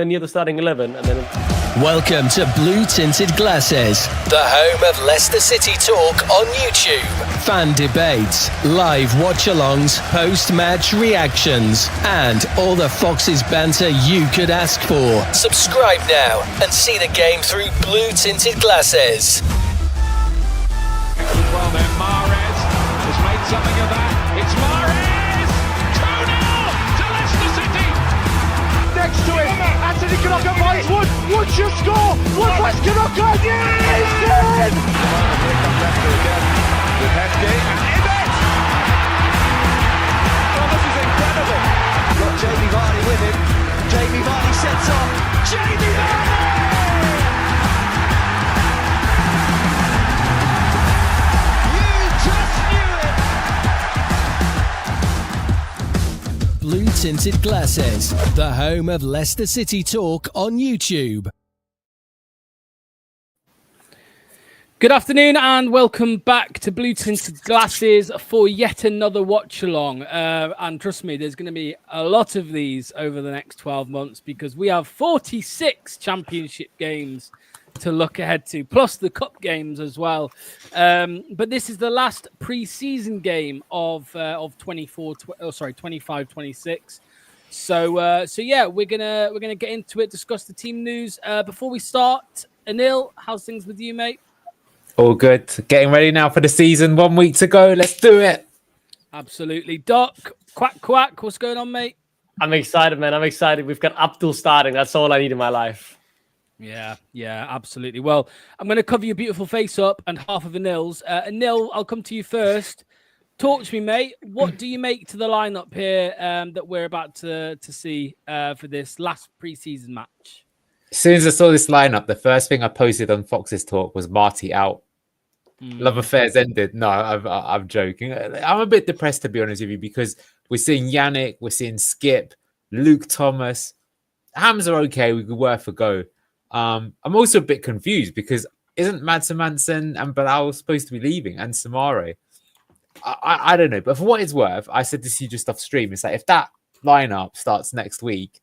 near the starting 11, and then. Welcome to Blue Tinted Glasses, the home of Leicester City talk on YouTube. Fan debates, live watch-alongs, post-match reactions, and all the Foxes banter you could ask for. Subscribe now and see the game through Blue Tinted Glasses. Well then, Mahrez has made something of that. It's Mahrez! 2-0 to Leicester City! Next to him, Anthony Kanaka finds Wood. Wood should score! Wood finds Kanaka! Yes! Here comes Leicester again with Heskey and Ibbett! Oh, this is incredible! Got Jamie Vardy with him. Jamie Vardy sets off. Jamie Vardy! Blue Tinted Glasses, the home of Leicester City talk on YouTube. Good afternoon and welcome back to Blue Tinted Glasses for yet another watch along. And trust me, there's going to be a lot of these over the next 12 months because we have 46 championship games to look ahead to, plus the cup games as well. But this is the last pre-season game of 25-26. So yeah, we're gonna get into it, discuss the team news. Before we start, Anil, how's things with you, mate? All good. Getting ready now for the season. 1 week to go. Let's do it. Absolutely. Doc, quack. What's going on, mate? I'm excited, man. I'm excited. We've got Abdul starting. That's all I need in my life. Yeah, absolutely. Well, I'm going to cover your beautiful face up and half of Anil's. Anil, I'll come to you first. Talk to me, mate. What do you make to the lineup here that we're about to see for this last preseason match? As soon as I saw this lineup, the first thing I posted on Fox's Talk was Marty out. Love affairs ended. No, I'm joking. I'm a bit depressed, to be honest with you, because we're seeing Yannick, we're seeing Skip, Luke Thomas. Hams are okay. We could worth a go. I'm also a bit confused because isn't Madsen and Bilal supposed to be leaving and Samare? I don't know. But for what it's worth, I said this to you just off stream. It's like if that lineup starts next week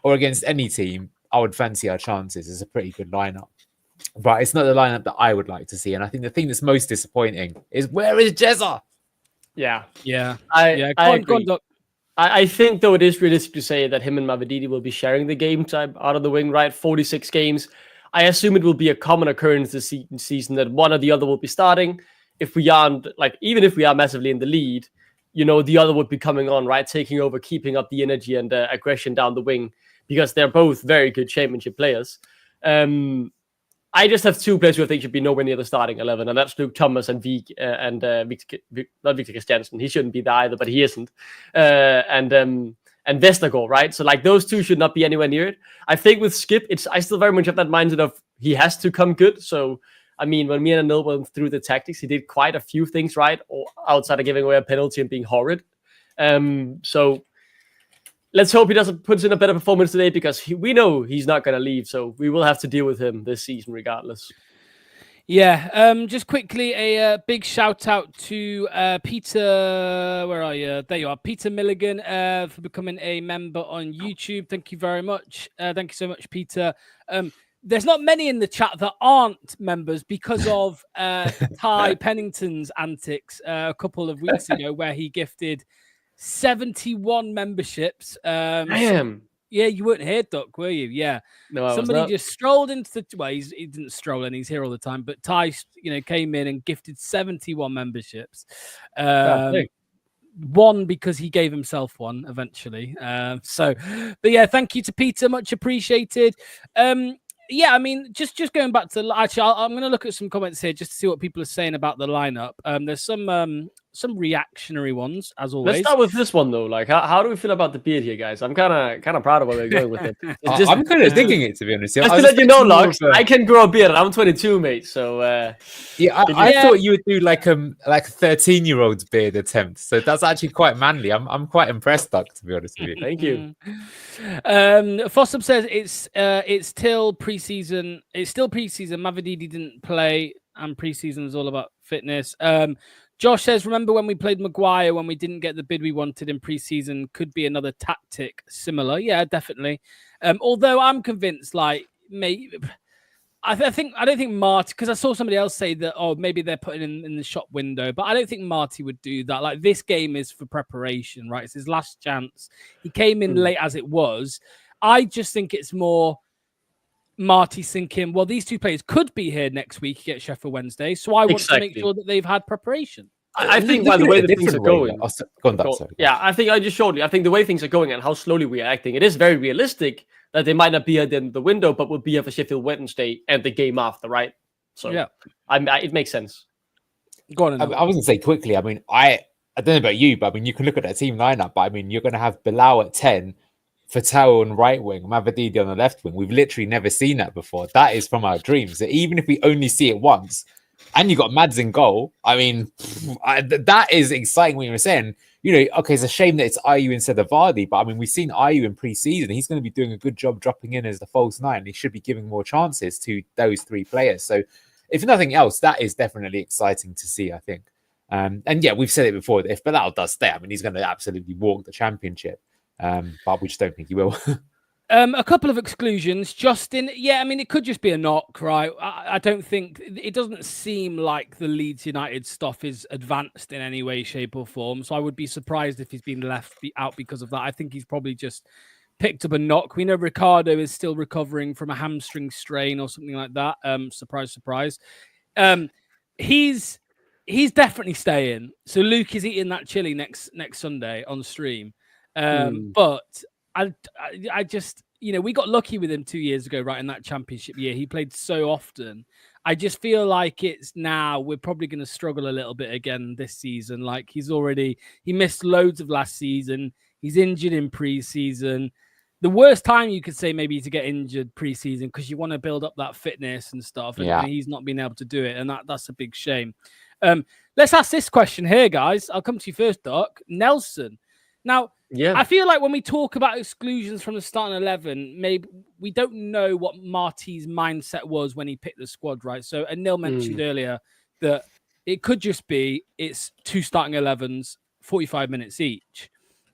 or against any team, I would fancy our chances. It's a pretty good lineup. But it's not the lineup that I would like to see. And I think the thing that's most disappointing is where is Jezza? Yeah. I agree. I think, though, it is realistic to say that him and Mavididi will be sharing the game time out of the wing, right? 46 games. I assume it will be a common occurrence this season that one or the other will be starting. If we aren't, even if we are massively in the lead, the other would be coming on, right? Taking over, keeping up the energy and aggression down the wing because they're both very good championship players. I just have two players who I think should be nowhere near the starting 11, and that's Luke Thomas and not Victor Christiansen. He shouldn't be there either, but he isn't. And Vestergaard, right? So those two should not be anywhere near it. I think with Skip, I still very much have that mindset of he has to come good. So I mean, when me and Anil went through the tactics, he did quite a few things right, or outside of giving away a penalty and being horrid. So let's hope he puts in a better performance today because we know he's not going to leave. So we will have to deal with him this season regardless. Yeah, just quickly, a big shout out to Peter. Where are you? There you are, Peter Milligan, for becoming a member on YouTube. Thank you very much. Thank you so much, Peter. There's not many in the chat that aren't members because of Ty Pennington's antics a couple of weeks ago, where he gifted 71 memberships. Damn. Yeah, you weren't here, Duck, were you? Yeah. No, somebody just strolled into the. Well, he didn't stroll in; he's here all the time. But Ty, came in and gifted 71 memberships. One because he gave himself one eventually. But yeah, thank you to Peter, much appreciated. Yeah, I mean, just going back to actually, I'm going to look at some comments here just to see what people are saying about the lineup. There's some reactionary ones as always. Let's start with this one though. How do we feel about the beard here, guys? I'm kind of proud of where we're going with it. I'm kind of thinking it, to be honest. Just to let you know, Lux, I can grow a beard. I'm 22, mate. So I thought you would do like a 13-year-old's beard attempt. So that's actually quite manly. I'm quite impressed, Doug, to be honest with you. Thank you. Fossum says it's still preseason. It's still preseason. Mavididi didn't play, and preseason is all about fitness. Josh says, remember when we played Maguire when we didn't get the bid we wanted in pre-season? Could be another tactic similar. Yeah, definitely. Although I'm convinced, like, maybe I don't think Marty, because I saw somebody else say that, maybe they're putting in the shop window, but I don't think Marty would do that. Like, this game is for preparation, right? It's his last chance. He came in late as it was. I just think it's more Marty's thinking, well, these two players could be here next week against Sheffield Wednesday, so I want to make sure that they've had preparation. I think by the way that things are going, I think the way things are going and how slowly we are acting, it is very realistic that they might not be at the window, but will be here for Sheffield Wednesday and the game after, right? So yeah, it makes sense. Go on. I was going to say quickly. I mean, I don't know about you, but I mean, you can look at that team lineup. But I mean, you're going to have Bilal at 10, Fatawu on right wing, Mavididi on the left wing. We've literally never seen that before. That is from our dreams. So even if we only see it once, and you got Mads in goal, I mean, that is exciting. When you were saying, okay, it's a shame that it's Ayew instead of Vardy, but I mean, we've seen Ayew in pre-season. He's going to be doing a good job dropping in as the false nine. He should be giving more chances to those three players. So, if nothing else, that is definitely exciting to see, I think. And yeah, we've said it before, that if Bilal does stay, I mean, he's going to absolutely walk the championship. But we just don't think he will. A couple of exclusions. Justin, yeah, I mean, it could just be a knock, right? I don't think, it doesn't seem like the Leeds United stuff is advanced in any way, shape or form. So I would be surprised if he's been left out because of that. I think he's probably just picked up a knock. We know Ricardo is still recovering from a hamstring strain or something like that. Surprise, surprise. He's definitely staying. So Luke is eating that chili next Sunday on stream. But I just, we got lucky with him 2 years ago, right? In that championship year, he played so often. I just feel like it's now we're probably going to struggle a little bit again this season. Like he missed loads of last season. He's injured in pre-season. The worst time you could say maybe to get injured pre-season because you want to build up that fitness and stuff. And he's not been able to do it. And that's a big shame. Let's ask this question here, guys. I'll come to you first, Doc. Nelson. Now, I feel like when we talk about exclusions from the starting 11, maybe we don't know what Marty's mindset was when he picked the squad, right? So Anil mentioned earlier that it could just be it's two starting 11s, 45 minutes each.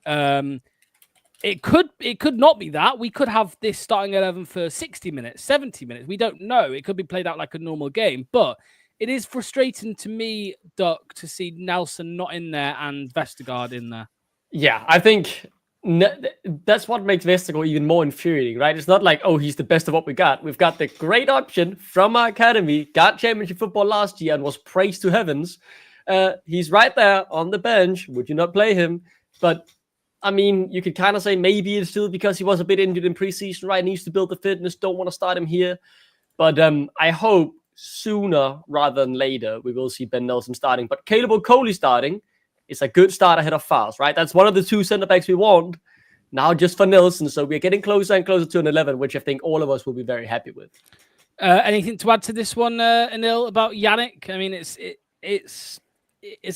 It could not be that. We could have this starting 11 for 60 minutes, 70 minutes. We don't know. It could be played out like a normal game, but it is frustrating to me, Duck, to see Nelson not in there and Vestergaard in there. Yeah, I think that's what makes Vestergaard even more infuriating, right? It's not like, he's the best of what we got. We've got the great option from our academy, got championship football last year and was praised to heavens. He's right there on the bench. Would you not play him? But, I mean, you could kind of say maybe it's still because he was a bit injured in preseason, right? Needs to build the fitness, don't want to start him here. But I hope sooner rather than later we will see Ben Nelson starting. But Caleb O'Coley starting is a good start ahead of Fars, right? That's one of the two centre-backs we want. Now just for Nelson. So we're getting closer and closer to an 11, which I think all of us will be very happy with. Anything to add to this one, Anil, about Yannick? I mean, it's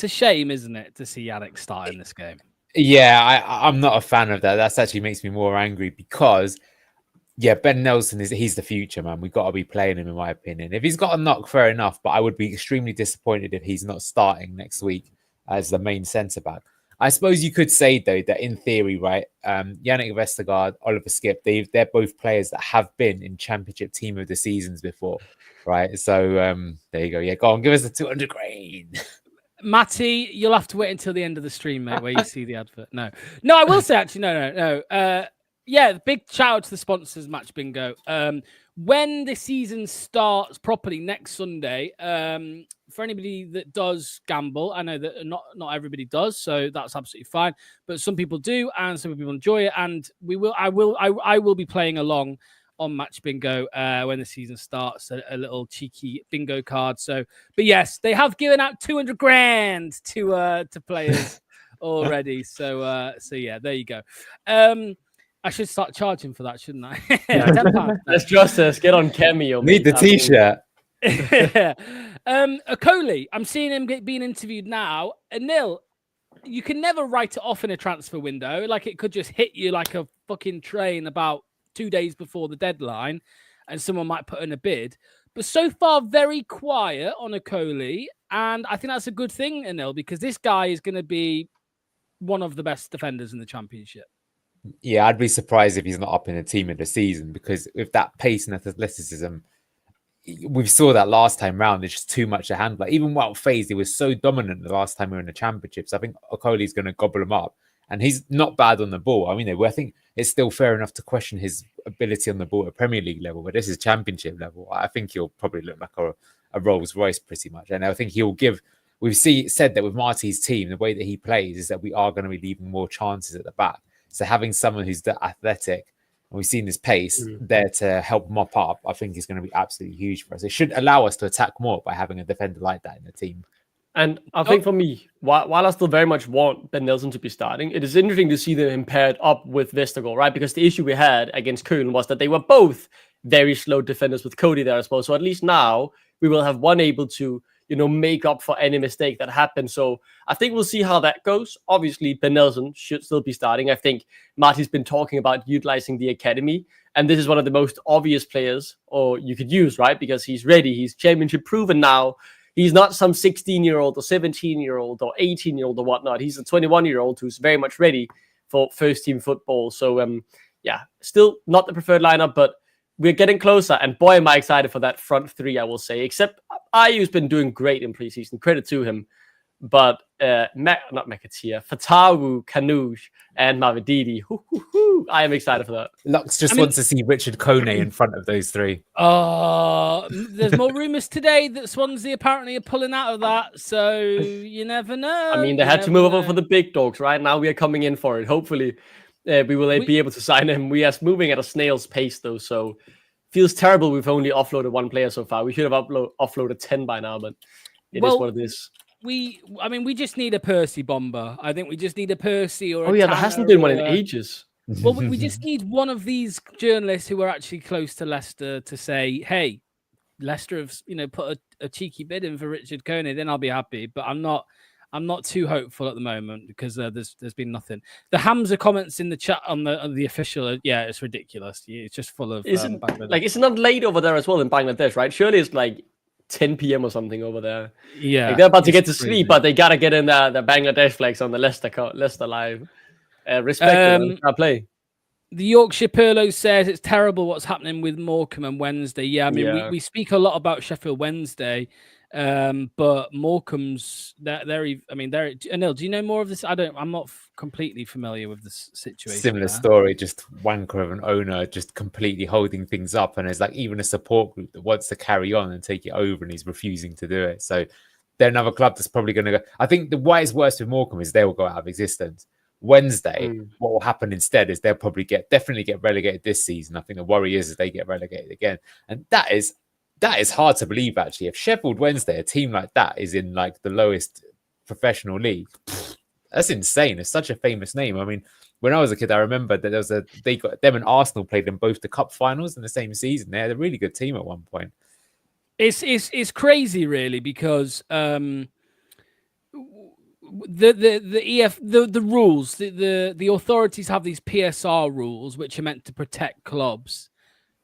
a shame, isn't it, to see Yannick start in this game? Yeah, I'm not a fan of that. That actually makes me more angry because, Ben Nelson he's the future, man. We've got to be playing him, in my opinion. If he's got a knock, fair enough, but I would be extremely disappointed if he's not starting next week as the main centre-back. I suppose you could say, though, that in theory, right, Yannick Vestergaard, Oliver Skip, they're both players that have been in Championship Team of the Seasons before, right? So, there you go. Yeah, go on, give us the 200 grand. Matty, you'll have to wait until the end of the stream, mate, where you see the advert. No, I will say, actually, no. Big shout out to the sponsors, Match Bingo. When the season starts properly next Sunday, for anybody that does gamble, I know that not everybody does, so that's absolutely fine. But some people do, and some people enjoy it. And I will be playing along on Match Bingo when the season starts, a little cheeky bingo card. So, but yes, they have given out 200 grand to players already. So yeah, there you go. I should start charging for that, shouldn't I? £10. Let's just get on Cameo. Need the t-shirt. Okoli, I'm seeing him being interviewed now. Anil, you can never write it off in a transfer window. Like, it could just hit you like a fucking train about 2 days before the deadline, and someone might put in a bid. but so far very quiet on Okoli, and I think that's a good thing, Anil, because this guy is going to be one of the best defenders in the Championship. Yeah, I'd be surprised if he's not up in the team of the season, because with that pace and athleticism, we saw that last time round. It's just too much to handle. Like, even Wout Faze, he was so dominant the last time we were in the Championships. I think Okoli's going to gobble him up, and he's not bad on the ball. I mean, I think it's still fair enough to question his ability on the ball at Premier League level, but this is Championship level. I think he'll probably look like a Rolls Royce pretty much, and I think he'll give. We've said that with Marty's team, the way that he plays is that we are going to be leaving more chances at the back. So having someone who's that athletic, and we've seen this pace there to help mop up, I think is going to be absolutely huge for us. It should allow us to attack more by having a defender like that in the team. And I think for me, while I still very much want Ben Nelson to be starting, it is interesting to see them paired up with Vestergaard, right? Because the issue we had against Köln was that they were both very slow defenders with Cody there as well. So at least now we will have one able to, make up for any mistake that happened. So I think we'll see how that goes. Obviously, Ben Nelson should still be starting. I think Marty's been talking about utilizing the academy, and this is one of the most obvious players you could use, right? Because he's ready. He's championship proven now. He's not some 16-year-old or 17-year-old or 18-year-old or whatnot. He's a 21-year-old who's very much ready for first-team football. So, still not the preferred lineup, but we're getting closer. And boy, am I excited for that front three, I will say. Except Ayu's been doing great in preseason. Credit to him. But not McAteer, Fatawu, Kanoush, and Mavididi. I am excited for that. Lux wants to see Richard Kone in front of those three. There's more rumours today that Swansea apparently are pulling out of that. So you never know. I mean, they had to move over for the big dogs, right? Now we are coming in for it. Hopefully, we will be able to sign him. We are moving at a snail's pace, though. So feels terrible. We've only offloaded one player so far. We should have offloaded 10 by now, but it is what it is. We just need a Percy bomber. I think we just need a Percy or there hasn't been one in ages. Well, we just need one of these journalists who are actually close to Leicester to say, hey, Leicester have, put a cheeky bid in for Richard Kone, then I'll be happy. But I'm not too hopeful at the moment because there's been nothing. The Hamza comments in the chat on the official, it's ridiculous. It's just full of isn't that late over there as well in Bangladesh, right? Surely it's like 10 p.m. or something over there. Yeah, they're about to get to sleep, but they gotta get in the Bangladesh flags on the Leicester live. Respect them, play. The Yorkshire Perlo says it's terrible what's happening with Morecambe and Wednesday. Yeah, I mean we speak a lot about Sheffield Wednesday, but Morecambe's Anil, do you know more of this? I'm not completely familiar with this situation. Similar story, just wanker of an owner just completely holding things up, and there's like even a support group that wants to carry on and take it over, and he's refusing to do it. So they're another club that's probably going to go. I think why it's worse with Morecambe is they will go out of existence. Wednesday, what will happen instead is they'll probably definitely get relegated this season. I think the worry is they get relegated again, and that is hard to believe actually. If Sheffield Wednesday, a team like that, is in like the lowest professional league, that's insane. It's such a famous name. I mean, when I was a kid, I remember that them and Arsenal played in both the cup finals in the same season. They had a really good team at one point. It's crazy, really, because the rules, the authorities have these PSR rules which are meant to protect clubs,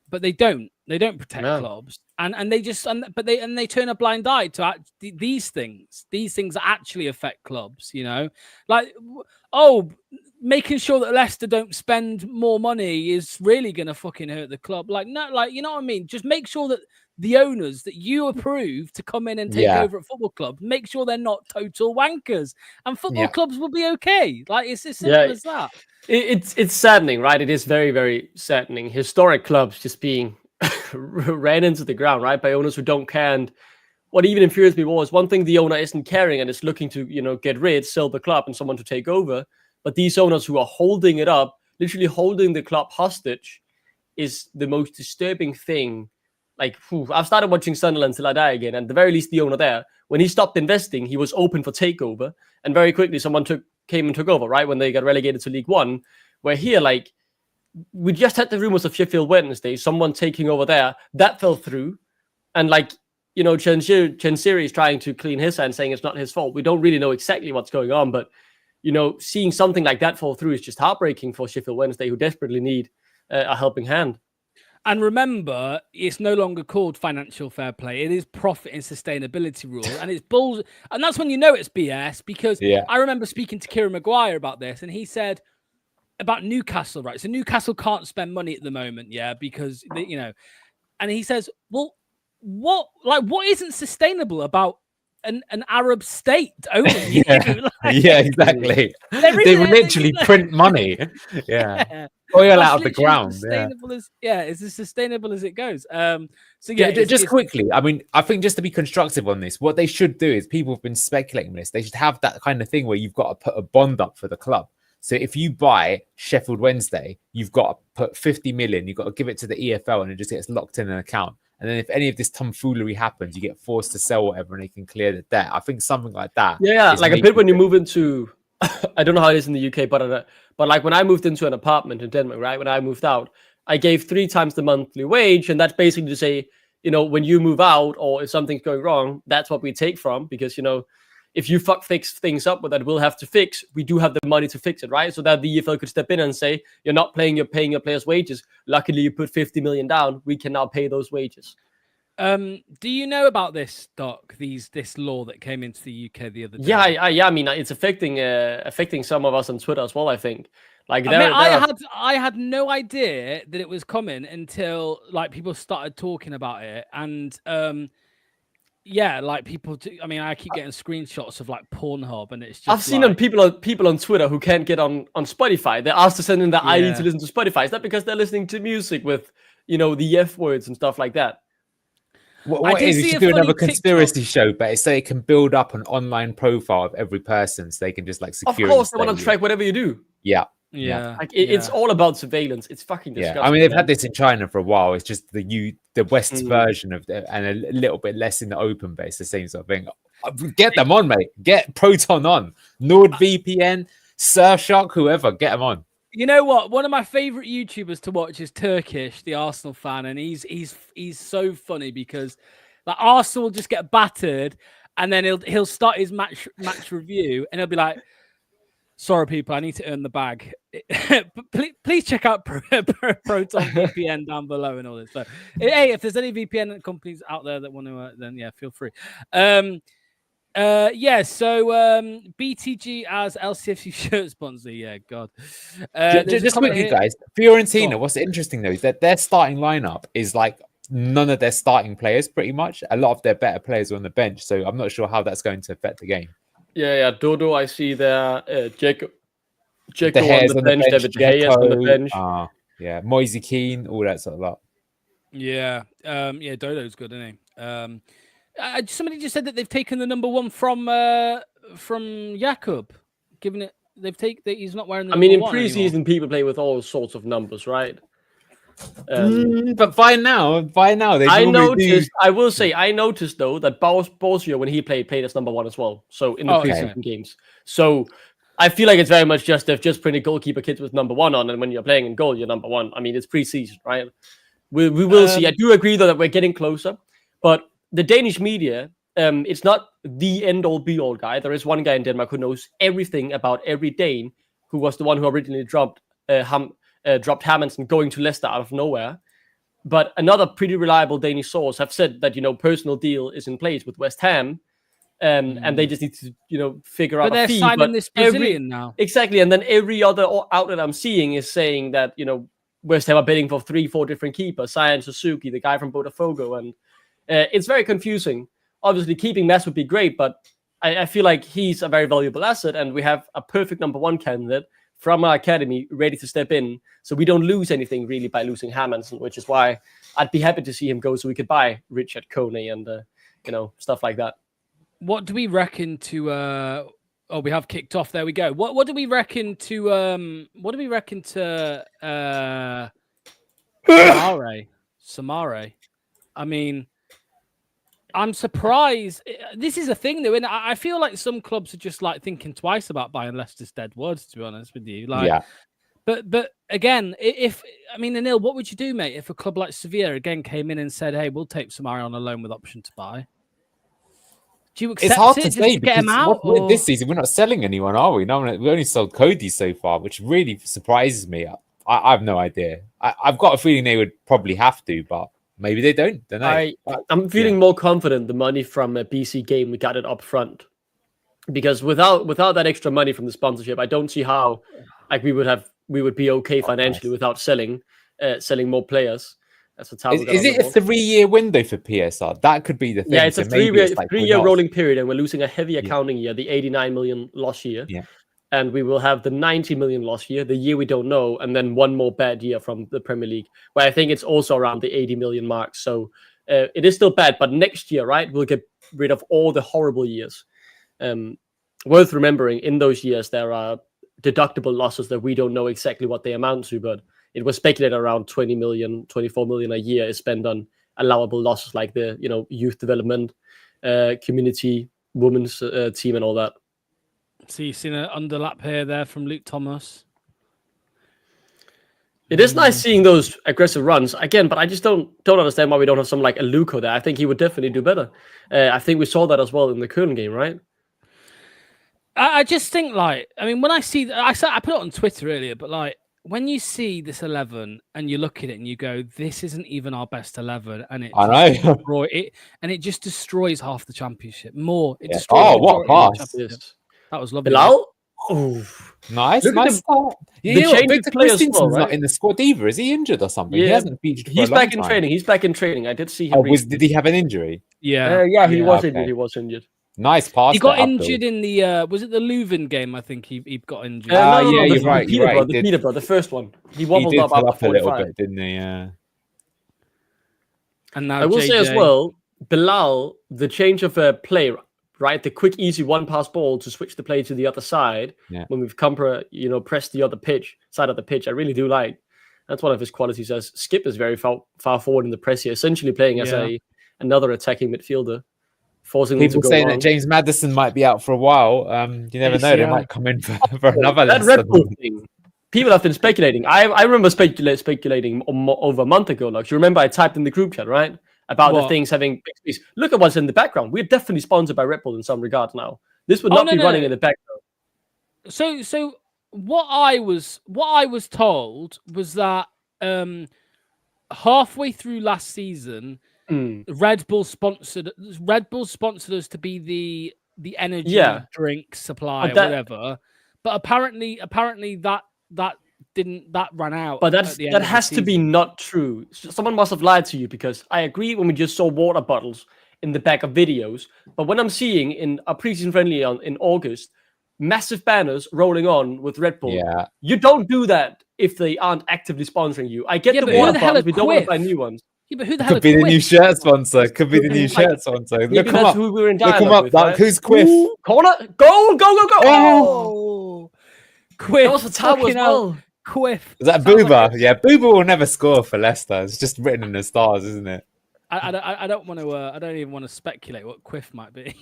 but they don't protect clubs, and they turn a blind eye to these things that actually affect clubs, like making sure that Leicester don't spend more money is really going to fucking hurt the club. Like, no, like, you know what I mean? Just make sure that the owners that you approve to come in and take over at football clubs, make sure they're not total wankers, and football clubs will be okay. Like, it's as simple as that. It's saddening, right? It is very, very saddening. Historic clubs just being ran into the ground, right, by owners who don't care. And what even infuriates me more is one thing: the owner isn't caring and is looking to, get rid, sell the club, and someone to take over. But these owners who are holding it up, literally holding the club hostage, is the most disturbing thing. Like, I've started watching Sunderland till I die again, and at the very least, the owner there, when he stopped investing, he was open for takeover, and very quickly someone came and took over, right, when they got relegated to League One. Where here, like, we just had the rumors of Sheffield Wednesday, someone taking over there, that fell through, and like, Chensiri is trying to clean his hand, saying it's not his fault. We don't really know exactly what's going on, but seeing something like that fall through is just heartbreaking for Sheffield Wednesday, who desperately need a helping hand. And remember, it's no longer called financial fair play. It is profit and sustainability rules. And it's bull. And that's when you know it's BS, because I remember speaking to Kieran Maguire about this, and he said about Newcastle, right? So Newcastle can't spend money at the moment, because and he says, well, what isn't sustainable about an Arab state only? Exactly. They literally print money. Oil out of the ground. It's as sustainable as it goes. Just quickly, I mean, I think just to be constructive on this, what they should do is, people have been speculating on this, they should have that kind of thing where you've got to put a bond up for the club. So if you buy Sheffield Wednesday, you've got to put 50 million, you've got to give it to the EFL, and it just gets locked in an account. And then if any of this tomfoolery happens, you get forced to sell whatever, and they can clear the debt. I think something like that. Yeah, like a bit when you move into, I don't know how it is in the UK, but like when I moved into an apartment in Denmark, right? When I moved out, I gave 3 times the monthly wage, and that's basically to say, when you move out or if something's going wrong, that's what we take from, because if you fix things up that we'll have to fix, we do have the money to fix it, right? So that the EFL could step in and say, you're not paying your players' wages. Luckily, you put 50 million down. We can now pay those wages. Do you know about this, Doc? This law that came into the UK the other day? Yeah. I mean, it's affecting some of us on Twitter as well, I think. Like, I had no idea that it was coming until like people started talking about it, and like people. I keep getting screenshots of like Pornhub, and it's just. I've seen on people on Twitter who can't get on Spotify. They're asked to send in their ID to listen to Spotify. Is that because they're listening to music with the F words and stuff like that? What is, we should do another conspiracy show, but it's so it can build up an online profile of every person, so they can just like secure. Of course, they want to track whatever you do. Yeah. It's all about surveillance. It's fucking disgusting. I mean, they've had this in China for a while. It's just the West's version of it, and a little bit less in the open, but it's the same sort of thing. Get them on, mate. Get Proton on. NordVPN, Surfshark, whoever. Get them on. You know what? One of my favorite YouTubers to watch is Turkish, the Arsenal fan, and he's so funny because like Arsenal will just get battered, and then he'll start his match review, and he'll be like, "Sorry, people, I need to earn the bag. Please check out Proton VPN down below and all this." So, hey, if there's any VPN companies out there that want to, then feel free. So BTG as LCFC shirt sponsor. Yeah, God. Just quickly, guys. Fiorentina, what's interesting though is that their starting lineup is like none of their starting players pretty much. A lot of their better players are on the bench, so I'm not sure how that's going to affect the game. Yeah. Dodo, I see there. Jacob on the bench. David Gay on the bench. Moise Keane, all that sort of lot. Yeah. Dodo's good, isn't he? Somebody just said that they've taken the number 1 from Jakub, given it. He's not wearing the. In preseason, people play with all sorts of numbers, right? But by now, they. I noticed though that Borussia, when he played as number 1 as well. So in the preseason games, so I feel like it's very much they've just printed goalkeeper kits with number 1 on, and when you're playing in goal, you're number 1. I mean, it's preseason, right? We will see. I do agree though that we're getting closer, but the Danish media, it's not the end-all, be-all guy. There is one guy in Denmark who knows everything about every Dane, who was the one who originally dropped Hermansen going to Leicester out of nowhere. But another pretty reliable Danish source have said that, personal deal is in place with West Ham, and they just need to, figure out a fee. But they're signing this Brazilian now. Exactly, and then every other outlet I'm seeing is saying that, West Ham are bidding for 3-4 different keepers, Cyan Suzuki, the guy from Botafogo, and it's very confusing. Obviously, keeping Mads would be great, but I feel like he's a very valuable asset, and we have a perfect number 1 candidate from our academy ready to step in, so we don't lose anything really by losing Hermansen, which is why I'd be happy to see him go, so we could buy Richard Kone and stuff like that. What do we reckon to? We have kicked off. There we go. What do we reckon to? Samare? I mean, I'm surprised. This is a thing, though, and I feel like some clubs are just like thinking twice about buying Leicester's dead words. To be honest with you, But again, Anil, what would you do, mate, if a club like Sevilla again came in and said, "Hey, we'll take Samari on a loan with option to buy"? Do you accept it's hard it to just say to get him out? This season, we're not selling anyone, are we? No, we only sold Cody so far, which really surprises me. I have no idea. I've got a feeling they would probably have to, but maybe they don't. Don't know. I'm feeling more confident the money from a BC game we got it up front, because without that extra money from the sponsorship, I don't see how like we would be okay financially without selling more players. That's what's how Is it a 3-year window for PSR? That could be the thing. Yeah, it's so a maybe three-year rolling period, and we're losing a heavy accounting year, the 89 million loss year. Yeah. And we will have the 90 million loss year, the year we don't know, and then one more bad year from the Premier League, where I think it's also around the 80 million mark. So it is still bad, but next year, right, we'll get rid of all the horrible years. Worth remembering, in those years, there are deductible losses that we don't know exactly what they amount to, but it was speculated around 20 million, 24 million a year is spent on allowable losses like the youth development, community, women's team, and all that. So you've seen an underlap here there from Luke Thomas. It is nice seeing those aggressive runs again, but I just don't understand why we don't have someone like Aluko there. I think he would definitely do better. I think we saw that as well in the Köln game, right? I just think, like, I mean, when I see, I put it on Twitter earlier, but like, when you see this 11 and you look at it and you go, this isn't even our best 11, and it just destroys half the championship. It destroys what pass! That was lovely. Bilal? Oh, nice start. Victor Christensen's not in the squad either. Is he injured or something? Yeah, he hasn't featured. He's back in training. He's back in training. I did see him. Did he have an injury? Yeah, he was injured. He was injured. Nice pass. He got injured in the was it the Leuven game? I think he got injured. You're right. The Peterborough, the first one. He wobbled up after a little bit, didn't he? Yeah. And now I will say as well, Bilal, the change of play, right? The quick, easy one-pass ball to switch the play to the other side when we've pressed the other side of the pitch. I really do like. That's one of his qualities. As Skip is very far forward in the press here, essentially playing as another attacking midfielder. Forcing people saying that James Maddison might be out for a while. You never know; they might come in for another. That Red Bull thing. People have been speculating. I remember speculating over a month ago. Like, you remember I typed in the group chat, right, about the things having big space. Look at what's in the background. We're definitely sponsored by Red Bull in some regard now. This would not be running in the background. So what I was told was that halfway through last season, Red Bull sponsored us to be the energy drink supply or whatever. But apparently that ran out. But that has to be not true. Someone must have lied to you, because I agree when we just saw water bottles in the back of videos. But when I'm seeing in a preseason friendly in August, massive banners rolling on with Red Bull, you don't do that if they aren't actively sponsoring you. I get the water bottles, we don't want to buy new ones. Yeah, but who the hell could be the new shirt sponsor? Could be the new shirt sponsor. Look him up. Who we were in Look him up. with, right? Who's Quiff? Ooh, corner, go! Oh, Quiff. That was Fatawu as well. Quiff. Is that Booba? Booba will never score for Leicester. It's just written in the stars, isn't it? I don't want to. I don't even want to speculate what Quiff might be.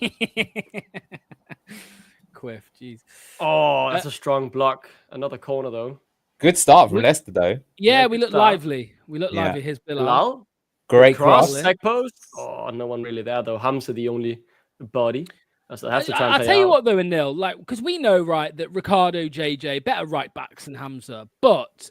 Quiff, jeez. Oh, that's a strong block. Another corner though. Good start from Leicester though. Yeah, we look lively. We look lively. Here's Bilal. Great cross. Back post. Oh, no one really there though. Hamza the only body. That's to try and I'll tell you what though, Anil, like, because we know, right, that Ricardo, JJ, better right backs than Hamza, but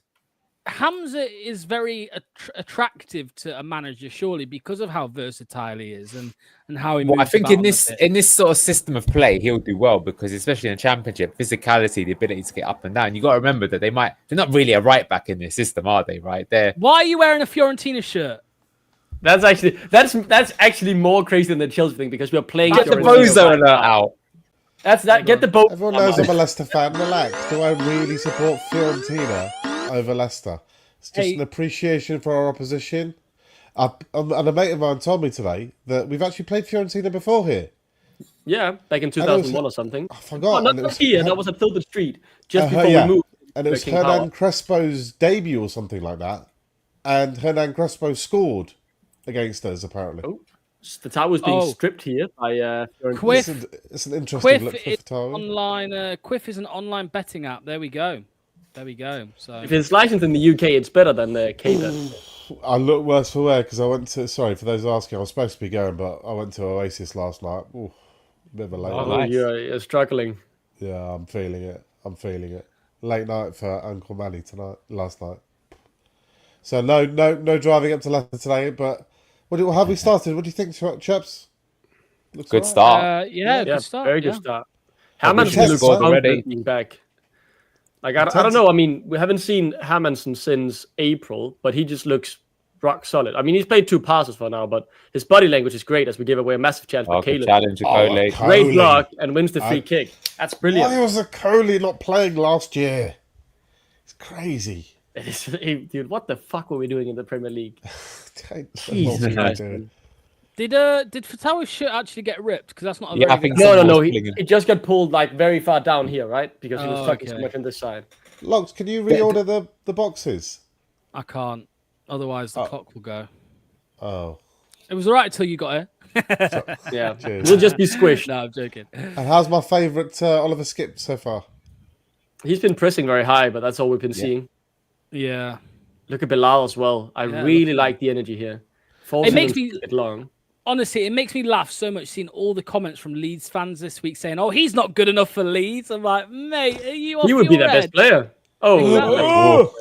Hamza is very attractive to a manager, surely, because of how versatile he is and how he moves. Well, I think in this sort of system of play, he'll do well, because especially in the Championship, physicality, the ability to get up and down. You got to remember that they're not really a right back in this system, are they? Right? Why are you wearing a Fiorentina shirt? That's actually more crazy than the Chelsea thing, because we're playing. Get the Bozo alert out. Get the boat. Everyone knows I'm a Leicester fan. Relax. Do I really support Fiorentina over Leicester? It's just an appreciation for our opposition. And a mate of mine told me today that we've actually played Fiorentina before here. Yeah, back in 2001 or something. I forgot. Oh, not here. That was at Filbert Street, just before we moved. And it was Hernan Crespo's debut or something like that. And Hernan Crespo scored against us, apparently. Oh, Fatawu was being stripped here by Quiff. It's an interesting look for Fatawu. Quiff is an online betting app. There we go. So if it's licensed in the UK, it's better than the K-Bet. I look worse for wear because I went to. Sorry for those asking. I was supposed to be going, but I went to Oasis last night. Ooh, a bit of a late. You're struggling. Yeah, I'm feeling it. late night for Uncle Manny last night. So no driving up to Leicester today. But how have we started? What do you think, chaps? Looks Good all right. start. Yeah, Yeah, good start. very good yeah. start. Well, Hermansen intense, looks man. confident being back. Like I don't Intense. know. I mean, we haven't seen Hermansen since April, but he just looks rock solid. I mean, he's played 2 passes for now, but his body language is great as we give away a massive chance for Oh, good Caleb. challenge to Cole. Great block and wins the free kick. That's brilliant. Why was Coley not playing last year? It's crazy. It is, dude, what the fuck were we doing in the Premier League? Jesus Christ, dude. Did Fatawu shirt actually get ripped? Because that's not a Yeah, very I think good... so. No. Pulling it. He just got pulled like very far down here, right? Because he was Oh, stuck so okay. much on this side. Lox, can you reorder the boxes? I can't. Otherwise, the clock will go. Oh. It was all right until you got here. Yeah, Cheers. we'll just be squished. No, I'm joking. And how's my favourite Oliver Skip so far? He's been pressing very high, but that's all we've been seeing. Yeah. Look at Bilal as well. I Yeah, really like the energy here. Forcing makes him me- to keep it long. Honestly, it makes me laugh so much seeing all the comments from Leeds fans this week saying, "Oh, he's not good enough for Leeds." I'm like, mate, are you off He would be your their best head? player. Oh,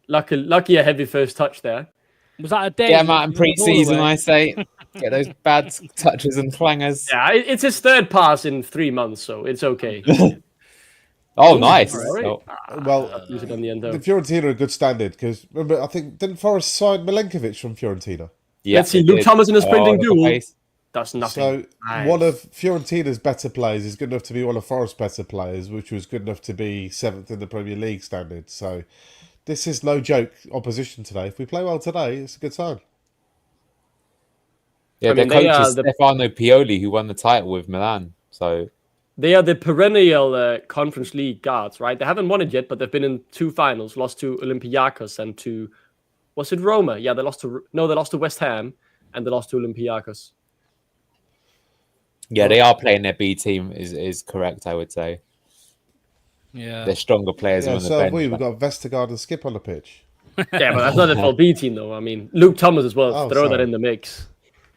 Exactly. lucky a heavy first touch there. Was that a day? Get him out in All the way. pre-season, I say. Get those bad touches and clangers. Yeah, it's his 3rd pass in 3 months, so it's okay. Oh, nice. Alright. Oh, Well, Use it on the end the though. Fiorentina are a good standard because remember, I think didn't Forest sign Milenkovic from Fiorentina? yeah, Let's see, they Luke did. Thomas in a sprinting little duel. pace. That's nothing. So Nice. one of Fiorentina's better players is good enough to be one of Forest's better players, which was good enough to be 7th in the Premier League standard. So this is no joke opposition today. If we play well today, it's a good sign. Yeah, I mean, their they coach are is the- Stefano Pioli, who won the title with Milan. So They are the perennial Conference League guards, right? They haven't won it yet, but they've been in 2 finals, lost to Olympiacos and to, was it Roma? Yeah, they lost to West Ham and they lost to Olympiacos. yeah, they are playing their B team. Is correct, I would say. Yeah. They're stronger players Yeah, on the so bench. we've got Vestergaard and Skip on the pitch. Yeah, but that's not a full B team, though. I mean, Luke Thomas as well. Oh, Throw that sorry. in the mix.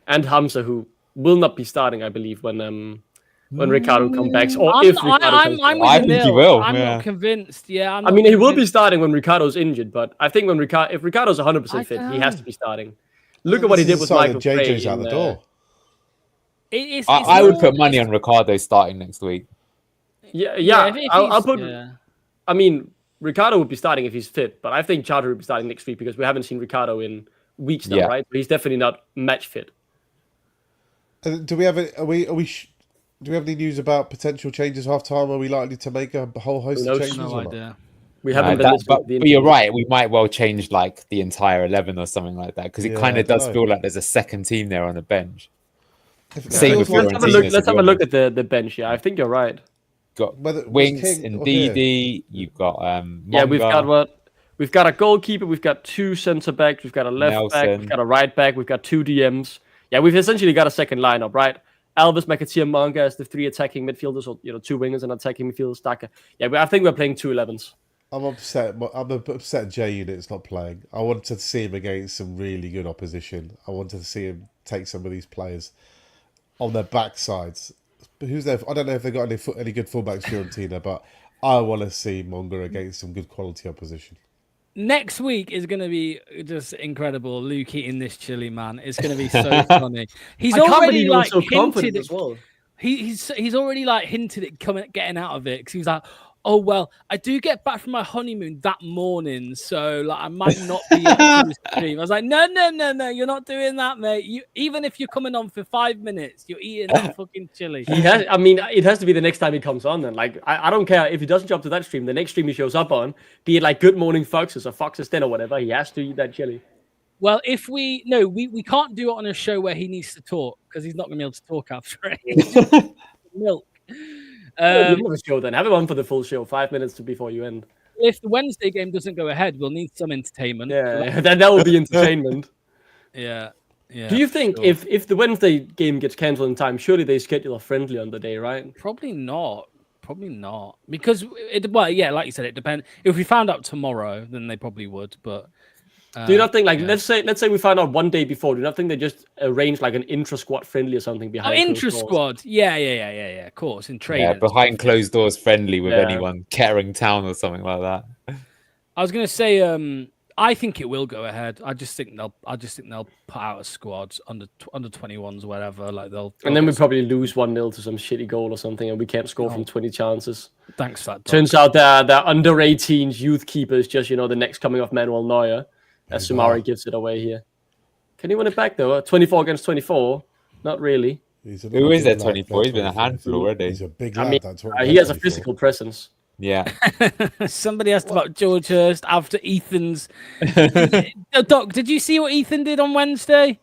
And Hamza, who will not be starting, I believe, when Ricardo comes back. Or if Ricardo comes back. I'm with I you, think he Neil. will, I'm yeah. not convinced. Yeah, I'm I not mean, he will be convinced. starting when Ricardo's injured, but I think if Ricardo's 100% fit, he has to be starting. Look at what he did with Michael Gray. JJ's out the door. It's I would more- put money on Ricardo starting next week. Yeah. if I'll he's- put. yeah. I mean, Ricardo would be starting if he's fit, but I think Charter would be starting next week because we haven't seen Ricardo in weeks now, Yeah. right? But he's definitely not match fit. Do we have do we have any news about potential changes half time? Are we likely to make a whole host Who of knows? changes? No or not? idea. We haven't been listening to the but you're interviews. right. We might well change like the entire 11 or something like that because it Yeah, kind I of does dunno. feel like there's a second team there on the bench. If it Same feels with like- Let's have a Fiorentina, look. to Let's be have a look honest. at the bench. Yeah, I think you're right. Got Whether it was Winks King and or here. Didi. You've got Yeah, we've Monga. got what? We've got a goalkeeper. We've got 2 centre backs. We've got a left back. Nelson. We've got a right back. We've got 2 DMs. Yeah, we've essentially got a second lineup, right? Alves, McAteer, Manga as the 3 attacking midfielders, or 2 wingers and attacking midfielders. Stacker. Yeah, I think we're playing 2 11s. I'm upset. I'm upset J Unit's not playing. I wanted to see him against some really good opposition. I wanted to see him take some of these players on their backsides. But who's there? I don't know if they got any good fullbacks, Fiorentina, but I want to see Monga against some good quality opposition. Next week is going to be just incredible. Luke eating this chili, man. It's going to be so funny. He's I can't already believe he was like so confident hinted. as well. He's already like hinted at getting out of it because he was like, "Oh well, I do get back from my honeymoon that morning, so like I might not be up to the stream." I was like, "No, you're not doing that, mate. You even if you're coming on for 5 minutes, you're eating that fucking chili." He has. I mean, it has to be the next time he comes on. Then, like, I don't care if he doesn't show up to that stream. The next stream he shows up on, be it like Good Morning Foxes or Fox's Den or whatever, he has to eat that chili. Well, if we can't do it on a show where he needs to talk because he's not going to be able to talk after it. Milk. You have a show then. Have it on for the full show. 5 minutes before you end. If the Wednesday game doesn't go ahead, we'll need some entertainment. Yeah, then that will be entertainment. Yeah. Do you think sure. if the Wednesday game gets cancelled in time, surely they schedule a friendly on the day, right? Probably not. Because like you said, it depends. If we found out tomorrow, then they probably would. But Do you not think, like, let's say we find out one day before, do you not think they just arrange like an intra-squad friendly or something behind closed doors? Intra-squad. Yeah, of course, in training. Yeah, behind closed doors, friendly with Yeah. anyone, Kettering Town or something like that. I was going to say, I think it will go ahead. I just think they'll put out a squad under 21s or whatever. Like and then we probably lose 1-0 to some shitty goal or something, and we can't score from 20 chances. Thanks for that. Turns out that under 18s youth keeper is just, the next coming of Manuel Neuer. As Sumari gives it away here. Can he win it back though? 24 against 24? Not really. Who is that 24? He's been a handful already. He's a big lad. He has a physical presence. Yeah. Somebody asked about George Hurst after Ethan's. Doc, did you see what Ethan did on Wednesday?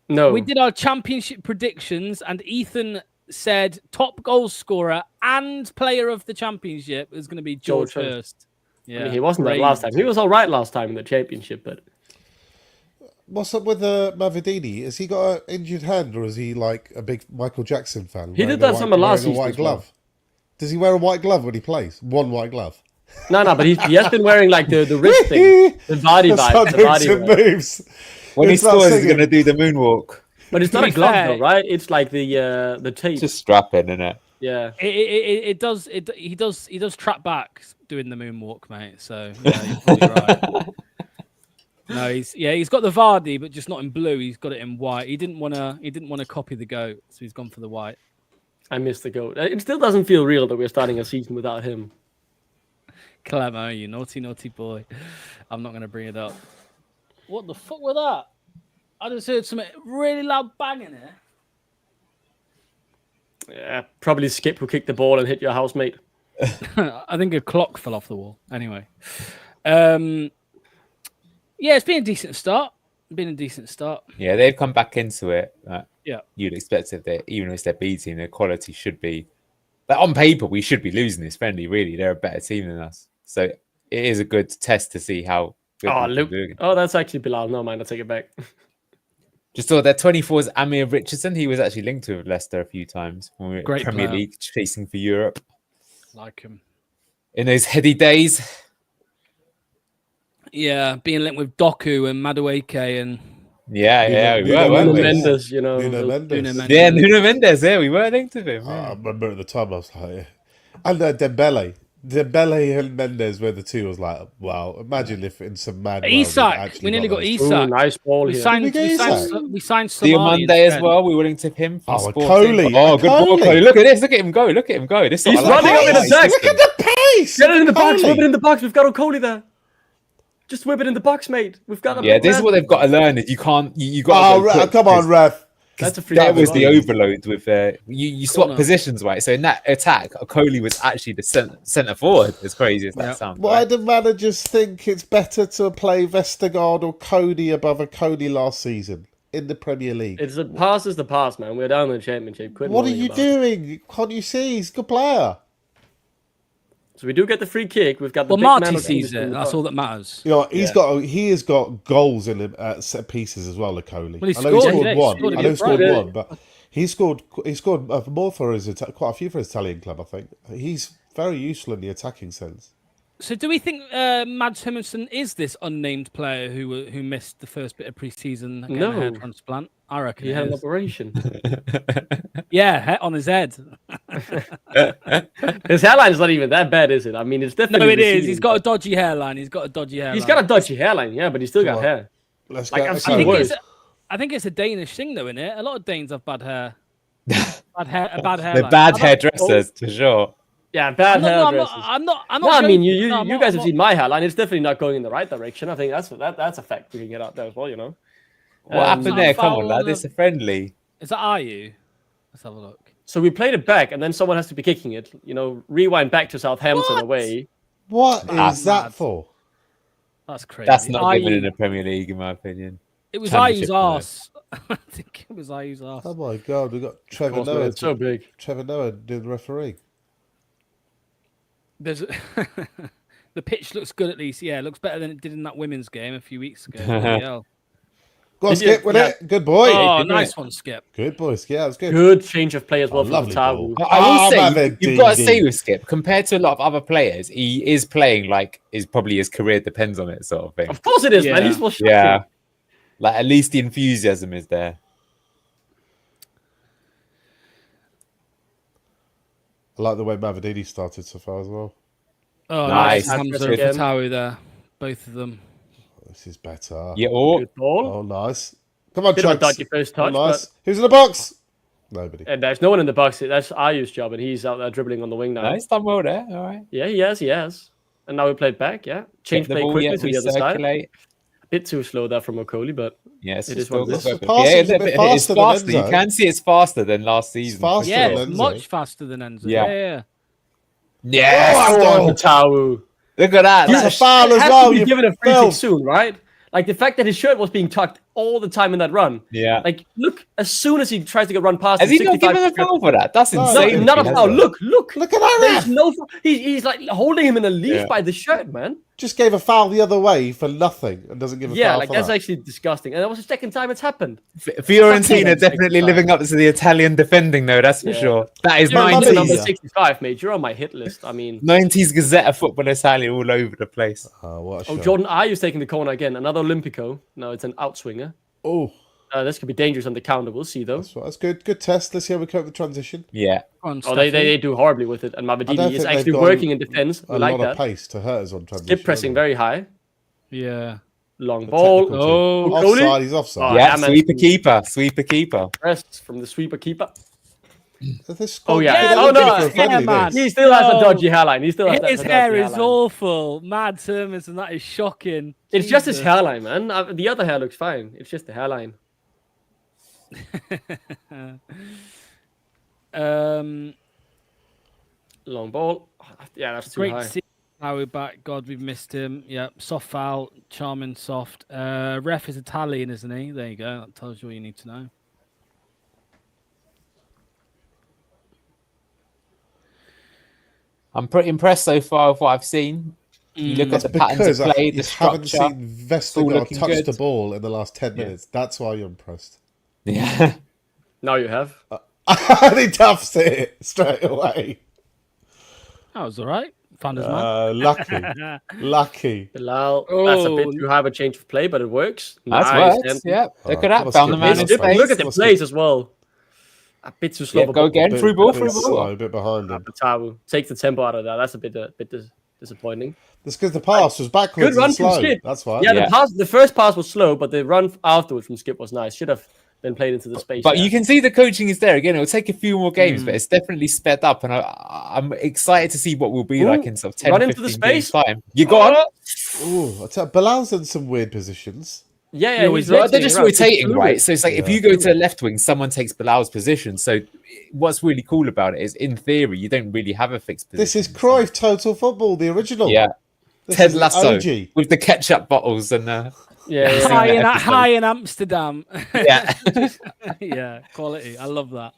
No. We did our championship predictions, and Ethan said top goal scorer and player of the championship is going to be George Hurst. Yeah, I mean, he wasn't that last time. He was all right last time in the championship, but what's up with Mavididi? Has he got an injured hand, or is he like a big Michael Jackson fan? He did that summer last season. White glove. Does he wear a white glove when he plays? One white glove. No, but he has been wearing like the wrist thing, the body vibe, the body moves. When he scores, he's going to do the moonwalk. But it's not a glove though, right? It's like the tape. Just strapping, isn't it? Yeah. He does trap back doing the moonwalk, mate. So yeah, you're probably right. No, he's got the Vardy, but just not in blue. He's got it in white. He didn't want to copy the goat, so he's gone for the white. I missed the goat. It still doesn't feel real that we're starting a season without him. Clemmo, you naughty boy. I'm not going to bring it up. What the fuck was that? I just heard something really loud banging here. Yeah, probably Skip who kicked the ball and hit your housemate. I think a clock fell off the wall. Anyway. Yeah, it's been a decent start. Yeah, they've come back into it. Yeah. You'd expect if even if they're beating, their quality should be. But on paper, we should be losing this friendly, really. They're a better team than us. So it is a good test to see how good Luke. Oh, that's actually Bilal. No, mind, I'll take it back. Just saw that 24's Amir Richardson. He was actually linked with Leicester a few times when we were Great Premier player. League chasing for Europe. Like him. In those heady days. Yeah, being linked with Doku and Madueke and Yeah, we Nuno were, weren't we? Mendes, Nuno Mendes. Yeah, Nuno Mendes. Yeah, we were linked with him. I remember at the time I was like, and Dembele and Mendes were the two. I was like, wow, imagine if in some mad world Isak. We nearly got those. Isak. Nice ball here. We signed Somali Diomande as instead. well. We were linked with him. From Sporting. Coley. Oh, good ball, Coley. Look at this. Look at him go. Look at him go. This is He's what I running like. up in attack. Look at the pace. Get it in the box. Coley. Whip it in the box. We've got O'Coley there. Just whip it in the box, mate. We've got a Yeah, this is what they've got to learn. Is you can't. You got. Oh, come on, ref. That's a free. That was kick. the overload with you swap positions, right? So in that attack, Coley was actually the centre forward. As crazy as that sounds. Why right? do managers think it's better to play Vestergaard or Cody above a Cody last season in the Premier League? It's the past is the past, man. We're down in the championship. Quit What are moaning you about it. doing? Can't you see? He's a good player. So we do get the free kick. We've got the Well, big man Marty of sees English in it. the That's box. all that matters. You know, he has got goals in him at set pieces as well, Coley. Well, he I know he scored, scored yeah, he one. scored I know he against scored Brighton. one, but he scored more for his quite a few for his Italian club. I think he's very useful in the attacking sense. So do we think Mads Hummelsson is this unnamed player who missed the first bit of pre-season getting a hair transplant? I reckon He it had an is. operation. Yeah, on his head. His hairline's not even that bad, is it? I mean, it's definitely. No, it is. receding, He's got a but- dodgy hairline. He's got a dodgy hairline. Yeah, but he's still got on. hair. Let's Like, get I've let's seen go. worse. I think it's a Danish thing, though, innit? A lot of Danes have bad hair. Bad They're hairline. bad hairdressers, for sure. Yeah, bad hairdressers. I'm not. No, I mean, joking. you No, I'm you not- guys I'm have seen my hairline. It's definitely not going in the right direction. I think that's a fact we can get out there as well, you know. What happened there? Come on, foul lad. on It's a friendly. Is that are you? Let's have a look. So we played it back, and then someone has to be kicking it. You know, rewind back to Southampton away. What is that mad. for? That's crazy. That's not given Ayew- in the Premier League, in my opinion. It was Championship Ayu's arse. I think it was Ayu's arse. Oh my god, we got Of Trevor course, man, Noah. it's so big. Trevor Noah doing the referee. There's the pitch looks good at least. Yeah, it looks better than it did in that women's game a few weeks ago. Bloody hell. Go on, Skip with it. Good boy. Oh, nice one, Skip. Good boy, Skip. That was good. Good change of play as well Oh, from lovely Fatawu. ball. I will say, Mavididi. you've got to say with Skip, compared to a lot of other players, he is playing like is probably his career depends on it sort of thing. Of course it is, man. Yeah. He's more shocking. Yeah. Like, at least the enthusiasm is there. I like the way Mavididi started so far as well. Oh, Nice. nice. Hamza Again. and Fatawu there. Both of them. This is better. Yeah, Good ball. Oh, nice. Come on, Bit of a Chugs. dodgy first touch, Oh, nice. Who's in the box? Nobody. and there's no one in the box. That's Ayu's job, and he's out there dribbling on the wing now. nice, done well there. All right. Yeah, he has. And now we played back, yeah. Change Get the play ball, quickly to the other side. recirculate. A bit too slow there from Okoli, but Yes, It it's is what still it is. got The go. passing's a bit it's faster than faster. You Enzo. can see it's faster than last season. faster Yeah, than it's Enzo. much faster than Enzo. Yeah. Yeah. Yes! oh, Fatawu. Look at that. That's a That's foul as Has well. to be You given a free fell. kick soon, right? Like the fact that his shirt was being tucked all the time in that run. yeah. Like, look, as soon as he tries to get run past, Has the he not given a 65 foul for that? That's No, insane. not a Has foul. he? Look. Look at that There's ref. no. He's like holding him in a leash Yeah. by the shirt, man. Just gave a foul the other way for nothing and doesn't give a Yeah, foul like for that's that. actually disgusting. And that was the second time it's happened. Fiorentina Fucking definitely insane. living up to the Italian defending, though. That's for Yeah. sure. That is You're Mavididi. number 90s. 65, mate. You're on my hit list. I mean, 90s Gazette of Football Italia all over the place. Oh, what a oh, shot. Jordan Ayu's taking the corner again. Another Olympico. No, it's an outswinger. Oh, This could be dangerous on the counter. We'll see, though. that's good. Good test. Let's see how we cope with the transition. Yeah. Go on, Oh, they Steffi. do horribly with it. And I don't Mavididi is think actually they've got working in defense. We A like lot of that. pace to hurt us on transition. Skip pressing haven't very high. Yeah. Long they? ball. Technical Oh, team. Goalie? Offside. He's offside. Oh, Yeah, yeah, man. sweeper keeper. Press from the sweeper keeper. This squad Oh, yeah. could have Oh, been no. for a friendly, Yeah, this. man. He still has a No. dodgy hairline. He still has His that hair dodgy is hairline. awful. Mad Termis, and that is shocking. It's just his Jesus. hairline, man. The other hair looks fine. It's just the hairline. Long ball. Yeah, that's too Great high. to see Howie back. God, we've missed him. Yeah, soft foul, charming soft. Ref is Italian, isn't he? There you go. That tells you all you need to know. I'm pretty impressed so far with what I've seen. You look at the patterns Because of play, you the haven't structure. seen all Vestergaard looking touch good. the ball in the last 10 minutes. That's why you're impressed. Yeah. Now you have. And he duffs it straight away. That was all right. Found his man. Lucky. Bilal. That's a bit Oh. too high of a change of play, but it works. That's Nice. works. And Yeah. Look Alright, at that. let's Found the get man this in space. space. Look at the Let's plays as well. A bit too slow. Yeah, for go again. Bit- Through ball, bit through ball. slow, a bit behind him. Fatawu. Take the tempo out of that. That's a bit disappointing. That's because the pass was backwards Good run and from slow. Skip. That's why. Yeah, Yeah. the first pass was slow, but the run afterwards from Skip was nice. Should have been played into the space. But there. you can see the coaching is there again. It'll take a few more games, but it's definitely sped up, and I'm excited to see what we'll be like in sort of 10, run into the 15 games space. time. You got on? Ooh, I tell you, Bilal's in some weird positions. Yeah, He always he's Well, they're just rotating around. rotating, It's right? fluid. So it's like if you go to the left wing, someone takes Bilal's position. So what's really cool about it is, in theory, you don't really have a fixed position. This is Cruyff Total Football, the original. Yeah. This Ted is the Lasso OG. with the ketchup bottles and Yeah. High in Amsterdam. yeah. Yeah, quality. I love that.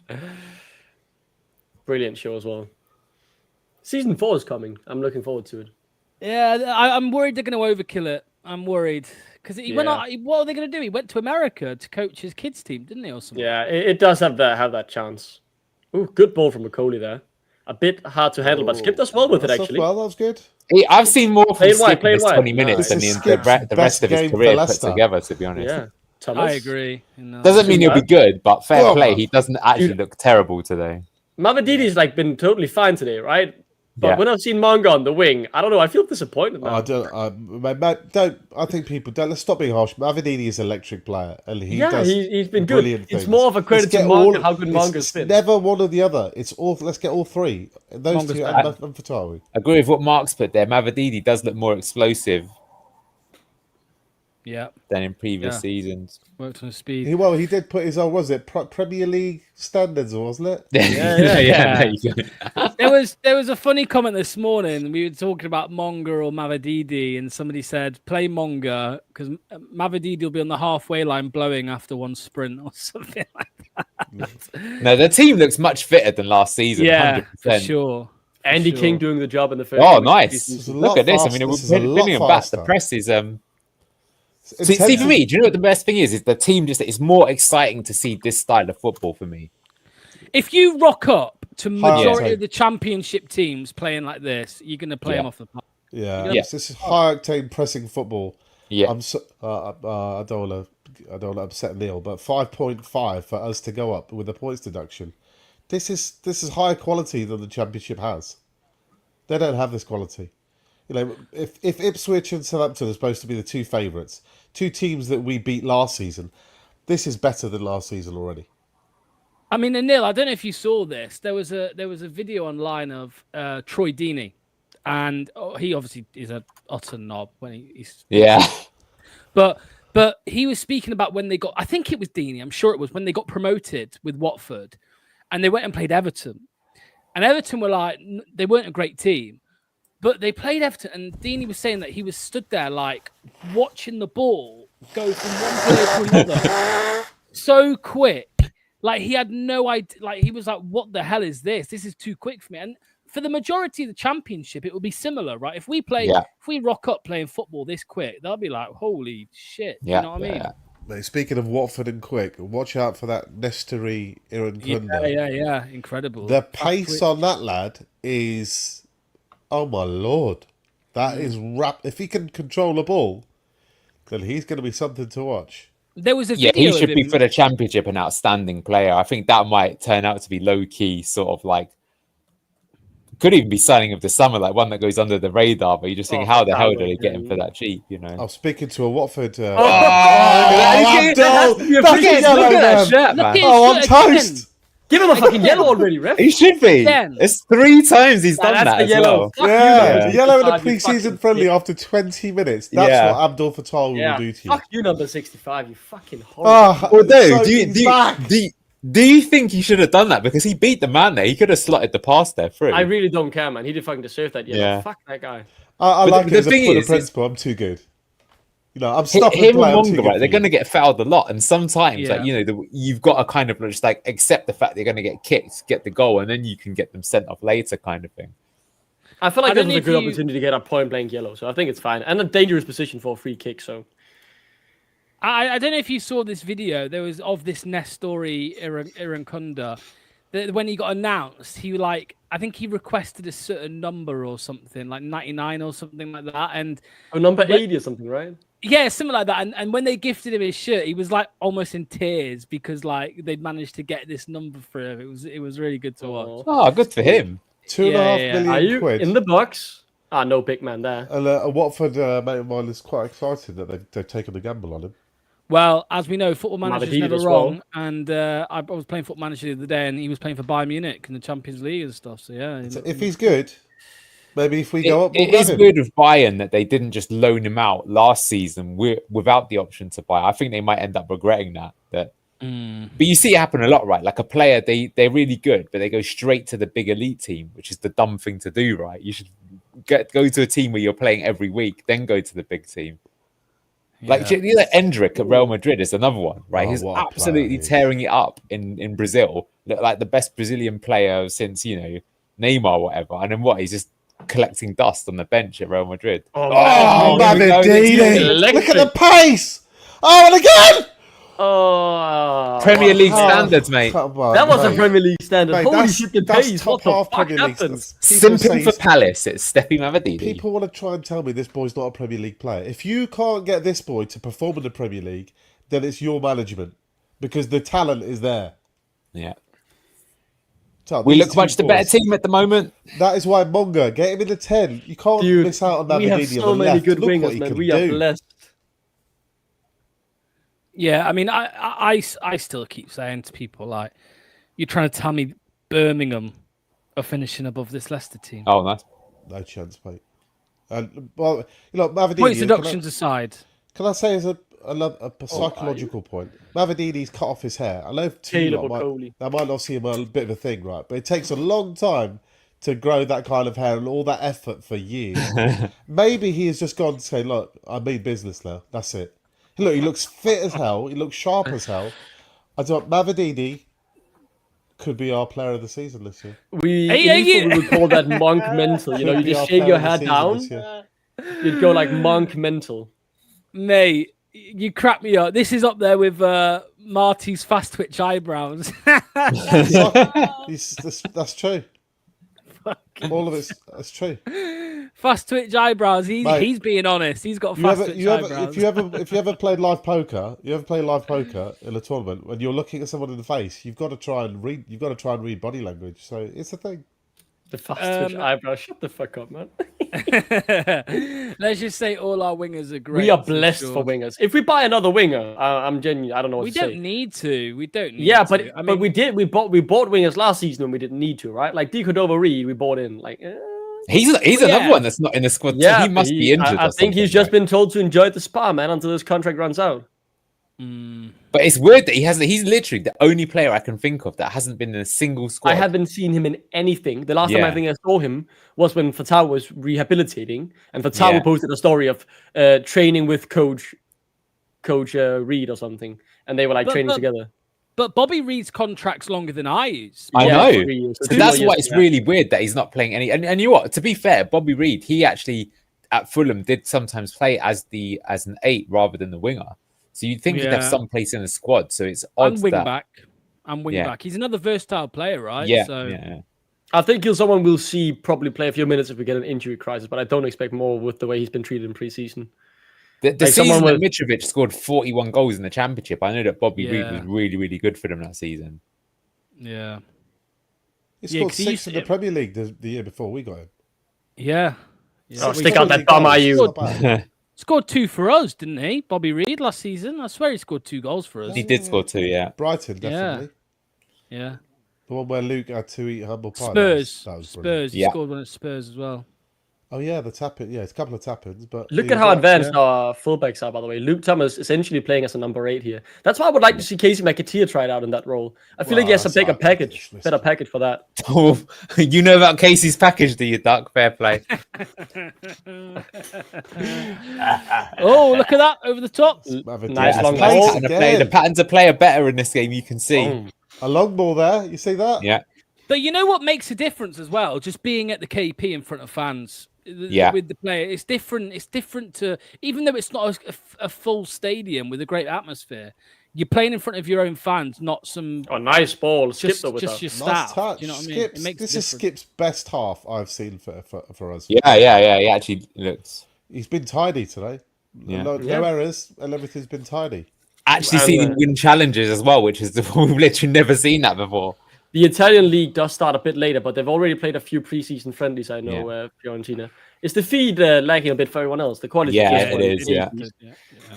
Brilliant show as well. Season 4 is coming. I'm looking forward to it. Yeah, I'm worried they're going to overkill it. I'm worried because he went. Yeah. What are they going to do? He went to America to coach his kids' team, didn't he, or something? Yeah, it does have that chance. Ooh, good ball from Okoli there. A bit hard to handle, but Skip does well with it That's actually. well, that was good. I've seen more from Play it wide, Skip play in it this wide. 20 minutes than This is the Skip's rest best of his game for career put Leicester. together, to be honest. Yeah, Thomas. I agree. Doesn't mean he'll be good, but fair Well, play. He doesn't actually look terrible today. Mavadidi's like been totally fine today, right? But Yeah. when I've seen Monga on the wing, I don't know. I feel disappointed now. I think people don't. Let's stop being harsh. Mavididi is an electric player, and he's been good. brilliant It's things. more of a credit Let's to get Monga all- how good it's- Monga's it's been. never one or the other. It's all. Let's get all three. Those Monga's two better. and Fatawu. I agree with what Mark's put there. Mavadidi does look more explosive Yeah, than in previous Yeah. seasons. worked on his speed. He did put his own. Was it Premier League standards, wasn't it? Yeah. There you go. There was a funny comment this morning. We were talking about Monga or Mavididi, and somebody said play Monga because Mavididi will be on the halfway line blowing after one sprint or something like that. No, the team looks much fitter than last season. Yeah, 100%. for sure. Andy sure. King doing the job in the first. Oh, game. nice! It's a Look lot at this. I faster. mean, This is we're a lot pinning him back. The faster. press is See, for me, do you know what the best thing is? Is the team just it's more exciting to see this style of football for me. If you rock up to majority octane. of the championship teams playing like this, you're going to play them off the park. Yeah, Yeah. this is high octane pressing football. Yeah. I don't want to upset Neil, but 5.5 for us to go up with a points deduction. This is higher quality than the Championship has. They don't have this quality. You know, if Ipswich and Southampton are supposed to be the two favourites, two teams that we beat last season, this is better than last season already. I mean, Anil, I don't know if you saw this. There was a video online of Troy Deeney, and he obviously is a utter knob when he's But he was speaking about when they got. I think it was Deeney. I'm sure it was when they got promoted with Watford, and they went and played Everton, and Everton were like they weren't a great team, but they played Everton, and Deeney was saying that he was stood there like watching the ball go from one player to another so quick. Like he had no idea. Like he was like, "What the hell is this? This is too quick for me." And for the majority of the championship, it will be similar, right? If we rock up playing football this quick, they'll be like, "Holy shit!" You know what I mean? Mate, speaking of Watford and quick, watch out for that Nesteri Irankunda. Yeah, incredible. The pace on that lad is, oh my lord, that is rap. If he can control the ball, then he's going to be something to watch. There was a Yeah, video he should of be him. for the championship an outstanding player. I think that might turn out to be low key, sort of like could even be signing of the summer, like one that goes under the radar. But you just think, how the hell did they get him for that cheap? You know. I was speaking to a Watford. Look at that shirt, man. I'm toast. Give him a fucking yellow already, ref. He should be. Again. It's 3 times he's done that as well. Fuck Yeah, you, yellow in a you pre-season fucking friendly dick. after 20 minutes. That's Yeah. what Abdul Fatawu will do to you. Fuck you, number 65. You fucking horrible. Well, no, So he's back. do you think he should have done that? Because he beat the man there. He could have slotted the pass there through. I really don't care, man. He did fucking deserve that yellow. Yeah. Fuck that guy. I But like the it as a thing for the is, principle. I'm too good. You know, I'm stopping him play. and I'm too Monga, good right? for They're you. going to get fouled a lot, and sometimes, Yeah. like you've got to kind of just like accept the fact they're going to get kicked, get the goal, and then you can get them sent off later, kind of thing. I feel like I this don't was know a good if you- opportunity to get a point blank yellow, so I think it's fine. And a dangerous position for a free kick, so. I don't know if you saw this video. There was of this Nestori Irankunda. When he got announced, I think he requested a certain number or something, like 99 or something like that. And number 80 or something, right? yeah, something like that. And when they gifted him his shirt, he was like almost in tears because like they'd managed to get this number for him. It was really good to watch. Oh, good for him. 2.5 million Are you quid. in the box? No big man there. And a Watford mate of mine is quite excited that they've taken the gamble on him. Well, as we know, Football Manager's Mavididi never as wrong. well. And I was playing Football Manager the other day, and he was playing for Bayern Munich in the Champions League and stuff. So yeah, So if he's good, maybe if we go up, we'll It is grab him. weird with Bayern that they didn't just loan him out last season without the option to buy. I think they might end up regretting that. But you see it happen a lot, right? Like a player, they're really good, but they go straight to the big elite team, which is the dumb thing to do, right? You should go to a team where you're playing every week, then go to the big team. Like Endrick at Real Madrid is another one, right? Oh, He's what a absolutely player he is. tearing it up in Brazil. Look like the best Brazilian player since Neymar or whatever. And then he's just collecting dust on the bench at Real Madrid. Oh, here we go, Mavididi! Look at the pace! Oh, and again! Oh, Premier League standards, mate. Come on, that was a mate. Premier League standard. Mate, Holy that's- shit, the that's pace. top What the half fuck Premier League. happened? People Simping say- for Palace, it's Steffi Mavididi. People want to try and tell me this boy's not a Premier League player. If you can't get this boy to perform in the Premier League, then it's your management because the talent is there. Yeah. So We these look two much the better boys- team at the moment. That is why Monga, get him in the 10. You can't Dude, miss out on Mavididi we have on so the many left. good Look what wingers, he man. can We are do. blessed. Yeah, I mean, I still keep saying to people like, you're trying to tell me Birmingham are finishing above this Leicester team. Oh, nice. No chance, mate. And well, Mavididi. Points deductions aside. Can I say as a psychological point? Mavididi's cut off his hair. I know Taylor Bocoli. that might not seem a bit of a thing, right? But it takes a long time to grow that kind of hair and all that effort for years. Maybe he has just gone to say, look, I mean business now. That's it. Look, he looks fit as hell. He looks sharp as hell. I thought Mavididi could be our player of the season this year. We Hey, would call that monk mental. You know, you Could be just our shake player your of the head season down. this year. You'd go like monk mental. Mate, You crack me up. This is up there with Marty's fast twitch eyebrows. That's true. All of that's true. Fast twitch eyebrows. Mate, He's being honest. He's got fast twitch eyebrows. If you ever played live poker, in a tournament, when you're looking at someone in the face, you've got to try and read. You've got to try and read body language. So it's a thing. The fast twitch eyebrows. Shut the fuck up, man. Let's just say all our wingers are great. We are blessed for wingers. If we buy another winger, I'm genuine. I don't know what we to don't say. need to. We don't need Yeah, to. but we did. We bought wingers last season when we didn't need to, right? Like Cordova Reed, we bought in. Like he's another one that's not in the squad. yeah, So he must be injured. I think he's just been told to enjoy the spa, man, until his contract runs out. But it's weird that he's literally the only player I can think of that hasn't been in a single squad. I haven't seen him in anything. The last time I think I saw him was when Fatawu was rehabilitating, and Fatawu posted a story of training with Coach Reed or something, and they were like training together. But Bobby Reed's contract's longer than I use. I know. 3 years. So that's why it's really weird that he's not playing any. And you know what? To be fair, Bobby Reed, he actually at Fulham did sometimes play as an 8 rather than the winger. So you'd think he'd have some place in the squad. So it's odd and wing back. He's another versatile player, right? Yeah. I think he's someone we'll see probably play a few minutes if we get an injury crisis, but I don't expect more with the way he's been treated in pre-season. The season that Mitrovic scored 41 goals in the Championship, I know that Bobby Reed was really, really good for them that season. Yeah. He scored 6 in the Premier League the year before we got him. Yeah. Oh, stick out that bum, are you? Scored 2 for us, didn't he? Bobby Reed last season. I swear he scored 2 goals for us. He did score 2, yeah. Brighton, definitely. Yeah. The one where Luke had to eat humble pie. Spurs. That was Spurs. He scored one at Spurs as well. Oh yeah, the tap-in. Yeah, it's a couple of tap-ins, but look at how advanced our fullbacks are, by the way. Luke Thomas essentially playing as a number 8 here. That's why I would like to see Casey McAteer tried out in that role. I feel like he has a better package for that. Oh, you know about Casey's package, do you, Duck? Fair play. Oh, look at that over the top. Nice long ball. The patterns of play are better in this game. You can see a long ball there. You see that? Yeah. But you know what makes a difference as well? Just being at the KP in front of fans. With the player, it's different. It's different to, even though it's not a full stadium with a great atmosphere, you're playing in front of your own fans, not some. Oh, nice ball! Just your staff. Touch. Do you know what I mean? Skips, this is Skip's best half I've seen for us. Yeah. He actually looks. He's been tidy today. Yeah. No errors, and everything's been tidy. Actually, seen him win challenges as well, which is we've literally never seen that before. The Italian league does start a bit later, but they've already played a few preseason friendlies. I know, Fiorentina. Is the feed lagging a bit for everyone else? The quality, it is.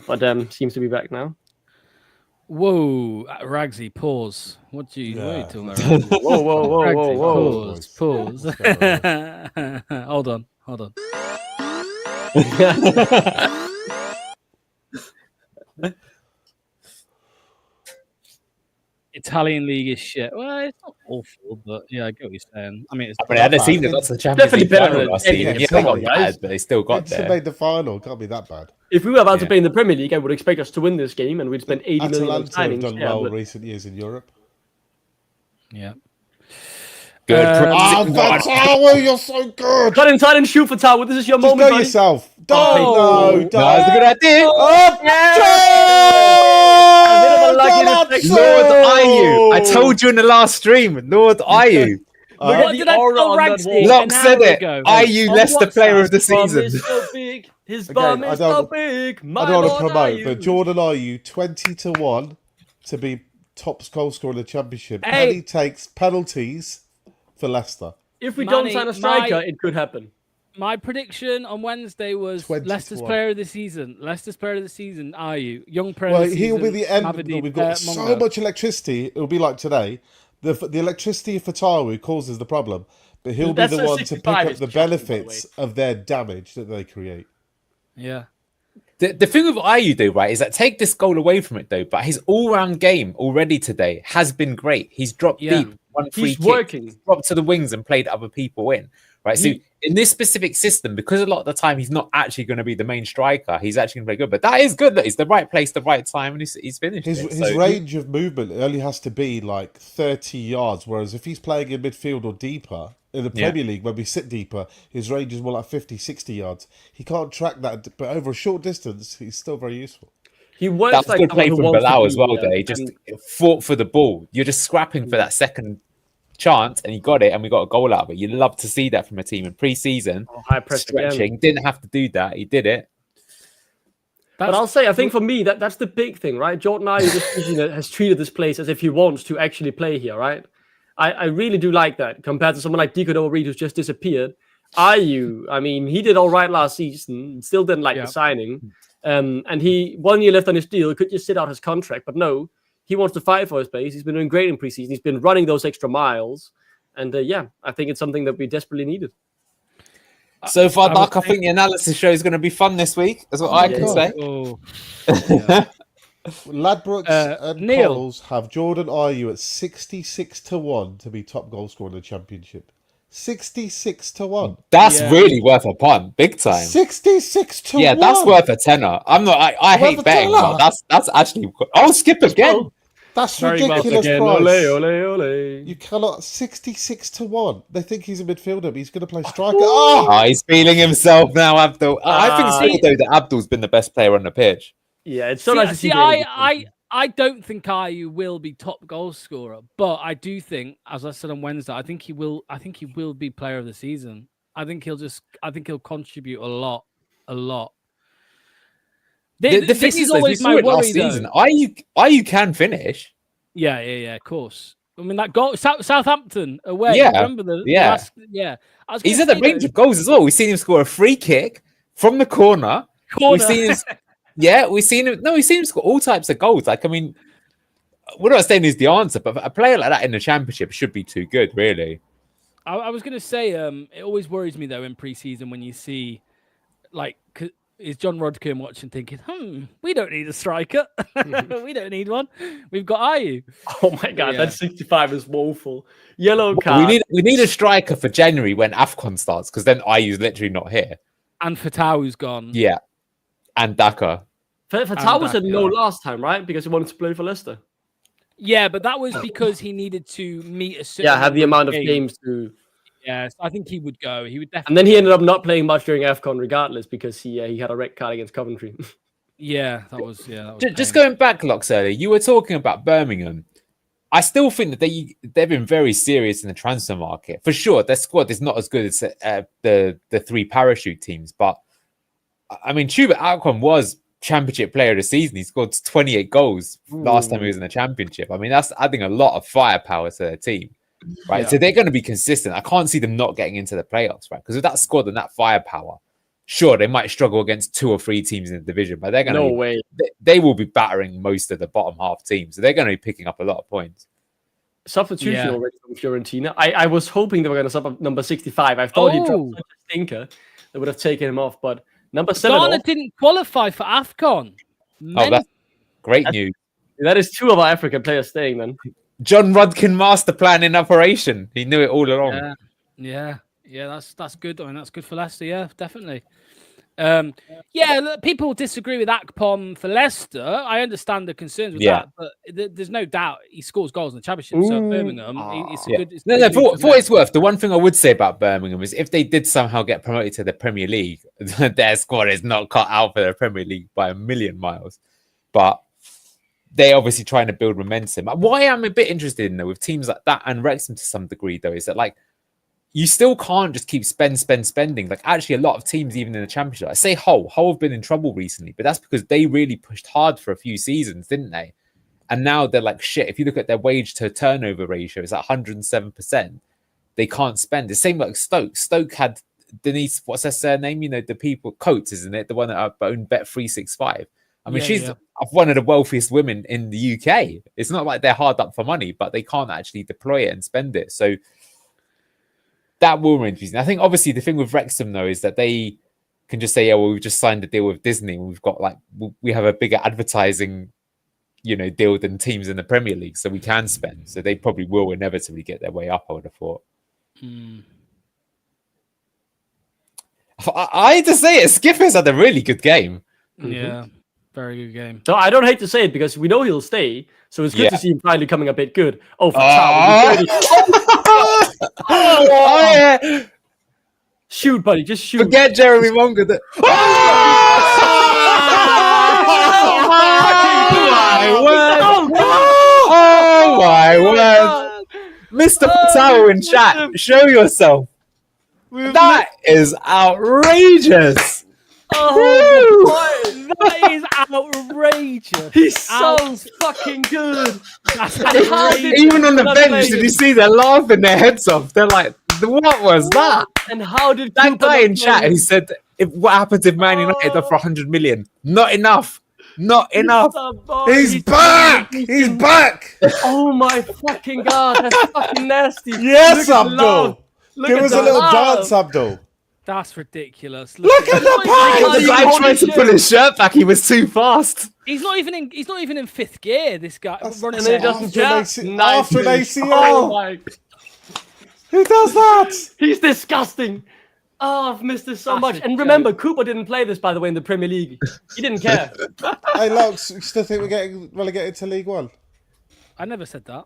But seems to be back now. Whoa, Ragsy, pause. What are you talking about? Whoa. Pause. Hold on. Italian league is shit. Well, it's not awful, but yeah, I get what you're saying. I mean, I had seen that. That's the Champions League final last season. Yeah, they got bad, but they still got there. Made the final. Can't be that bad. If we were about to play in the Premier League, I would expect us to win this game, and we'd spend 80 million on signings. Have done well in recent years in Europe. Yeah. Good. Fatawu, you're so good. Cut inside and shoot, Fatawu. This is your moment. Know yourself. Don't. That's a good idea. Lord, are you? I told you in the last stream. Lord, are you? What did I tell Ragsy? Locke said it. Are you Leicester player of the season? His bum is so big. I don't want to promote, but Jordan, are you 20-1 to be top goal scorer in the Championship? And he takes penalties for Leicester. If we don't sign a striker, it could happen. My prediction on Wednesday was Leicester's player of the season. Leicester's player of the season, are you? Young player of the season. He'll be the end. We've got so much electricity. It'll be like today. The electricity of Fatawu causes the problem, but he'll be the one to pick up the benefits of their damage that they create. Yeah. The thing with Ayew, though, right, is that take this goal away from it, though, but his all-round game already today has been great. He's dropped deep, won free kicks, he's dropped to the wings and played other people in. Right, so in this specific system, because a lot of the time he's not actually going to be the main striker, he's actually going to play good. But that is good that he's the right place, the right time, and he's finished. His range of movement only has to be like 30 yards, whereas if he's playing in midfield or deeper in the Premier League, when we sit deeper, his range is more like 50, 60 yards. He can't track that, but over a short distance, he's still very useful. He works That was like good someone play who from wants to Bilal be as well. here, There, he just and- fought for the ball. You're just scrapping for that second chance, and he got it, and we got a goal out of it. You'd love to see that from a team in pre-season. high press Stretching, again. didn't have to do that. He did it. But I'll say, I think for me, that's the big thing, right? Jordan Ayew has treated this place as if he wants to actually play here, right? I really do like that compared to someone like Deco Reed who's just disappeared. Ayew, I mean, he did all right last season, still didn't like the signing. And he 1 year left on his deal, could just sit out his contract, but no, he wants to fight for his place. He's been doing great in preseason. He's been running those extra miles. And I think it's something that we desperately needed. So far, Doc, I think the analysis show is going to be fun this week. That's what I can say. Ladbrokes and Neil. Coles have Jordan Ayew at 66-1 to be top goal scorer in the championship. 66-1. That's really worth a punt, big time. 66-1. Yeah, that's worth a tenner. I'm not. I Worth hate a betting. tenner? But that's actually. I'll skip again. That's Very well ridiculous Again, price. ole, ole, ole. You cannot 66-1. They think he's a midfielder, but he's going to play striker. Oh! Oh, he's feeling himself now, Abdul. I think still though that Abdul's been the best player on the pitch. Yeah, it's so nice to see. I don't think Ayew will be top goal scorer, but I do think, as I said on Wednesday, I think he will be player of the season. I think he'll contribute a lot. The This thing is is, always we my saw it worry, last though. season. Ayew can finish. Yeah, of course. I mean, that goal, Southampton away. Yeah, Remember the yeah. last, yeah. He's at the range of goals as well. We've seen him score a free kick from the corner. We've seen him. Yeah, we've seen him. No, we've seen him score all types of goals. Like, I mean, we're not saying he's the answer, but a player like that in the championship should be too good, really. I was going to say, it always worries me though in pre-season when you see, like, is John Rodkin watching thinking, we don't need a striker. We don't need one. We've got Ayew. Oh my God, that 65 is woeful. Yellow card. We need a striker for January when AFCON starts, because then Ayew's literally not here. And Fatawu's gone. Yeah. And Daka. Fatawu said no last time, right? Because he wanted to play for Leicester. Yeah, but that was because he needed to meet a certain have the amount of games to. Yeah, so I think he would go. He would definitely. And then he ended up not playing much during AFCON regardless because he had a red card against Coventry. That was Just going back, Locks, earlier, you were talking about Birmingham. I still think that they've been very serious in the transfer market. For sure, their squad is not as good as the three parachute teams. But, I mean, Chuba Alcon was championship player of the season. He scored 28 goals last time he was in the championship. I mean, that's adding a lot of firepower to their team. Right, so they're going to be consistent. I can't see them not getting into the playoffs, right? Because with that squad and that firepower, sure, they might struggle against 2 or 3 teams in the division, but they're going to. No way. They will be battering most of the bottom half teams, so they're going to be picking up a lot of points. Substitution already from Fiorentina. I was hoping they were going to sub up number 65. I thought he dropped such a stinker that would have taken him off, but number 7. Ghana didn't qualify for AFCON. Oh, that's great news. That is 2 of our African players staying then. John Rodkin master plan in operation. He knew it all along. Yeah. That's good. I mean, that's good for Leicester. Yeah, definitely. Look, people disagree with Akpom for Leicester. I understand the concerns with that, but there's no doubt he scores goals in the championship. So Birmingham, it's a good. For what it's worth, the one thing I would say about Birmingham is if they did somehow get promoted to the Premier League, their squad is not cut out for the Premier League by a million miles. But they're obviously trying to build momentum. Why I'm a bit interested in though with teams like that and Wrexham to some degree though is that like you still can't just keep spending. Like actually a lot of teams even in the championship, like say Hull have been in trouble recently, but that's because they really pushed hard for a few seasons, didn't they? And now they're like shit. If you look at their wage to turnover ratio, it's at 107%. They can't spend. The same like Stoke. Stoke had Denise, what's her surname? You know, the people Coates, isn't it? The one that owned Bet365. I mean, she's one of the wealthiest women in the UK. It's not like they're hard up for money, but they can't actually deploy it and spend it. So that will be interesting. I think obviously the thing with Wrexham though is that they can just say, yeah, well, we've just signed a deal with Disney. And we've got we have a bigger advertising, deal than teams in the Premier League, so we can spend. So they probably will inevitably get their way up, I would have thought. I hate to say it, Skipper's had a really good game. Yeah. Very good game. So I don't hate to say it because we know he'll stay. So it's good to see him finally coming a bit good. Oh, Fatawu. Yeah. Shoot, buddy. Just shoot. Forget Jeremy Monga. my word. Mr. Fatawu in chat, show yourself. That is outrageous. Oh, that is outrageous. He sounds fucking good. That's Even on the bench, did you see they're laughing their heads off? They're like, what was that? And how did That Cooper guy not in chat play? who said, what happens if Man United offer 100 million? Not enough. Not enough. He's back! He's back! Oh my fucking god, that's fucking nasty. Yes, Look at the laugh. Abdul! Look Give at us the a little laugh. dance, Abdul. That's ridiculous. Look at the The pose! guy tried to pull his shirt back. He was too fast. He's not even in fifth gear. This guy running And then he there. doesn't After an jump. after an ACL. Oh my. Who does that? He's disgusting. Oh, I've missed this so That's much. a And joke. remember, Cooper didn't play this, by the way, in the Premier League. He didn't care. Hey, Lux, you still think we're getting relegated to League One? I never said that.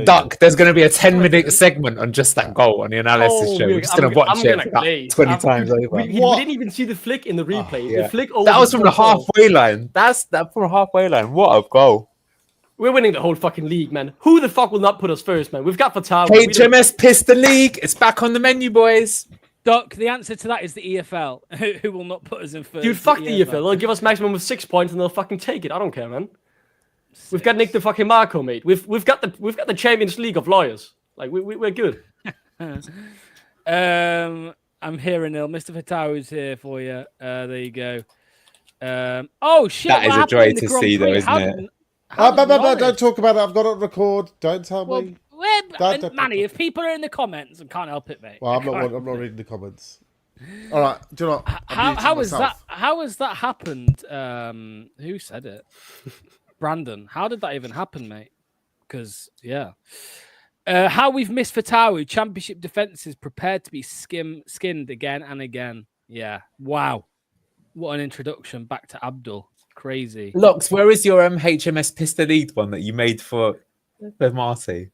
Duck, there's going to be a 10-minute segment on just that goal on the analysis show. We're just going to watch it about 20 times over. We didn't even see the flick in the replay. Yeah. The flick That was from the halfway line. That's that from the halfway line. What a goal. We're winning the whole fucking league, man. Who the fuck will not put us first, man? We've got Fatawu. HMS pissed the league. It's back on the menu, boys. Doc, the answer to that is the EFL, who will not put us in first. Dude, fuck the EFL. They'll give us maximum of 6 points and they'll fucking take it. I don't care, man. We've got Nick the fucking Marco, mate. We've got the Champions League of lawyers. Like we're good. I'm here, Anil. Mr. Fatawu's here for you. There you go. Oh shit! That is what a happened joy in the to Grand see, though, Prix? isn't it? Don't talk about it. I've got it on record. Don't tell me. Manny, if people are in the comments, I can't help it, mate. Well, I'm not reading the comments. All right. Do you know what? How has that happened? Who said it? Brandon. How did that even happen, mate? Because how we've missed Fatawu. Championship defenses prepared to be skinned again and again. Yeah. Wow. What an introduction back to Abdul. Crazy. Lux, where is your HMS Pistol Lead one that you made for Marty?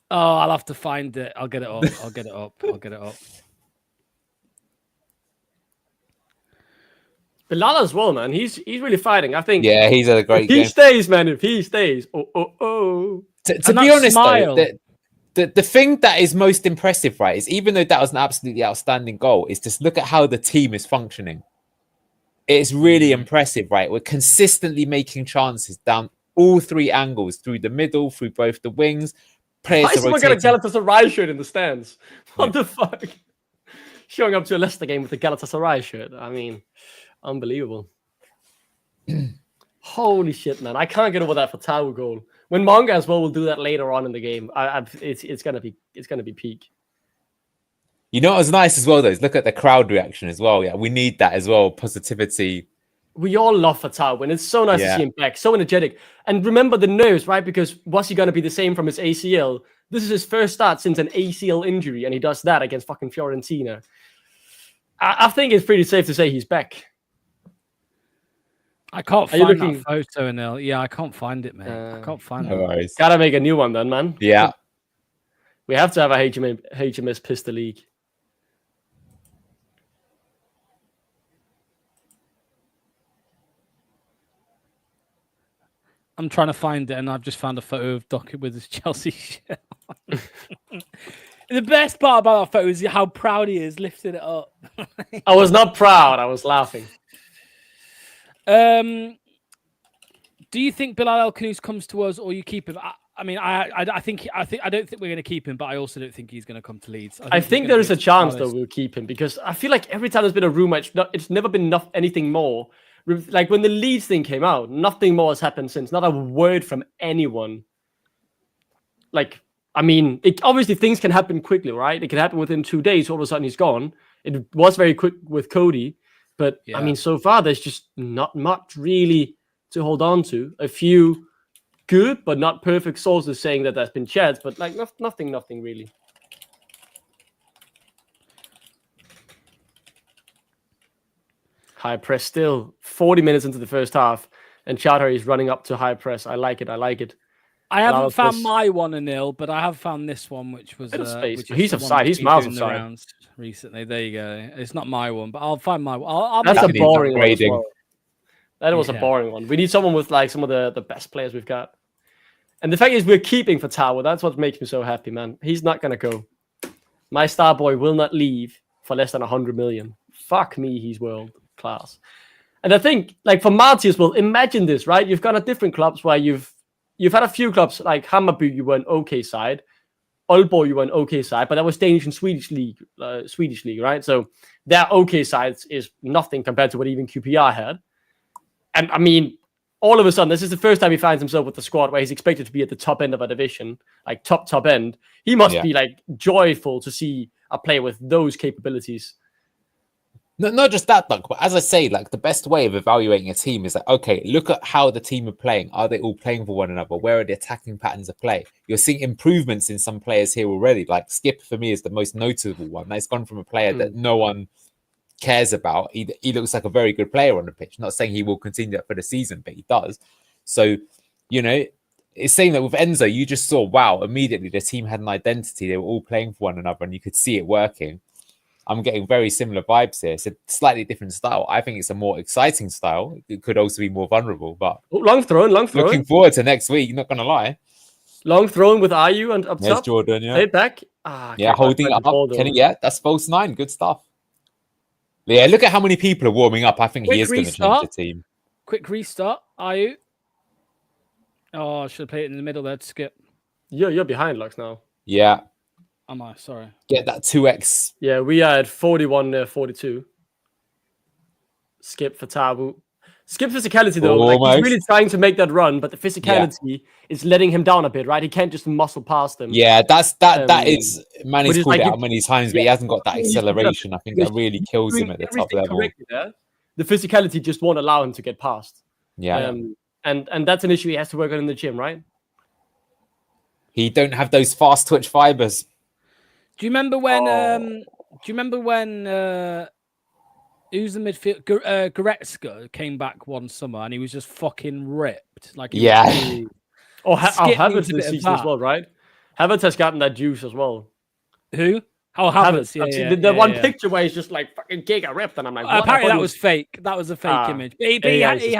Oh, I'll have to find it. I'll get it up. I'll get it up. Bilal as well, man. He's really fighting. I think. Yeah, he's had a great game. He stays, man. If he stays, oh. To be honest, though, the thing that is most impressive, right, is even though that was an absolutely outstanding goal, is just look at how the team is functioning. It's really impressive, right? We're consistently making chances down all three angles, through the middle, through both the wings. Players Why is someone got a Galatasaray shirt in the stands? What the fuck? Showing up to a Leicester game with a Galatasaray shirt. I mean, unbelievable. Holy shit, man! I can't get over that Fatawu goal. When Monga as well will do that later on in the game, it's gonna be peak. You know what was nice as well, though, is look at the crowd reaction as well. Yeah, we need that as well. Positivity. We all love Fatawu, and it's so nice to see him back, so energetic. And remember the nerves, right? Because was he going to be the same from his ACL? This is his first start since an ACL injury, and he does that against fucking Fiorentina. I think it's pretty safe to say he's back. I can't find that photo, Anil. Yeah, I can't find it, man. I can't find it. Gotta make a new one then, man. Yeah. We have to have a HMS Pistol League. I'm trying to find it, and I've just found a photo of Doc with his Chelsea shirt. The best part about that photo is how proud he is lifting it up. I was not proud. I was laughing. Do you think Bilal El-Khanous comes to us, or you keep him? I mean, I don't think we're going to keep him, but I also don't think he's going to come to Leeds. I think there is a chance though we'll keep him, because I feel like every time there's been a rumor, it's never been anything more. Like when the Leeds thing came out, nothing more has happened since. Not a word from anyone. Like, I mean, obviously things can happen quickly, right? It can happen within 2 days. All of a sudden he's gone. It was very quick with Cody, but I mean, so far there's just not much really to hold on to. A few good but not perfect sources saying that there's been chats, but like nothing really. High press still. 40 minutes into the first half, and Chowdhury is running up to high press. I like it. I haven't found my 1-0, but I have found this one, which was he's offside. He's miles offside. Recently, there you go. It's not my one, but I'll find my one. That's a boring one as well. That was a Yeah. boring one. We need someone with like some of the best players we've got. And the fact is, we're keeping Fatawu. That's what makes me so happy, man. He's not gonna go. My star boy will not leave for less than 100 million. Fuck me, he's world class. And I think, like for Marty as well, imagine this, right? You've got a different clubs where you've had a few clubs like Hammarby, you were an okay side. Aalborg, you were an okay side, but that was Danish and Swedish league, right? So their okay sides is nothing compared to what even QPR had. And I mean, all of a sudden, this is the first time he finds himself with the squad where he's expected to be at the top end of a division, like top end. He must be like joyful to see a player with those capabilities. No, not just that, Doug, but as I say, like the best way of evaluating a team is like, okay, look at how the team are playing. Are they all playing for one another? Where are the attacking patterns of play? You're seeing improvements in some players here already. Like Skip, for me, is the most notable one. That's gone from a player that no one cares about. He looks like a very good player on the pitch. Not saying he will continue that for the season, but he does. So, you know, it's saying that with Enzo, you just saw, wow, immediately the team had an identity. They were all playing for one another and you could see it working. I'm getting very similar vibes here. It's a slightly different style. I think it's a more exciting style. It could also be more vulnerable, but long throw. Looking forward to next week, not going to lie. Long thrown with Ayew and up There's top. Jordan, yeah. Play it back. Holding it up. That's false 9. Good stuff. Yeah, look at how many people are warming up. I think he is going to change the team. Quick restart. Ayew. Oh, I should have played it in the middle there to Skip. You're behind, Lux, now. Yeah. Am I? Sorry. Get that 2x. Yeah, we are at 41-42. Skip Fatawu. Skip physicality, though. Like, he's really trying to make that run, but the physicality is letting him down a bit, right? He can't just muscle past them. Yeah, that is Manny's called it out many times, but he hasn't got that acceleration. I think that really kills him at the top level. The physicality just won't allow him to get past. Yeah. And that's an issue he has to work on in the gym, right? He don't have those fast twitch fibers. Do you remember when? Who's the midfield? Goretzka came back one summer and he was just fucking ripped. Like Havertz this season as well, right? Havertz has gotten that juice as well. Who? Oh, Havertz. The one picture where he's just like fucking giga ripped, and I'm like, apparently that was fake. That was a fake image. But he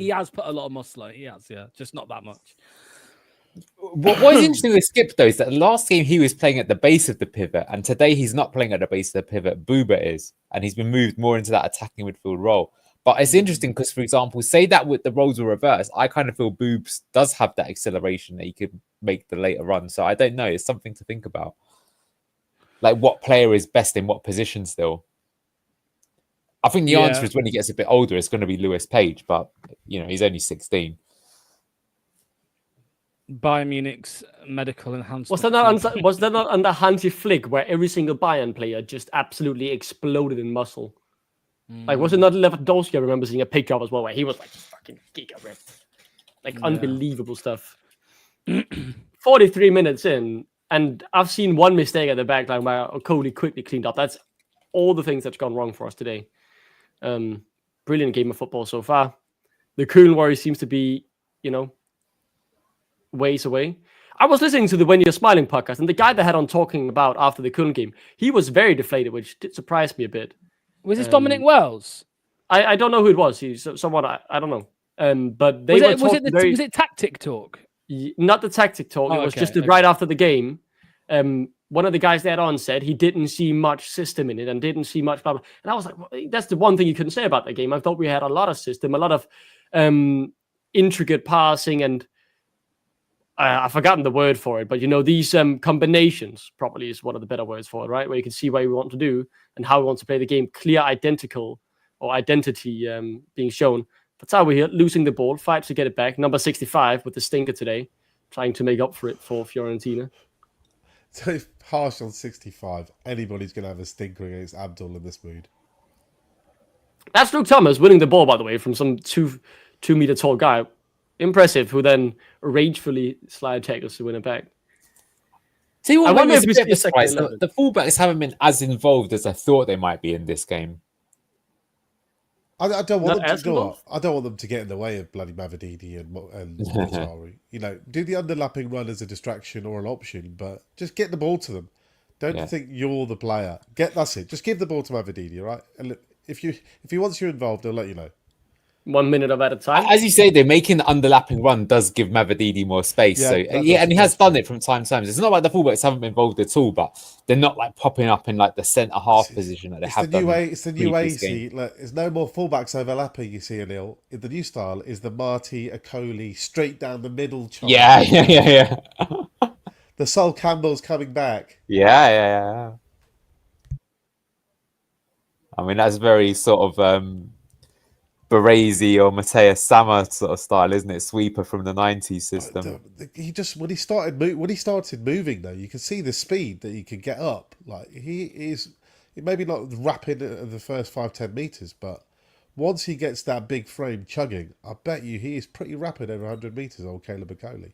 has put a lot of muscle on. He has, just not that much. What is interesting with Skip, though, is that last game he was playing at the base of the pivot, and today he's not playing at the base of the pivot. Booba is, and he's been moved more into that attacking midfield role. But it's interesting because, for example, say that with the roles were reversed, I kind of feel Boobs does have that acceleration that he could make the later run. So I don't know. It's something to think about. Like, what player is best in what position still? I think the answer is when he gets a bit older, it's going to be Lewis Page, but, he's only 16. Bayern Munich's medical enhancement. Was that not under Hansi Flick where every single Bayern player just absolutely exploded in muscle? Like, was it not Lewandowski? I remember seeing a picture of as well where he was like fucking giga ripped. Like, unbelievable stuff. 43 minutes in, and I've seen one mistake at the back line where Coley quickly cleaned up. That's all the things that's gone wrong for us today. Brilliant game of football so far. The Köln worry seems to be, ways away. I was listening to the When You're Smiling podcast, and the guy they had on talking about after the Köln game, he was very deflated, which did surprise me a bit. Was this Dominic Wells? I don't know who it was. He's someone I don't know. But they was it tactic talk? Not the tactic talk. It was just right after the game. One of the guys they had on said he didn't see much system in it and didn't see much blah, blah. And I was like, well, that's the one thing you couldn't say about the game. I thought we had a lot of system, a lot of intricate passing, and I've forgotten the word for it, but these combinations probably is one of the better words for it, right? Where you can see what we want to do and how we want to play the game. Clear identity being shown. Fatawu here, losing the ball, fights to get it back. Number 65 with the stinker today, trying to make up for it for Fiorentina. So harsh on 65. Anybody's going to have a stinker against Abdul in this mood. That's Luke Thomas winning the ball, by the way, from some 2 meter tall guy. Impressive, who then ragefully slide tackles to win it back. See, I wonder if the fullbacks haven't been as involved as I thought they might be in this game. I don't want them to go up. I don't want them to get in the way of bloody Mavididi and Motari. Do the underlapping run as a distraction or an option, but just get the ball to them. Don't think you're the player. That's it. Just give the ball to Mavididi, right? And look, if he wants you involved, he'll let you know. 1 minute at a time. As you say, they're making the underlapping run does give Mavididi more space. Yeah, So that yeah, does, and he it has does. done it from time to time. It's not like the fullbacks haven't been involved at all, but they're not like popping up in like the centre half position that they have done. It's the new way. previous See, game. look, it's no more fullbacks overlapping. You see, Anil. The new style is the Marty Akoli straight down the middle. Chart. Yeah. The Sol Campbell's coming back. Yeah. I mean, that's very sort of Baresi or Mateus Sama sort of style, isn't it? Sweeper from the 90s system. He just when he started moving though, you can see the speed that he can get up. Like he is, maybe not rapid at the first 5-10 meters, but once he gets that big frame chugging, I bet you he is pretty rapid over 100 meters. Old Caleb Akoli.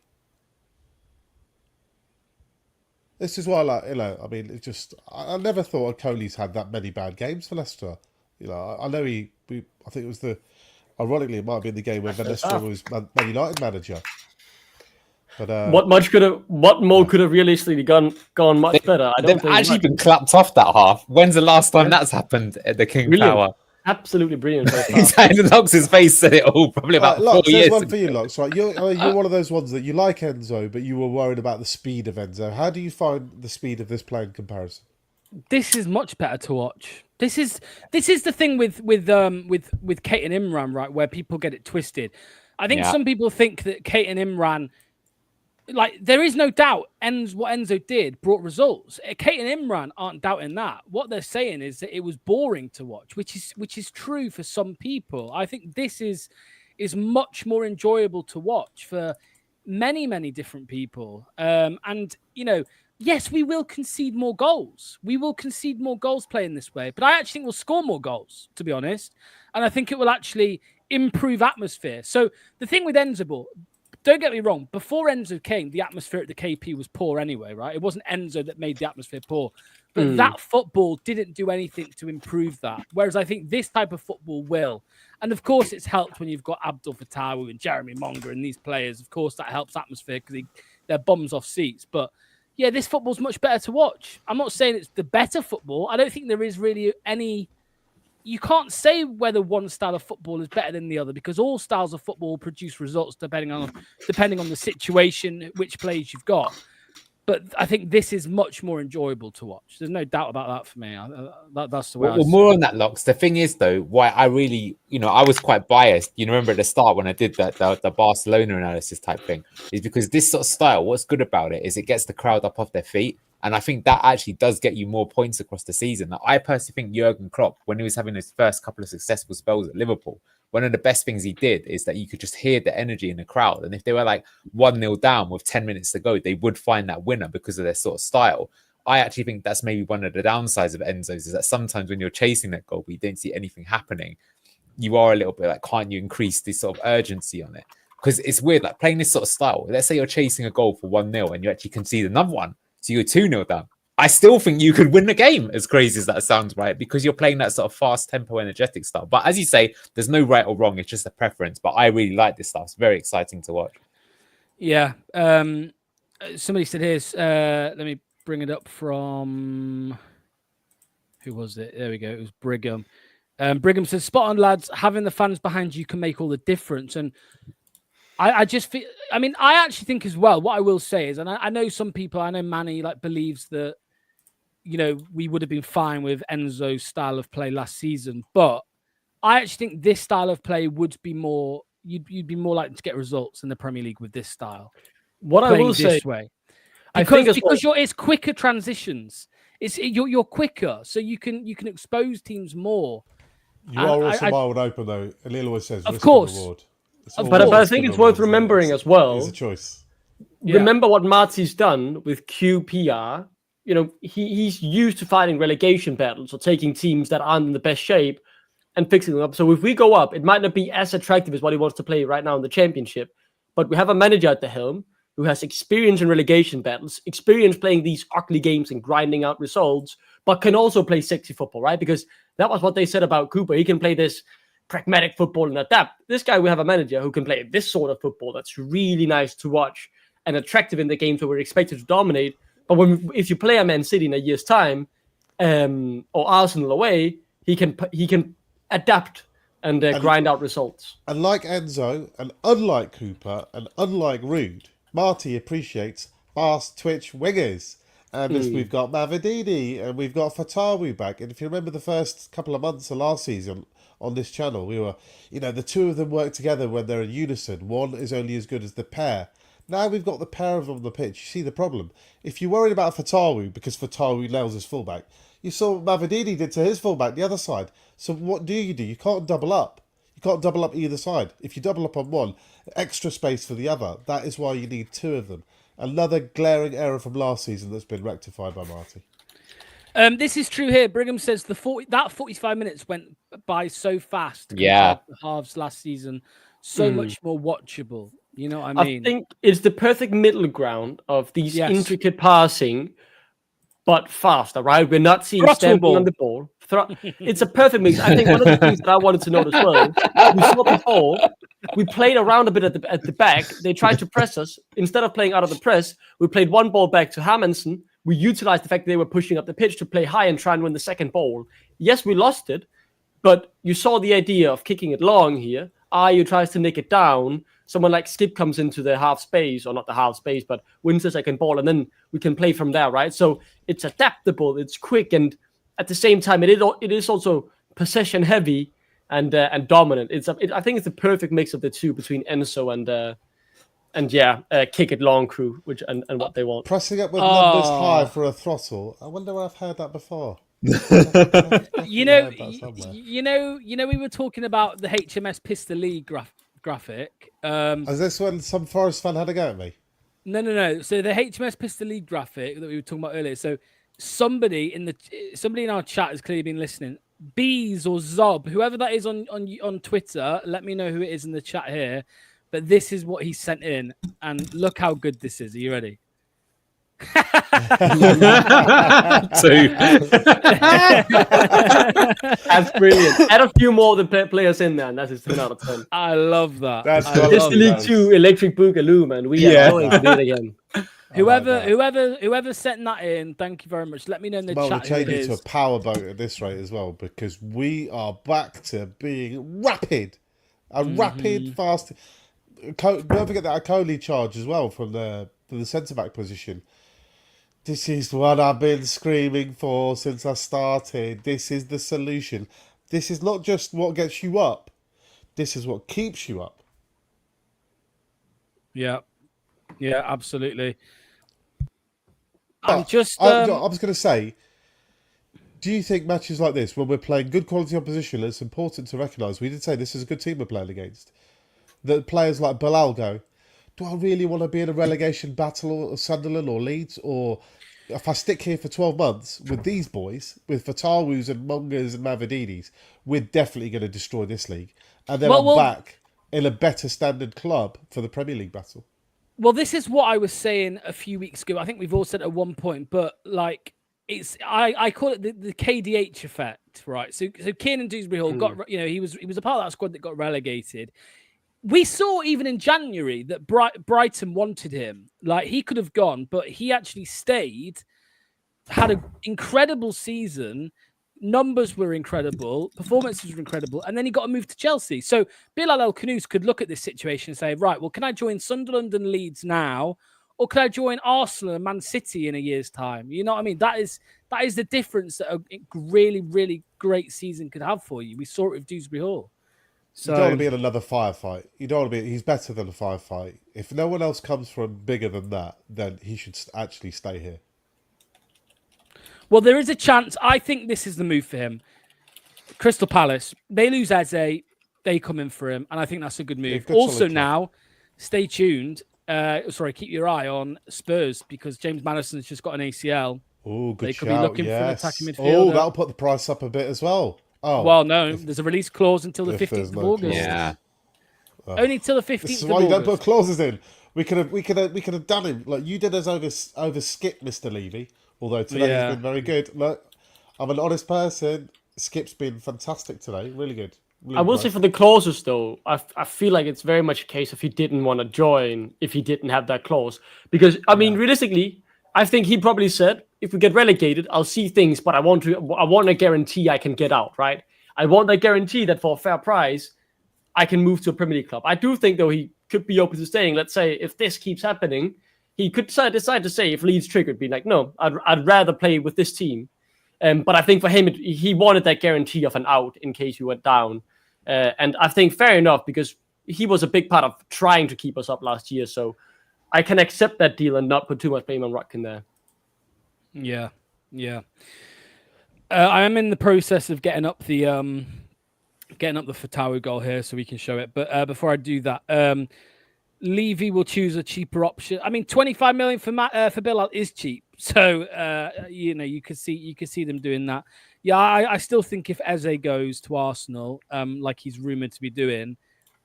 This is why, I mean, it just I never thought Akoli's had that many bad games for Leicester. I know I think it was ironically, it might have been the game when Leicester was Man United manager. But what more could have realistically gone much better? They've actually been clapped off that half. When's the last time that's happened at the King Brilliant. Power? Absolutely brilliant. He's in Lox's face said it all probably about 4 Lox, years. there's one for you, Lox. Right, you're one of those ones that you like Enzo, but you were worried about the speed of Enzo. How do you find the speed of this player in comparison? This is much better to watch. This is the thing with Kate and Imran, right? Where people get it twisted. I think some people think that Kate and Imran, like, there is no doubt what Enzo did brought results. Kate and Imran aren't doubting that. What they're saying is that it was boring to watch, which is true for some people. I think this is much more enjoyable to watch for many, many different people. And, yes, we will concede more goals. We will concede more goals playing this way. But I actually think we'll score more goals, to be honest. And I think it will actually improve atmosphere. So the thing with Enzo, don't get me wrong, before Enzo came, the atmosphere at the KP was poor anyway, right? It wasn't Enzo that made the atmosphere poor. But that football didn't do anything to improve that. Whereas I think this type of football will. And of course, it's helped when you've got Abdul Fatawu and Jeremy Monger and these players. Of course, that helps atmosphere because they're bums off seats. But yeah, this football's much better to watch. I'm not saying it's the better football. I don't think there is really any... You can't say whether one style of football is better than the other because all styles of football produce results depending on the situation, which players you've got. But I think this is much more enjoyable to watch. There's no doubt about that for me. That's the way. Well, more on that, Locks. The thing is, though, why I really, I was quite biased. Remember at the start when I did the Barcelona analysis type thing, is because this sort of style, what's good about it is it gets the crowd up off their feet. And I think that actually does get you more points across the season. Now, I personally think Jurgen Klopp, when he was having his first couple of successful spells at Liverpool, one of the best things he did is that you could just hear the energy in the crowd. And if they were like 1-0 down with 10 minutes to go, they would find that winner because of their sort of style. I actually think that's maybe one of the downsides of Enzo's is that sometimes when you're chasing that goal, but you don't see anything happening, you are a little bit like, can't you increase this sort of urgency on it? Because it's weird, like playing this sort of style. Let's say you're chasing a goal for 1-0 and you actually concede another one. So you go 2-0 down. I still think you could win the game, as crazy as that sounds, right? Because you're playing that sort of fast tempo, energetic style. But as you say, there's no right or wrong. It's just a preference. But I really like this stuff. It's very exciting to watch. Yeah. Somebody said here, let me bring it up from... Who was it? There we go. It was Brigham. Brigham says, spot on, lads. Having the fans behind you can make all the difference. And I just feel, I actually think as well, what I will say is, and I know some people, I know Manny believes that, we would have been fine with Enzo's style of play last season, but I actually think this style of play would be more, you'd be more likely to get results in the Premier League with this style. What I will say, way. Because it's quicker transitions. You're quicker, so you can expose teams more. You are also wide open though. Elil always says, of risk course. and reward. But I think it's worth remembering as well. It's a choice. Remember what Marty's done with QPR. He's used to fighting relegation battles or taking teams that aren't in the best shape and fixing them up. So if we go up, it might not be as attractive as what he wants to play right now in the Championship. But we have a manager at the helm who has experience in relegation battles, experience playing these ugly games and grinding out results, but can also play sexy football, right? Because that was what they said about Cooper. He can play this pragmatic football and adapt. This guy, we have a manager who can play this sort of football that's really nice to watch and attractive in the games where we're expected to dominate. But if you play a Man City in a year's time, or Arsenal away, he can adapt and grind out results. And like Enzo, and unlike Cooper, and unlike Rude, Marty appreciates fast twitch wingers. And we've got Mavididi and we've got Fatawu back. And if you remember the first couple of months of last season on this channel, we were, the two of them work together when they're in unison. One is only as good as the pair. Now we've got the pair of them on the pitch. You see the problem. If you're worried about Fatawu because Fatawu nails his fullback, you saw what Mavididi did to his fullback the other side. So what do? You can't double up. You can't double up either side. If you double up on one, extra space for the other. That is why you need two of them. Another glaring error from last season that's been rectified by Marty. This is true here. Brigham says that 45 minutes went by so fast. Yeah. To the halves last season, so much more watchable. You know what I mean? I think it's the perfect middle ground of these intricate passing, but faster, right? We're not seeing stamping on the ball. It's a perfect mix. I think one of the things that I wanted to note as well, we saw before, we played around a bit at the back. They tried to press us. Instead of playing out of the press, we played one ball back to Hermansen. We utilized the fact that they were pushing up the pitch to play high and try and win the second ball. Yes, we lost it, but you saw the idea of kicking it long here. Ayu tries to nick it down. Someone like Skip comes into the half space, or not the half space, but wins the second ball, and then we can play from there, right? So it's adaptable, it's quick, and at the same time, it is also possession heavy and dominant. I think it's the perfect mix of the two between Enzo and kick it long crew, and what they want. Pressing up with numbers high for a throttle. I wonder where I've heard that before. We were talking about the HMS Pista League graphic. Is this when some Forest fan had a go at me? No. So the HMS Pista League graphic that we were talking about earlier. So somebody in our chat has clearly been listening. Bees or Zob, whoever that is on Twitter, let me know who it is in the chat here. But this is what he sent in, and look how good this is. Are you ready? Two. That's brilliant. Add a few more of the players in there, and that's his 10 out of 10. I love that. This League 2 Electric Boogaloo, man. We are going to do it again. Whoever sent that in, thank you very much. Let me know in the chat. We'll change it to a powerboat at this rate as well, because we are back to being rapid. Rapid, fast. Don't forget that Akoli charge as well from the centre-back position. This is what I've been screaming for since I started. This is the solution. This is not just what gets you up. This is what keeps you up. Yeah, absolutely. I was going to say, do you think matches like this, when we're playing good quality opposition, it's important to recognise, we did say this is a good team we're playing against, that players like Bilal go, do I really want to be in a relegation battle or Sunderland or Leeds? Or if I stick here for 12 months with these boys, with Fatawus and Mongers and Mavididis, we're definitely going to destroy this league. And then I'm back in a better standard club for the Premier League battle. Well, this is what I was saying a few weeks ago. I think we've all said at one point, but like I call it the KDH effect, right? So Kiernan Dewsbury Hall got, he was a part of that squad that got relegated. We saw even in January that Brighton wanted him. Like, he could have gone, but he actually stayed, had an incredible season. Numbers were incredible. Performances were incredible. And then he got a move to Chelsea. So Bilal El Khanous could look at this situation and say, right, well, can I join Sunderland and Leeds now? Or can I join Arsenal and Man City in a year's time? You know what I mean? That is the difference that a really, really great season could have for you. We saw it with Dewsbury Hall. So, you don't want to be in another firefight. You don't want to be. He's better than a firefight. If no one else comes for him bigger than that, then he should actually stay here. Well, there is a chance. I think this is the move for him. Crystal Palace, they lose Eze, they come in for him, and I think that's a good move. Good also now, stay tuned. Keep your eye on Spurs, because James Maddison's just got an ACL. Oh, good They shout. could be looking for an attacking midfielder. Oh, that'll put the price up a bit as well. Oh, well, no, there's a release clause until the 15th of August. Yeah. Only till the 15th This is of why August. you don't put clauses in. We could have done him like you did us over Skip, Mr. Levy. Although today he's been very good. Look, I'm an honest person. Skip's been fantastic today. Really good. Really I will great. say for the clauses, though, I feel like it's very much a case of he didn't want to join if he didn't have that clause. Because, I mean, realistically, I think he probably said, if we get relegated, I'll see things, but I want a guarantee I can get out, right? I want that guarantee that for a fair price, I can move to a Premier League club. I do think, though, he could be open to staying. Let's say if this keeps happening, he could decide to say, if Leeds triggered, be like, no, I'd rather play with this team. But I think for him, he wanted that guarantee of an out in case we went down. And I think fair enough, because he was a big part of trying to keep us up last year. So I can accept that deal and not put too much blame on Rutkin there. Yeah. I am in the process of getting up the Fatawu goal here so we can show it. But before I do that, Levy will choose a cheaper option. I mean, 25 million for Bilal is cheap. So you could see them doing that. Yeah, I still think if Eze goes to Arsenal, like he's rumored to be doing,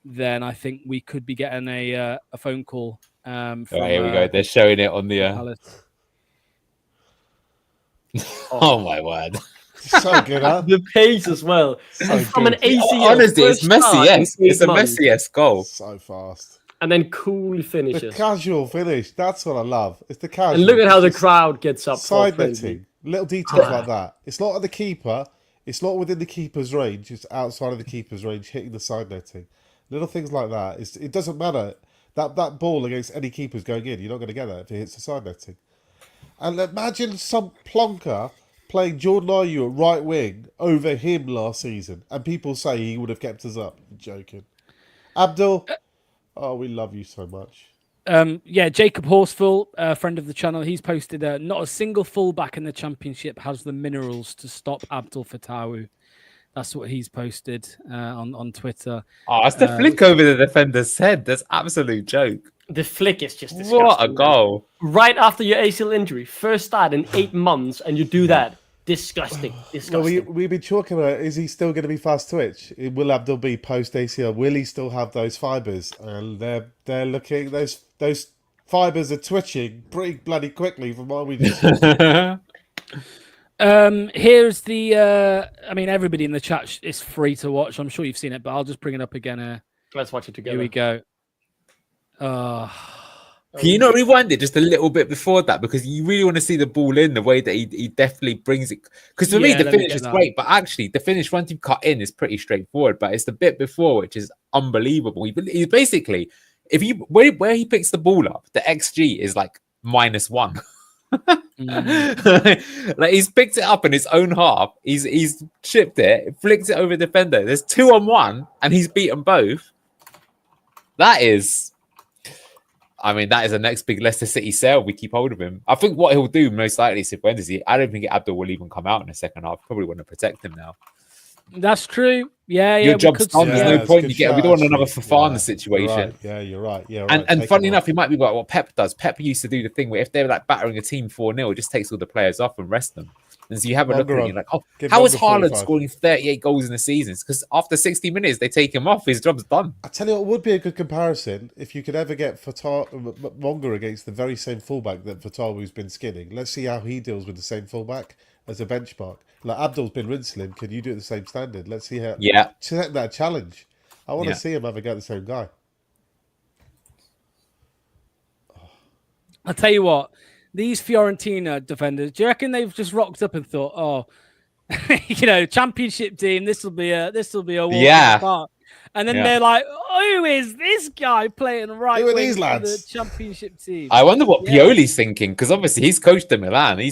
then I think we could be getting a phone call. From, here we go. They're showing it on the. Oh my word! So good, huh? The pace as well. So from an good. ACL. Honestly, it's Messi-esque. It's a Messi-esque goal. So fast. And then coolly The finishes. casual finish. That's what I love. It's the casual. And look at how the crowd gets up. Side netting. Little details like that. It's not at the keeper. It's not within the keeper's range. It's outside of the keeper's range, hitting the side netting. Little things like that. It doesn't matter. That ball against any keeper's going in. You're not going to get that if it hits the side netting. And imagine some plonker playing Jordan Ayew at right wing over him last season, and people say he would have kept us up. I'm joking. Abdul, we love you so much. Jacob Horsfall, friend of the channel, he's posted not a single fullback in the Championship has the minerals to stop Abdul Fatawu. That's what he's posted on Twitter. Oh, it's the flick over the defender's head. That's absolute joke. The flick is just disgusting. What a goal. Right after your ACL injury, first start in 8 months, and you do that. Disgusting. Well, we've been talking about, is he still going to be fast twitch? Will Abdul be post ACL? Will he still have those fibres? And they're looking, those fibres are twitching pretty bloody quickly from what we just saw. Here's the everybody in the chat is free to watch. I'm sure you've seen it, but I'll just bring it up again. Let's watch it together. Here we go. Can you not rewind it just a little bit before that? Because you really want to see the ball in the way that he definitely brings it. Because for me, the finish is great, but actually the finish once you cut in is pretty straightforward. But it's the bit before which is unbelievable. He basically, where he picks the ball up, the XG is like -1. Like he's picked it up in his own half. He's chipped it, flicked it over the defender. There's 2-on-1, and he's beaten both. That is the next big Leicester City sale. We keep hold of him. I think what he'll do most likely is I don't think Abdul will even come out in the second half. Probably want to protect him now. That's true. Yeah. Your job's done. There's no point. We don't want another Fofana situation. You're right. And funny enough, he might be like what Pep does. Pep used to do the thing where if they're like battering a team 4-0, just takes all the players off and rest them. And so you have a look at it, you're like, how is Haaland scoring 38 goals in the season? Because after 60 minutes, they take him off. His job's done. I tell you what would be a good comparison if you could ever get Monga against the very same fullback that Fatawu's been skinning. Let's see how he deals with the same fullback as a benchmark. Like Abdul's been rinsing him. Can you do it the same standard? Let's see how. Yeah. Set that challenge. I want to see him have a go at the same guy. I'll tell you what. These Fiorentina defenders, do you reckon they've just rocked up and thought, Championship team, this will be a walk in the park. And then they're like, who is this guy playing right wing these for lads? the Championship team? I wonder what Pioli's thinking, because obviously he's coached the Milan. He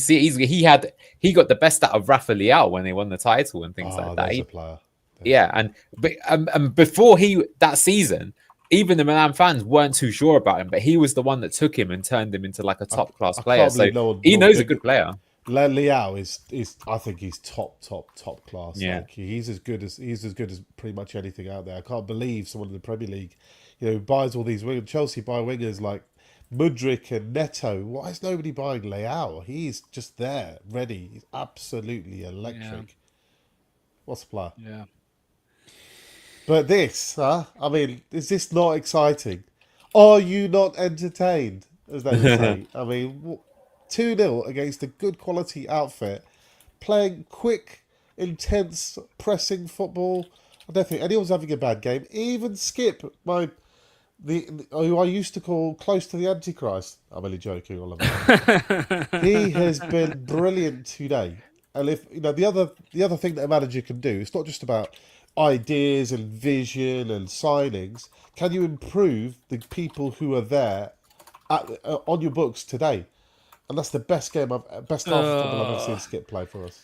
got the best out of Rafa Leao when they won the title and things like that. There's a player. And before that season, even the Milan fans weren't too sure about him, but he was the one that took him and turned him into like a top class player. So he knows a good player. Leao is I think he's top class. Yeah. Like, he's as good as pretty much anything out there. I can't believe someone in the Premier League, buys all these wingers. Chelsea buy wingers like Mudryk and Neto. Why is nobody buying Leao? He's just there, ready. He's absolutely electric. Yeah. What's a player? Yeah. But this, is this not exciting? Are you not entertained, as they would say? 2-0 against a good quality outfit, playing quick, intense, pressing football. I don't think anyone's having a bad game. Even Skip, who I used to call close to the Antichrist. I'm only joking, Oliver. He has been brilliant today. And if the other thing that a manager can do, it's not just about ideas and vision and signings. Can you improve the people who are there on your books today? And that's the best half of football I've ever seen Skip play for us.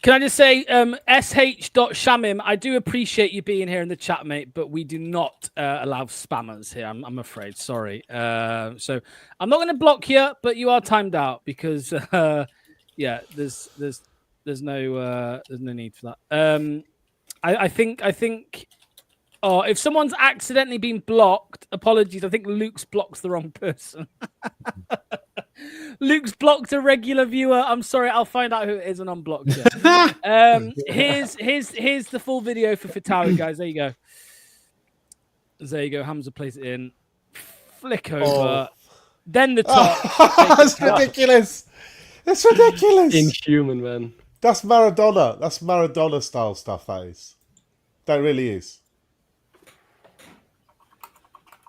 Can I just say, sh.shamim, I do appreciate you being here in the chat, mate, but we do not allow spammers here. I'm afraid. Sorry. So I'm not going to block you, but you are timed out because, there's no need for that. I think. Oh, if someone's accidentally been blocked, apologies. I think Luke's blocked the wrong person. Luke's blocked a regular viewer. I'm sorry. I'll find out who it is and unblock you. Here's the full video for Fatawu, guys. There you go. There you go. Hamza plays it in. Flick over. Then the top. That's ridiculous. It's ridiculous. Inhuman, man. That's Maradona. That's Maradona style stuff. That is. That really is.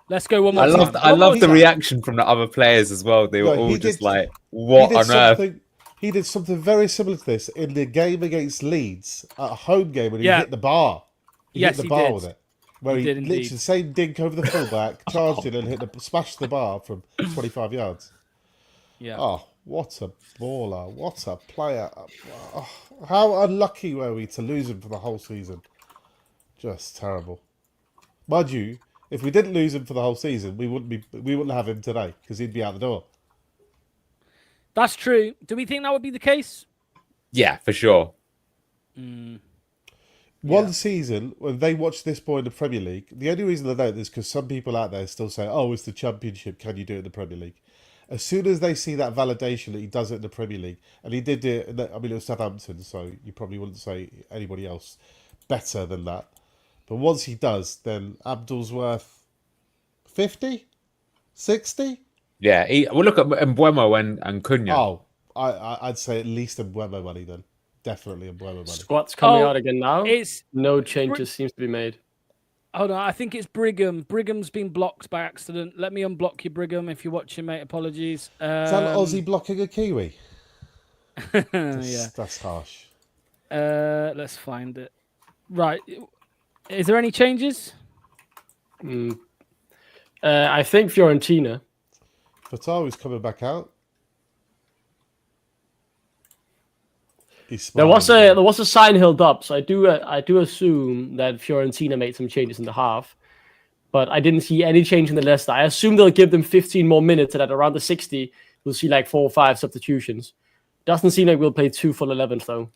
Let's go one more time. I love the reaction from the other players as well. They were all just like, what on earth? He did something very similar to this in the game against Leeds, at a home game, when he hit the bar. He hit the bar with it. Where he literally the same dink over the fullback, charged it and smashed the bar from 25 yards. Yeah. Oh, what a baller. What a player. Oh, how unlucky were we to lose him for the whole season? Just terrible. Mind you, if we didn't lose him for the whole season, we wouldn't have him today because he'd be out the door. That's true. Do we think that would be the case? Yeah, for sure. One season, when they watch this boy in the Premier League, the only reason they don't is because some people out there still say, oh, it's the Championship, can you do it in the Premier League? As soon as they see that validation that he does it in the Premier League, and he did it, I mean, it was Southampton, so you probably wouldn't say anybody else better than that. But once he does, then Abdul's worth 50? 60? Yeah, we'll look at Mbeumo and Cunha. Oh, I'd say at least Mbeumo money then. Definitely Mbeumo money. Squad's coming out again now. It's no changes seems to be made. Hold on, I think it's Brigham. Brigham's been blocked by accident. Let me unblock you, Brigham, if you're watching, mate. Apologies. Is that an Aussie blocking a Kiwi? Yeah. That's harsh. Let's find it. Right. Is there any changes? I think Fiorentina. Fatawu's coming back out. There was a sign held up, so I do assume that Fiorentina made some changes in the half, but I didn't see any change in the Leicester. I assume they'll give them 15 more minutes, and at around the 60, we'll see like 4 or 5 substitutions. Doesn't seem like we'll play 2 full 11s though.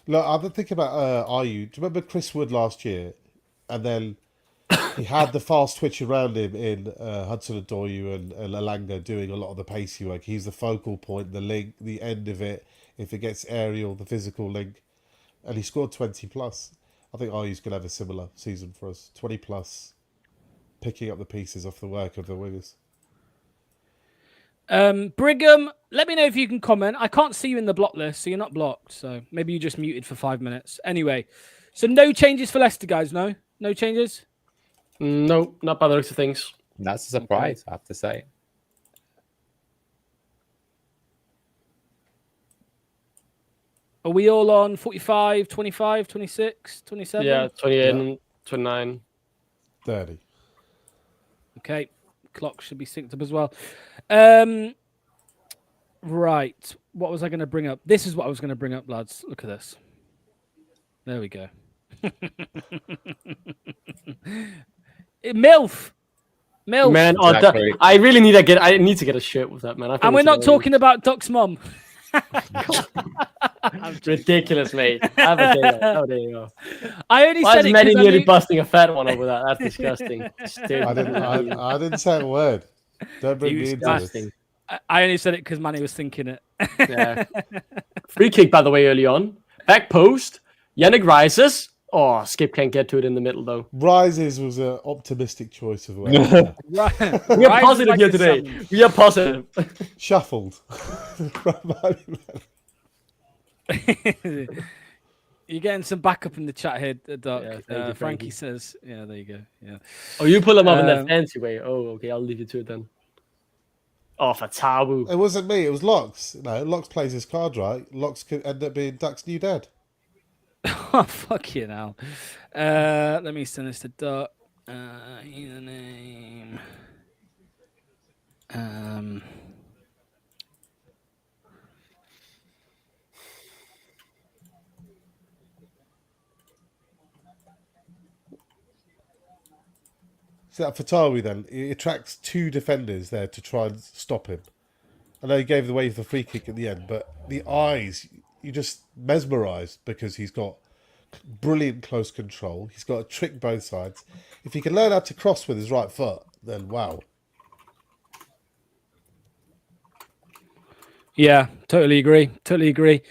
Look, I've been thinking about Ayew. Do you remember Chris Wood last year? And then he had the fast twitch around him in Hudson-Odoi and Elanga doing a lot of the pacey work. He's the focal point, the link, the end of it. If it gets aerial, the physical link. And he scored 20 plus. I think Ayew's going to have a similar season for us. 20 plus, picking up the pieces off the work of the wingers. Brigham, let me know if you can comment. I can't see you in the block list, so you're not blocked. So maybe you just muted for 5 minutes. Anyway, so no changes for Leicester, guys, no? No changes? No, not by the looks of things. That's a surprise, I have to say. Are we all on 45, 25, 26, 27? Yeah, 28, 29. 30. Okay. Clock should be synced up as well. Right. What was I going to bring up? This is what I was going to bring up, lads. Look at this. There we go. MILF. Man, I really need to get a shirt with that, man. And we're not talking about Doc's mum. Ridiculous, mate. Have a day. Oh, there you go. I only said it Many nearly busting a fat one over that. That's disgusting. I didn't say a word. Don't bring me into this. I only said it because Manny was thinking it. Yeah. Free kick, by the way, early on. Back post. Yannick rises. Oh, Skip can't get to it in the middle, though. Rises was an optimistic choice of words. We are positive here today. We are positive. Shuffled. You're getting some backup in the chat here, Doc. Yeah, Frankie says, yeah, there you go. Yeah. Oh, you pull them up in that fancy way. Oh, okay. I'll leave you to it then. Oh, Fatawu. It wasn't me. It was Locks. No, Locks plays his card right. Locks could end up being Duck's new dad. Oh, fuck you now. Let me send this to Duck. Username. So that Fatawu then, he attracts 2 defenders there to try and stop him. I know he gave away the free kick at the end, but the eyes, you just mesmerised because he's got brilliant close control. He's got a trick both sides. If he can learn how to cross with his right foot, then wow. Yeah, totally agree. Totally agree.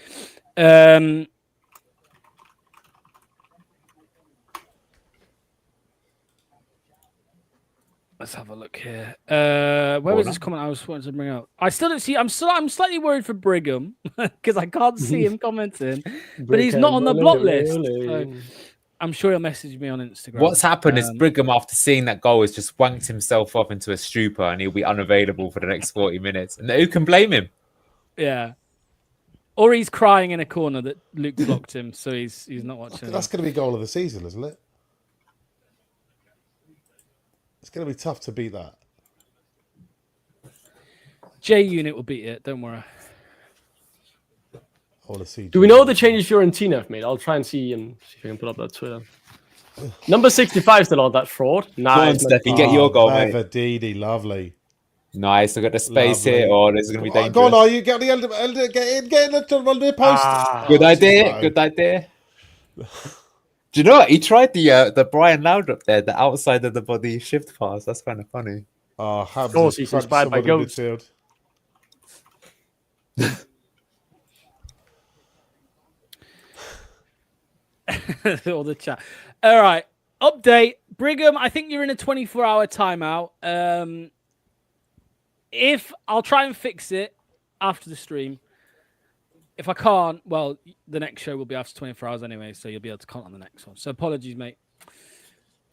Let's have a look here. Where was this comment I was wanting to bring up? I still don't see. I'm slightly worried for Brigham because I can't see him commenting, but he's not on the block list. So I'm sure he'll message me on Instagram. What's happened is Brigham, after seeing that goal, has just wanked himself off into a stupor, and he'll be unavailable for the next 40 minutes. And who can blame him? Yeah. Or he's crying in a corner that Luke blocked him, so he's not watching. That's going to be goal of the season, isn't it? It's going to be tough to beat that. J Unit will beat it. Don't worry. I want to see. Do we know the changes Fiorentina have made? I'll try and see if I can put up that Twitter. Number 65 still on that fraud. Nice. Go on, Steffi, get your goal, mate. Mavadidi, lovely. Nice. I've got the space here, or this is going to be dangerous. Go on, are you get the elder, get in the post. Good idea. Good idea. Do you know what? He tried the Brian Laudrup there, the outside of the body shift pass. That's kind of funny. Oh, of course, he's inspired by goats. All the chat. All right. Update. Brigham, I think you're in a 24-hour timeout. If I'll try and fix it after the stream. If I can't, well, the next show will be after 24 hours anyway, so you'll be able to comment on the next one. So apologies, mate.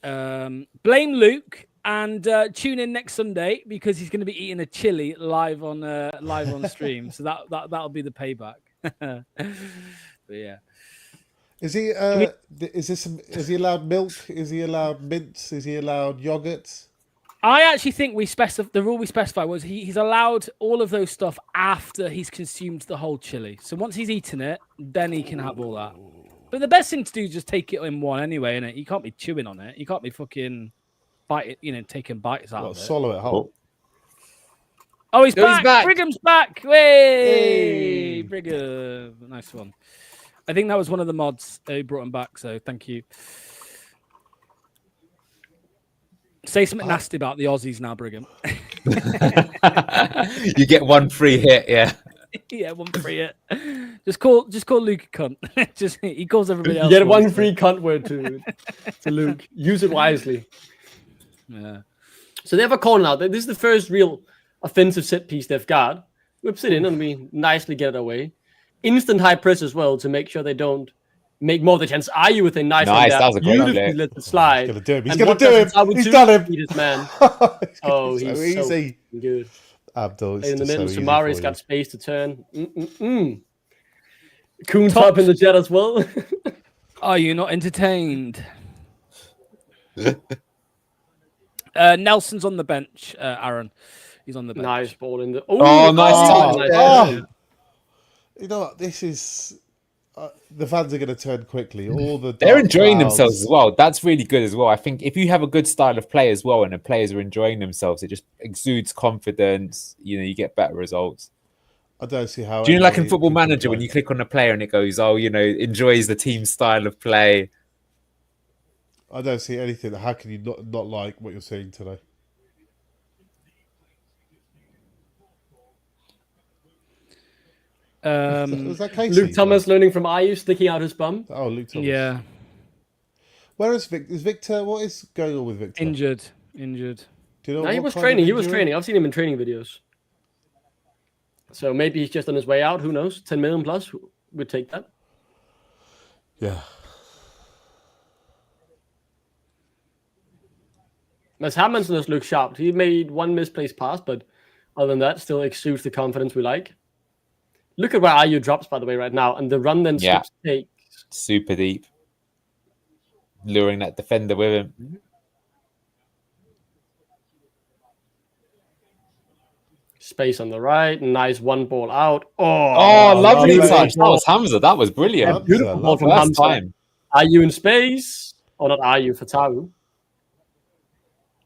Blame Luke and tune in next Sunday because he's going to be eating a chili live on stream. So that'll be the payback. But yeah. Is he? Is he allowed milk? Is he allowed mints? Is he allowed yogurt? I actually think the rule we specified was he's allowed all of those stuff after he's consumed the whole chili. So once he's eaten it, then he can have all that. But the best thing to do is just take it in one anyway, innit? You can't be chewing on it. You can't be fucking taking bites out of it. Swallow it whole. Oh, he's back. back. Brigham's back. Hey, Brigham. Nice one. I think that was one of the mods who brought him back, so thank you. Say something nasty about the Aussies now, Brigham. You get one free hit, yeah. Yeah, one free hit. Just call Luke a cunt. He calls everybody else. You get one free cunt word to Luke. Use it wisely. Yeah. So they have a corner now. This is the first real offensive set piece they've got. Whips it in and we nicely get it away. Instant high press as well to make sure they don't make more of the chance. Are you with a nice that was a great play. Let it slide. He's going to do him. He's done him. This man. He's so easy. So good. Abdul, In the middle, so Samari's got space to turn. Coon's up in the jet as well. Are you not entertained? Nelson's on the bench, Aaron. He's on the bench. Nice ball in the... Nice. You know what? This is... the fans are going to turn quickly. They're enjoying themselves as well. That's really good as well. I think if you have a good style of play as well and the players are enjoying themselves, it just exudes confidence. You get better results. I don't see how... Do you know, like in Football Manager, when you click on a player and it goes, enjoys the team style of play? I don't see anything. How can you not like what you're seeing today? Was that Casey? Luke Thomas learning from Ayu, sticking out his bum. Oh, Luke Thomas. Yeah. Where is Victor? Is Victor? What is going on with Victor? Injured. Do you know No, he what was kind training. of He was injury? training. I've seen him in training videos. So maybe he's just on his way out. Who knows? 10 million plus. We'd take that. Yeah. As Hermansen does look sharp. He made one misplaced pass, but Other than that, still exudes the confidence we like. Look at where Ayu drops, by the way, right now. And the run then Yeah. skips take. Super deep. Luring that defender with him. Space on the right. Nice one ball out. Oh, lovely lovely. touch. That was Hamza. That was brilliant. Hamza, Beautiful ball from First Hamza. time. Ayu in space. Or not Ayu, Fatawu.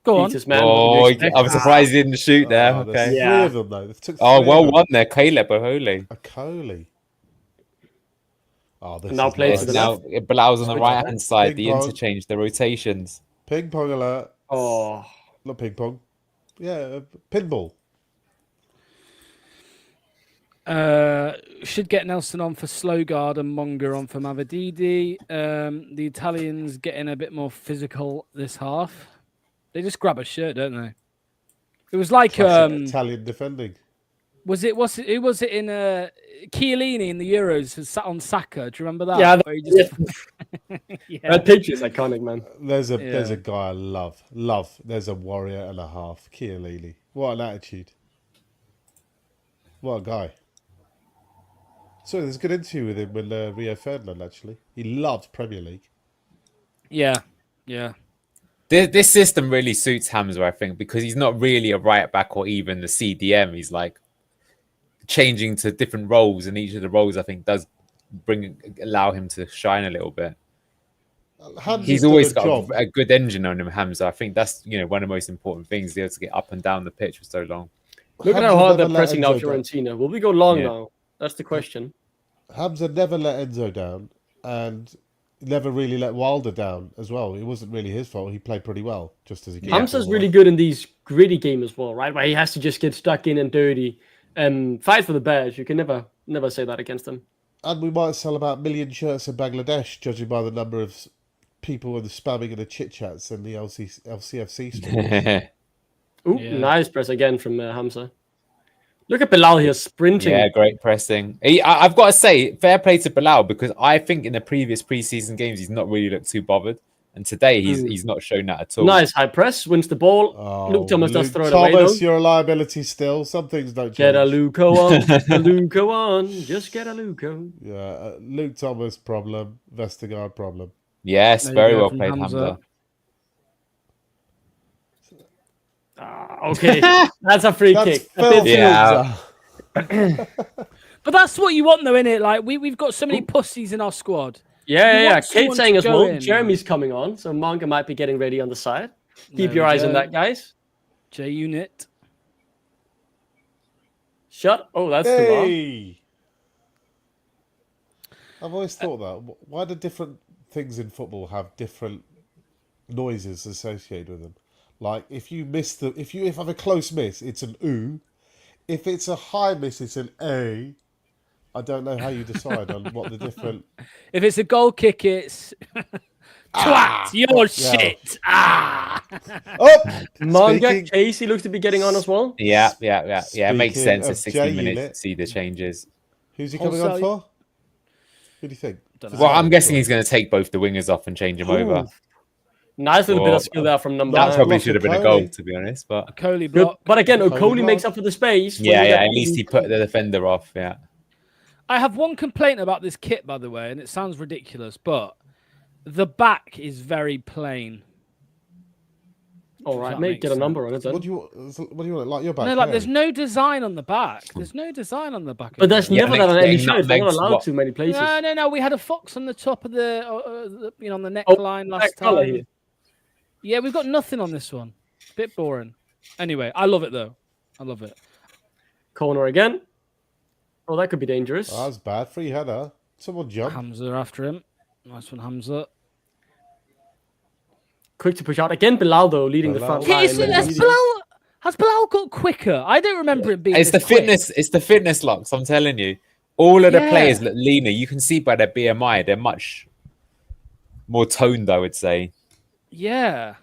Go on. Peter's man. Oh, what did you expect? I'm surprised he didn't shoot there. Oh, there's Okay. three Yeah. of them, though. They took Oh, three well of them. won there. Caleb Ohole. A Coley. Oh, this Now is play nice. to the Now left. Bilal's on the Switch right hand side. Big The ball. interchange, the rotations. Ping pong alert. Oh. Not ping pong. Yeah, pinball. Should get Nelson on for Slowguard and Monger on for Mavididi. The Italians getting a bit more physical this half. They just grab a shirt, don't they? It was like Classic Italian defending. who was it in Chiellini in the Euros who sat on Saka? Do you remember that? Yeah, Where he just- yeah. That picture is iconic, man. There's a guy I love. There's a warrior and a half. Chiellini. What an attitude. What a guy. So there's a good interview with him with Rio Ferdinand, actually. He loves Premier League. Yeah, yeah. This system really suits Hamza, I think, because he's not really a right back or even the CDM. He's like changing to different roles, and each of the roles I think does allow him to shine a little bit. Hamza's He's done always a got job. a good engine on him, Hamza. I think that's one of the most important things, to be able to get up and down the pitch for so long. Look at Hamza how hard never they're let pressing now, Enzo down. Fiorentina. Will we go long Yeah. now? That's the question. Hamza never let Enzo down and never really let Wilder down as well. It wasn't really his fault. He played pretty well, just as he came. Hamza's really good in these gritty games as well, right? Where he has to just get stuck in and dirty and fight for the badge. You can never say that against him. And we might sell about 1 million shirts in Bangladesh, judging by the number of people and the spamming and the chit-chats and the LCFC stores. Ooh, Yeah. nice press again from Hamza. Look at Bilal here sprinting. Yeah, great pressing. I've got to say, fair play to Bilal, because I think in the previous preseason games he's not really looked too bothered, and today he's not shown that at all. Nice high press, wins the ball. Oh, Luke Thomas does throw it Thomas, away though. you're a liability still. Some things don't change. Get a Luco on, a Luco on, just get a Luco. Yeah, Luke Thomas problem, Vestergaard problem. Yes, There you very go well from played, Hamza. Hamza. Okay, that's a free That's kick. A bit filthy. Yeah. But that's what you want, though, innit? Like we've got so many pussies in our squad. Yeah, You yeah. want Kate someone saying to as go well, in. Jeremy's coming on, so Manga might be getting ready on the side. Keep There your we eyes on go. that, guys. J Unit. Shut. Oh, that's too long. Hey! I've always thought that. Why do different things in football have different noises associated with them? Like if you miss if have a close miss, it's an oo. If it's a high miss, it's an a. I don't know how you decide on what the different. If it's a goal kick, it's twat. Your shit. Ah. Oh, Manga, speaking, Casey looks to be getting on as well. Yeah. It makes Speaking sense at of 60 J minutes Unit. to see the changes. who's he coming on Wholesale- for? Who do you think? Well, I'm guessing he's going to take both the wingers off and change them over. Ooh. Nice little bit Well, of skill there from number That nine. probably block should have been a Okoli. goal, to be honest. But Coley Good. block. But again, Okoli Okoli makes block. up for the space. yeah, when you get at least he put the defender off. Yeah. I have one complaint about this kit, by the way, and it sounds ridiculous, but the back is very plain. All right, That mate, makes get a number on it then. What do you want? Like your back? No, like hair? there's no design on the back. There's no design on the back. of But that's the kit. Yeah, never that on any getting shirt. They're not nutmegs, allowed what? too many places. No. We had a fox on the top of the, on the Oh, neckline black last colour time. here. Yeah, we've got nothing on this one. Bit boring. Anyway, I love it though. I love it. Corner again. Oh, that could be dangerous. Oh, that's bad. Free header. Someone jump. Hamza after him. Nice one, Hamza. Quick to push out again. Bilal though, leading the Bilal. front line. Has Bilal got quicker? I don't remember it being. It's the this quick. fitness. It's the fitness locks. I'm telling you, all of the Yeah. players look leaner. You can see by their BMI, they're much more toned, I would say. Yeah.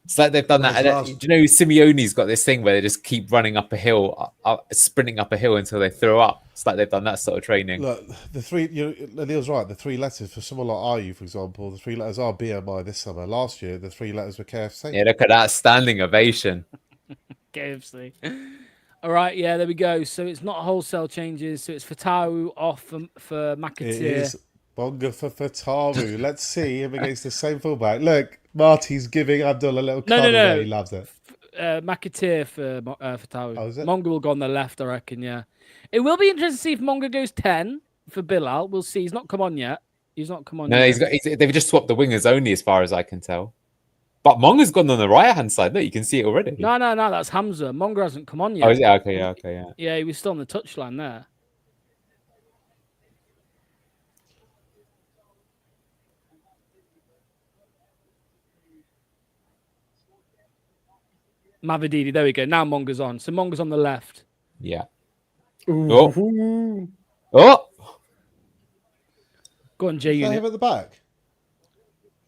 It's like they've done that. Where's last- Do you know Simeone's got this thing where they just keep running up a hill, sprinting up a hill until they throw up? It's like they've done that sort of training. Look, the three. Neil's right. The three letters for someone like Ayu, for example, the three letters are BMI this summer. Last year, the three letters were KFC. Yeah, look at that standing ovation. KFC. All right, yeah, there we go. So it's not wholesale changes. So it's Fatawu off for It McAteer. is Monga for Fatawu. Let's see him against the same fullback. Look, Marty's giving Abdul a little cuddle there. He loves it. McAteer for Fatawu. Oh, is it? Monga will go on the left, I reckon, yeah. It will be interesting to see if Monga goes 10 for Bilal. We'll see. He's not come on yet. No, yet. they've just swapped the wingers only, as far as I can tell. But Monga's gone on the right hand side. Look, you can see it already. No, that's Hamza. Monga hasn't come on yet. Oh, is it? Okay, yeah. Yeah, he was still on the touchline there. Mavididi, there we go. Now Monga's on. So Monga's on the left. Yeah. Ooh. Oh! Go on, J Is that Unit. him at the back?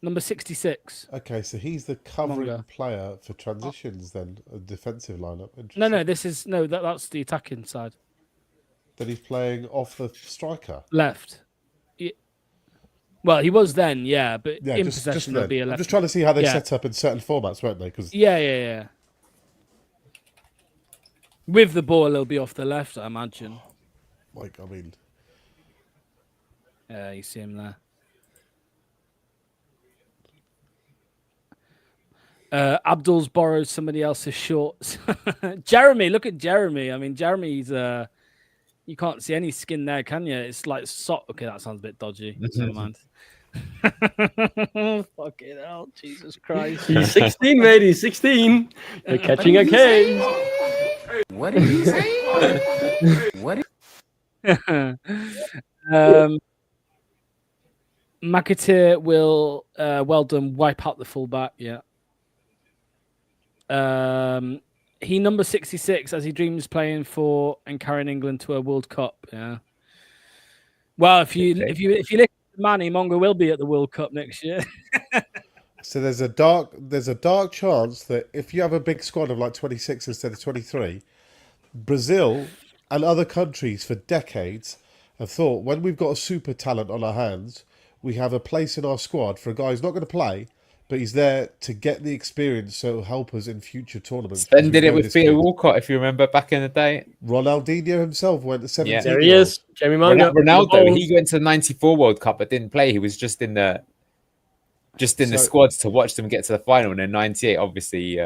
Number 66. Okay, so he's the covering Monga. player for transitions then, a defensive lineup. No, that's the attacking side. Then he's playing off the striker. Left. Well, he was then, yeah, but Yeah, in just possession then. will be a left. I'm just trying to see how they Yeah. set up in certain formats, weren't they? Because Yeah. With the ball, it'll be off the left, I imagine. like, I mean, Yeah, you see him there. Abdul's borrowed somebody else's shorts. Jeremy, look at Jeremy. I mean, Jeremy's you can't see any skin there, can you? It's like okay, that sounds a bit dodgy. Never mind. Fucking hell, Jesus Christ. He's 16, mate. He's 16. You're catching a case. What did you say? What? McAteer will well done, wipe out the fullback, yeah. He number 66 as he dreams playing for and carrying England to a World Cup, yeah. Well, if you listen to Manny, Monga will be at the World Cup next year. so there's a dark chance that if you have a big squad of like 26 instead of 23, Brazil and other countries for decades have thought when we've got a super talent on our hands, we have a place in our squad for a guy who's not going to play, but he's there to get the experience so it'll help us in future tournaments. Ben did it with Peter Walcott, if you remember back in the day. Ronaldinho himself went to 17. Yeah. There he is. Jamie Monga. Ronaldo, he went to the 94 World Cup but didn't play. He was just in the squads to watch them get to the final. And in 98, obviously,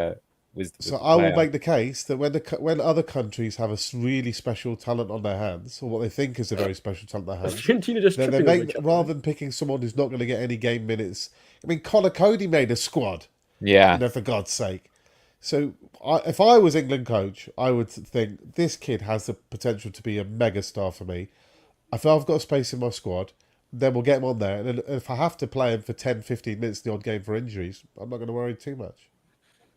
was So I will make the case that when other countries have a really special talent on their hands, or what they think is a very special talent on their hands, Fiorentina just they tripping over each other. rather than picking someone who's not going to get any game minutes. I mean, Connor Cody made a squad. Yeah. You know, for God's sake. So if I was England coach, I would think this kid has the potential to be a mega star for me. If I've got space in my squad, then we'll get him on there. And if I have to play him for 10, 15 minutes the odd game for injuries, I'm not going to worry too much.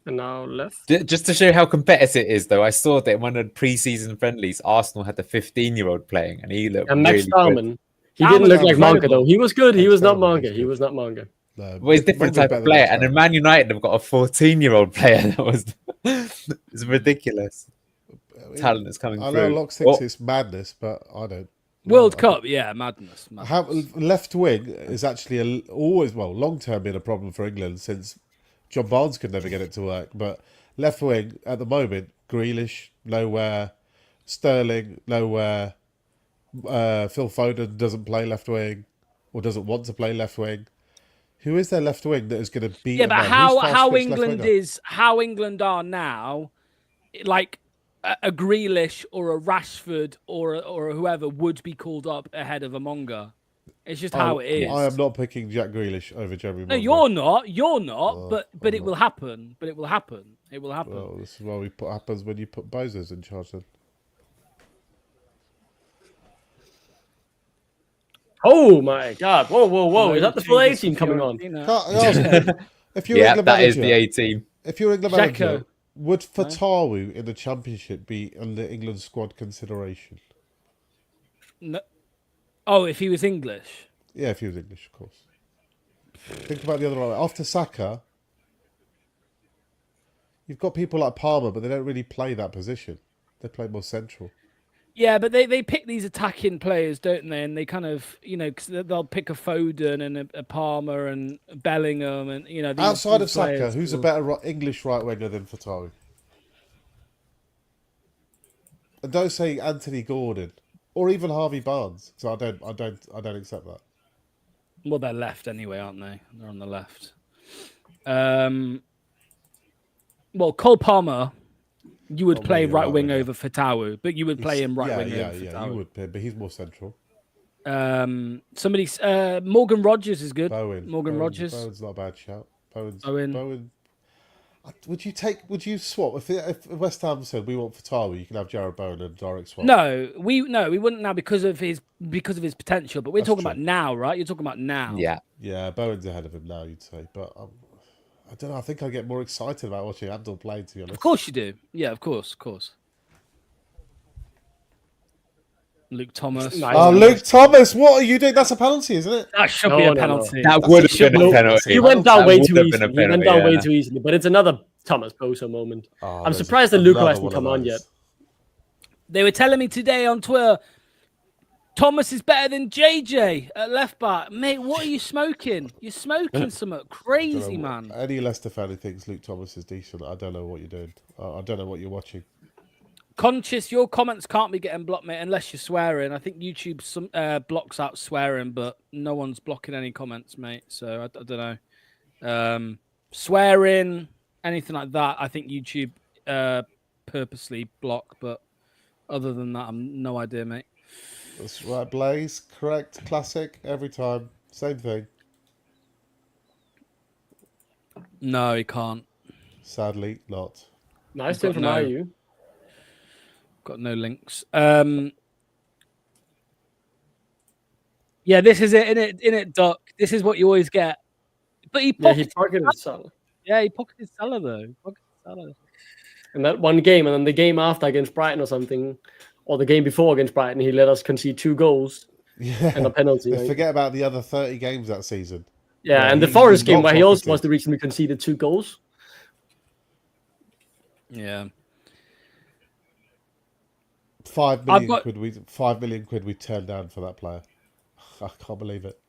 And now left. Just to show how competitive it is, though, I saw that in one of the pre-season friendlies, Arsenal had the 15-year-old playing, and he looked And Max really Salmon. good. He didn't look like incredible. Manga, though. He was good. He was not Salmon Manga. was He good. was not Manga. No, Well, he's a different type of player, and in Man United, they've got a 14-year-old player. That was it's ridiculous. Talent that's coming I through. know Locke thinks it's madness, but I don't. World Cup, yeah, madness. Left wing is actually always, long term, been a problem for England since John Barnes could never get it to work. But left wing at the moment, Grealish nowhere, Sterling nowhere, Phil Foden doesn't play left wing or doesn't want to play left wing. Who is their left wing that is going to beat? Yeah, but Who's fast how switch England left winger? how England are now, like a Grealish or a Rashford or whoever would be called up ahead of a Monga. It's just how it is. I am not picking Jack Grealish over Jeremy. No, Monga. you're not. You're not. Oh, but it I'm will happen. But it will happen. It will happen. Well, this is what happens when you put Bozos in charge. Then. Oh my God! Whoa! Is that the full 18 coming on? If you're Yeah, England that is manager, the A team. if you're England Xhaka. manager, would Fatawu in the Championship be under England squad consideration? No. Oh, if he was English. Yeah, if he was English, of course. Think about the other way. After Saka, you've got people like Palmer, but they don't really play that position. They play more central. Yeah, but they pick these attacking players, don't they? And they kind of, cause they'll pick a Foden and a Palmer and Bellingham and, these Outside of Saka, players who's a will- better English right winger than Fatawu? And don't say Anthony Gordon or even Harvey Barnes. So I don't accept that. Well, they're left anyway, aren't they? They're on the left. Well, Cole Palmer, you would play maybe a right right wing winger. over Fatawu, but you would play him right wing over Yeah, Fatawu. you would, but he's more central. Morgan Rogers is good. Bowen. Rogers. Bowen's not a bad shout. Bowen. Would you swap if West Ham said we want Fatawu, you can have Jared Bowen and a direct swap? No, we wouldn't now because of his potential. But we're talking true. about now, right? You're talking about now. Yeah, Bowen's ahead of him now, you'd say. But I don't know. I think I get more excited about watching Abdul play, to be honest. Of course you do. Yeah, of course. Luke Thomas. Nice. Oh, Luke Thomas, what are you doing? That's a penalty, isn't it? That should No, be a no, penalty. That would have been a penalty. He went down That way would too have been easily. a He went penalty, down way yeah. too easily. But it's another Thomas Bosa moment. Oh, I'm there's surprised that Luca another hasn't one come of on those. yet. They were telling me today on Twitter, Thomas is better than JJ at left back. Mate, what are you smoking? You're smoking something crazy, man. Any Leicester fan who thinks Luke Thomas is decent, I don't know what you're doing. I don't know what you're watching. Conscious, your comments can't be getting blocked, mate, unless you're swearing. I think YouTube blocks out swearing, but no one's blocking any comments, mate. So I don't know. Swearing, anything like that, I think YouTube purposely block. But other than that, I'm no idea, mate. That's right, Blaze. Correct. Classic. Every time. Same thing. No, he can't. Sadly, not. Nice thing from no. IU. Got no links. Yeah, this is it, in it, Doc. This is what you always get. But he pocketed Salah. Yeah, he pocketed Salah though. In that one game, and then the game after against Brighton or something, or the game before against Brighton, he let us concede 2 goals and a penalty. They forget about the other 30 games that season. Yeah, and the he Forest game got where he also pocketed. was the reason we conceded 2 goals. Yeah. 5 million quid we turned down for that player. I can't believe it.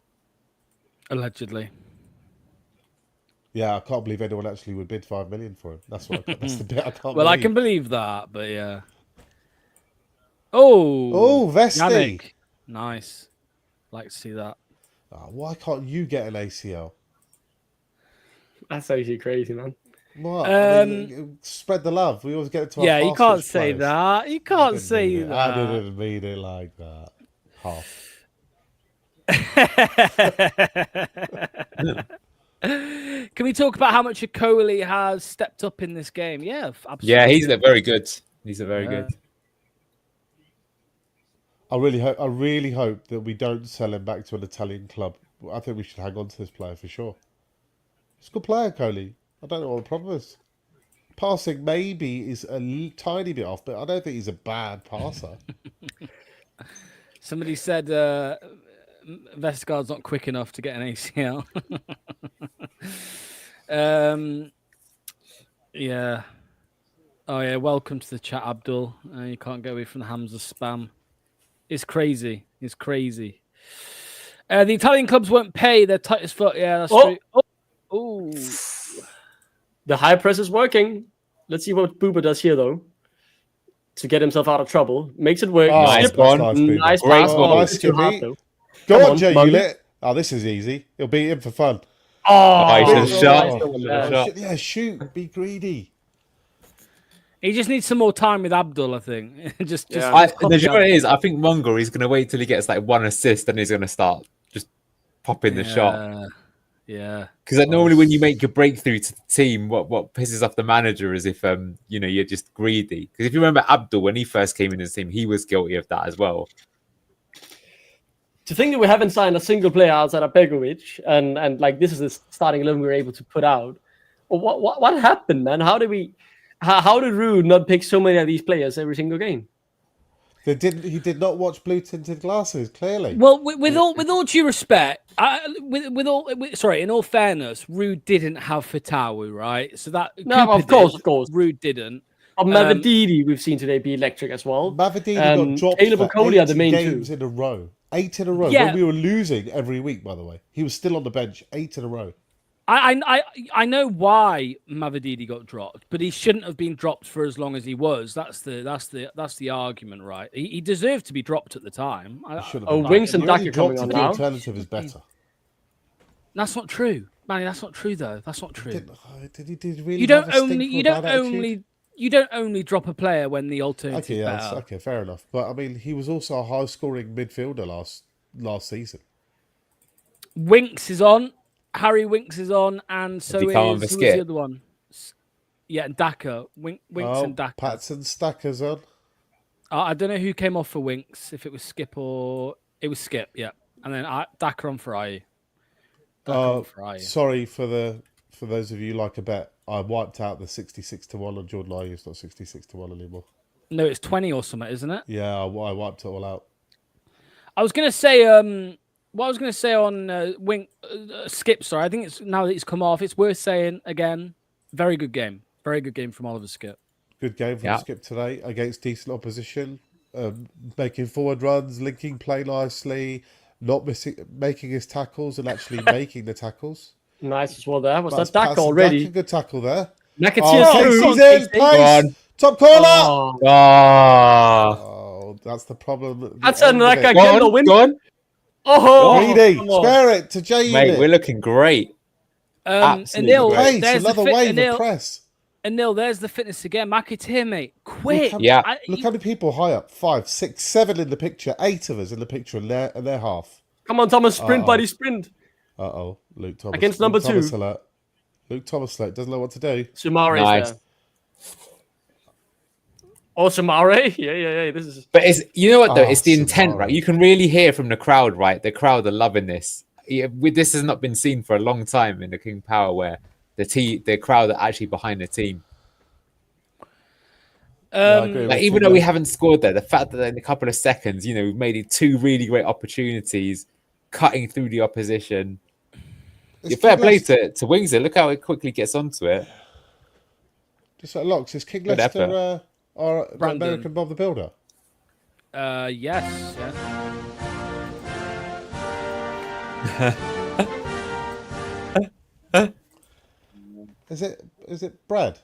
Allegedly. Yeah, I can't believe anyone actually would bid 5 million for him. That's the bit I can't Well, believe. I can believe that, but yeah. Oh, Vesti. Yannick. Nice. Like to see that. Why can't you get an ACL? That's actually crazy, man. What? I mean, spread the love. We always get it to our Yeah, you can't fast-switch say players. that. You can't say I that. didn't mean it like that. Half. Can we talk about how much Coley has stepped up in this game? Yeah, absolutely. Yeah, he's very good. He's very good. I really hope that we don't sell him back to an Italian club. I think we should hang on to this player for sure. He's a good player, Coley. I don't know what the problem is. Passing maybe is a tiny bit off, but I don't think he's a bad passer. Somebody said Vestergaard's not quick enough to get an ACL. Yeah. Oh, yeah. Welcome to the chat, Abdul. You can't get away from the Hamza spam. It's crazy. It's crazy. The Italian clubs won't pay their tightest foot. Yeah, that's true. Oh. The high press is working. Let's see what Booba does here, though, to get himself out of trouble. Makes it work. Nice one. Nice Great pass. one. Nice Too hard, Skippy. though. Go Come on, Joe Muggy. Hewlett. Oh, this is easy. He'll beat him for fun. He should have nice shot. one, Should have man. shot. Yeah, shoot. Be greedy. He just needs some more time with Abdul, I think. just Yeah. The joke is, I think Munger, he's going to wait till he gets like 1 assist, and he's going to start just popping the shot. Yeah. Because normally when you make your breakthrough to the team, what pisses off the manager is if you're just greedy. Because if you remember Abdul, when he first came in the team, he was guilty of that as well. To think that we haven't signed a single player outside of Begovic, and like this is the starting 11 we were able to put out. What happened, man? How did Ruud not pick so many of these players every single game? He did not watch blue tinted glasses. Clearly. Well, with all due respect, in all fairness, Ruud didn't have Fatawu, right? So that No, of course. Ruud didn't. Mavididi, we've seen today be electric as well. Mavididi got dropped Caleb for and Cody are the 8 main games two. in a row. 8 in a row. Yeah. When we were losing every week, by the way. He was still on the bench 8 in a row. I know why Mavididi got dropped, but he shouldn't have been dropped for as long as he was. That's the argument, right? He deserved to be dropped at the time. Winks and You only Daka dropped coming on him, the now. alternative is better. That's not true, Manny. That's not true, though. That's not true. Did he really have a stink for a bad attitude? You don't only drop a player when the alternative is better. Okay, fair enough. But I mean, he was also a high-scoring midfielder last season. Winks is on. Harry Winks is on, and so he come on is for who was Skip? the other one? Yeah, and Daka. Winks and Daka. Patson Stacker's on. I don't know who came off for Winks. If it was Skip or it was Skip, yeah. And then Daka on for IE. Sorry for those of you like a bet. I wiped out the 66-1 on Jordan Ayew. It's not 66-1 anymore. No, it's 20 or something, isn't it? Yeah, I wiped it all out. I was gonna say what I was gonna say on Skip. Sorry, I think it's now that he's come off. It's worth saying again. Very good game from Oliver Skip. Good game from Skip today against decent opposition. Making forward runs, linking play nicely, not making his tackles and actually making the tackles. Nice as well there. Was That's that Daka already? Good tackle there. Casey's in, pace, top corner. Oh, That's the problem. That's another guy go getting the on, win. go on. Oh, Greedy, come on. spare it to J Mate, Unit. we're looking great. Absolutely Anil, great. Pace, another wave of press. Anil, there's the fitness again. McAteer, mate, quick. Look how many people high up. 5, 6, 7 in the picture. 8 of us in the picture, and they're half. Come on, Thomas, sprint, buddy, sprint. Luke Thomas. Against number 2. Luke Thomas alert. Doesn't know what to do. Sumare Nice. there. Oh, Sumare? Yeah. This is. But you know what though? It's the intent, Samara. right? You can really hear from the crowd, right? The crowd are loving this. This has not been seen for a long time in the King Power, where the crowd are actually behind the team. Even though we haven't scored there, the fact that in a couple of seconds, we've made 2 really great opportunities, cutting through the opposition. Fair play to Wingser. Look how he quickly gets onto it. Just like Locks, is King Leicester our American Bob the Builder? Yes. Is it Brad?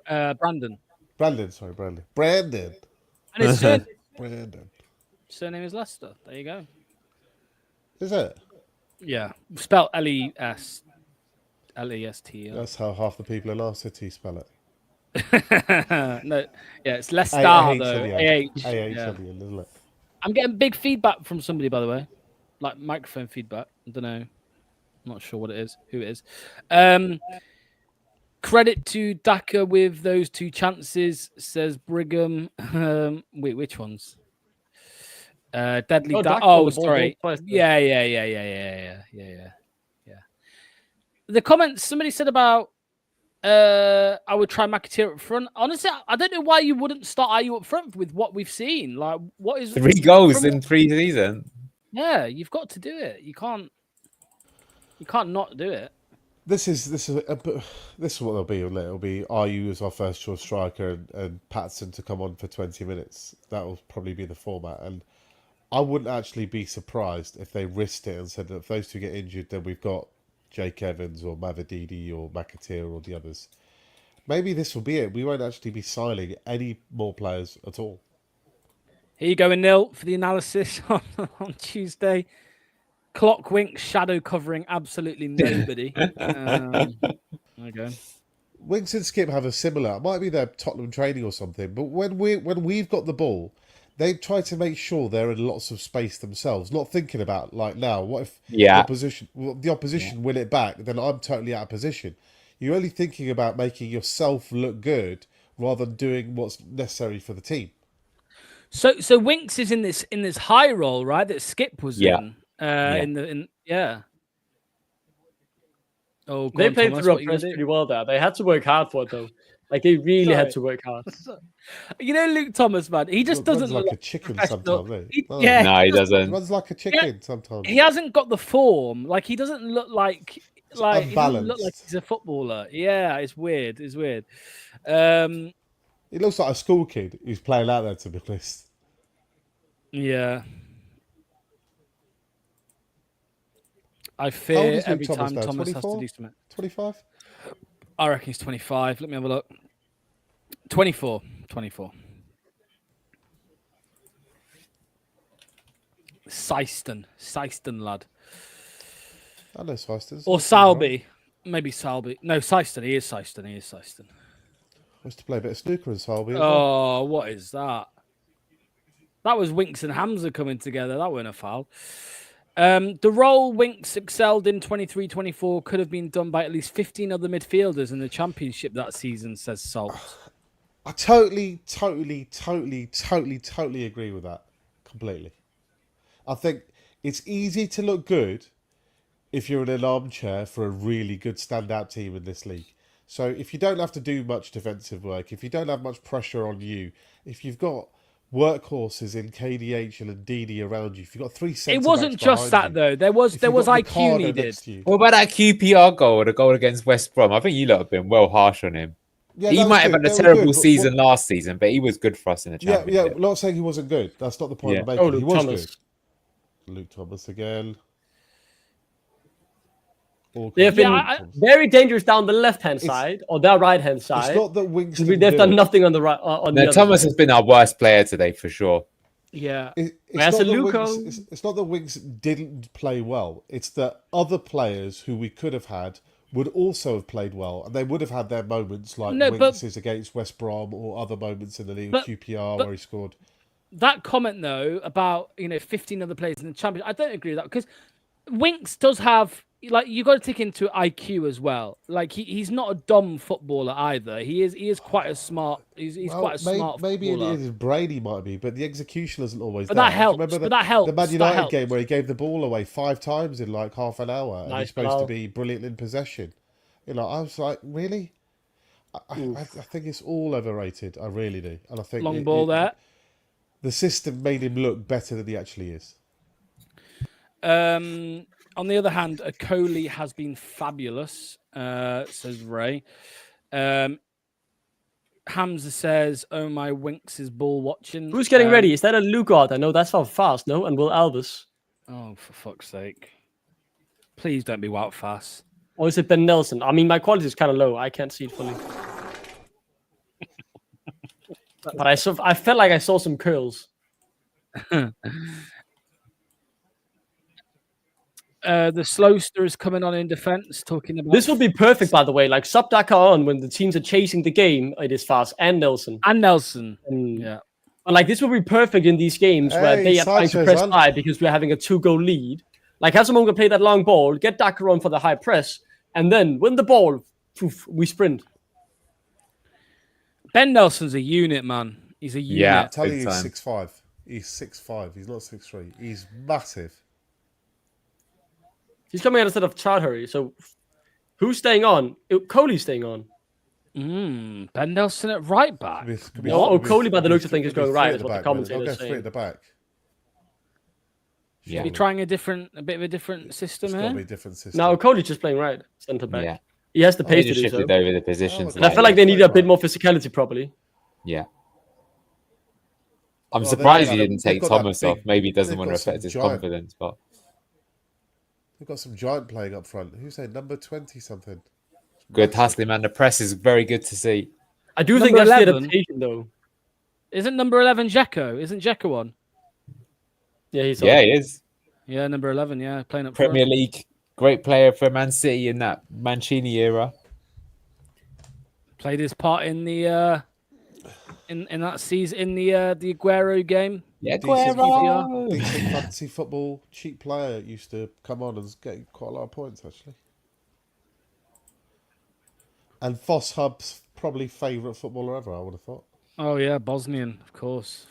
Brandon. Brandon. And his Brandon. surname is Leicester. There you go. Is it? Yeah. Spelled Lest. Lest. That's how half the people in our city spell it. No, yeah, it's Leicester though. AH, isn't it? I'm getting big feedback from somebody, by the way, like microphone feedback. I don't know. I'm not sure what it is, who it is. Credit to Daka with those 2 chances, says Brigham. Wait, which ones? Deadly. Sorry. Yeah. The comments somebody said about I would try McAteer up front. Honestly, I don't know why you wouldn't start Ayew up front with what we've seen. Like, what is 3 goals in 3 seasons? Yeah, you've got to do it. You can't not do it. This is what it'll be. It'll be Ayew as our first choice striker and Patson to come on for 20 minutes. That will probably be the format. And I wouldn't actually be surprised if they risked it and said that if those 2 get injured, then we've got Jake Evans or Mavididi or McAteer or the others. Maybe this will be it. We won't actually be signing any more players at all. Here you go, Anil, for the analysis on Tuesday. Clock Wink shadow covering absolutely nobody. There you go. Winks and Skip have a similar. It might be their Tottenham training or something. But when we've got the ball, they try to make sure they're in lots of space themselves, not thinking about now. What if the opposition win it back? Then I'm totally out of position. You're only thinking about making yourself look good rather than doing what's necessary for the team. So Winks is in this high role, right? That Skip was in. Oh, they played through a press pretty well there. They had to work hard for it though. Like they really had to work hard. Luke Thomas, man, he just doesn't look like a chicken sometimes. No, he doesn't. Runs like a chicken sometimes. He hasn't got the form. Like he doesn't look like he doesn't look like he's a footballer. Yeah, it's weird. He looks like a school kid who's playing out there, to be honest. Yeah. I How old fear is Luke every Thomas time now? Thomas has to 24? do something. 25? I reckon he's 25. Let me have a look. 24. 24. Syston lad. I know Syston. Or Salby. Maybe Salby. No, Syston. He is Syston. I used to play a bit of snooker in Salby as well. Oh, what is that? That was Winks and Hamza coming together. That wasn't a foul. The role Winks excelled in 23-24 could have been done by at least 15 other midfielders in the championship that season, says Salt. I totally agree with that. Completely. I think it's easy to look good if you're in an armchair for a really good standout team in this league. So if you don't have to do much defensive work, if you don't have much pressure on you, if you've got workhorses in KDH and Ndidi around you, if you've got three centre-backs It wasn't just that, you, though. There was IQ Ricardo needed. next to you. What about that QPR goal, the goal against West Brom? I think you lot have been well harsh on him. Yeah, He that was might have good. had a They were terrible good, but season last season, but he was good for us in the Yeah, championship. I'm not saying he wasn't good. That's not the point I'm making. Oh, He Luke was Thomas. good. Luke Thomas again. They've been very dangerous down the left-hand side or their right-hand side. It's not that Winks. They've done nothing on the right. On the other Thomas side. has been our worst player today for sure. Yeah. As a Luco. It's not that Winks didn't play well. It's that other players who we could have had would also have played well, and they would have had their moments like Winks' against West Brom or other moments in the league with QPR where he scored. That comment though about 15 other players in the championship, I don't agree with that because Winks does have you got to take into IQ as well. Like he's not a dumb footballer either. He is quite a smart. He's quite a smart. Maybe in footballer. his brain he might be, but the execution isn't always. But there. that helps. Remember that helps. the Man United game where he gave the ball away 5 times in like half an hour, and he's supposed to be brilliant in possession. I was like, really? I think it's all overrated. I really do, and I think long ball there. The system made him look better than he actually is. On the other hand, Coley has been fabulous, says Ray. Hamza says, "Oh my, Winks is ball watching." Who's getting ready? Is that a Lugard? I know that's not fast, no? And Will Albus? Oh, for fuck's sake! Please don't be Wout fast. Or is it Ben Nelson? I mean, my quality is kind of low. I can't see it fully. But I felt like I saw some curls. The Slowster is coming on in defense, talking about this will be perfect, by the way. Like sub Daka on when the teams are chasing the game. It is fast and Nelson. Yeah. But like this will be perfect in these games where they are trying to press high because we're having a 2-goal lead. Like have someone play that long ball, get Daka on for the high press, and then win the ball. Poof, we sprint. Ben Nelson's a unit, man. He's a unit. Yeah, I'm telling you, time. he's 6'5". He's 6'5". He's not 6'3". He's massive. He's coming out instead of Chowdhury. So who's staying on? Coley's staying on. Ben Nelson at right back. Coley by the looks of things is going right. Is what the commentator is 3 saying. at the back. Yeah. Be trying a bit of a different system It's here. got to be a different system. No, Coley's just playing right centre back. Yeah. He has the pace He to just do so. shifted over the positions. And I feel like they need a bit more physicality, probably. Yeah. I'm surprised he didn't take they've got that Thomas big- off. Maybe he doesn't they've want to got some affect his giant- confidence, but We've got some giant playing up front. Who's saying number 20 something? good hustling, man. The press is very good to see. I do think Number that's the 11. adaptation, though. Isn't number 11 Dzeko? Isn't Dzeko on? Yeah, he's Yeah, on. he is. Yeah, number 11. Yeah, playing up Premier front. League, great player for Man City in that Mancini era. Played his part in the in that season in the Aguero game. Yeah, Decent Guerrero. Decent fantasy football, cheap player used to come on and get quite a lot of points, actually. And Foss Hub's probably favourite footballer ever, I would have thought. Oh yeah, Bosnian, of course.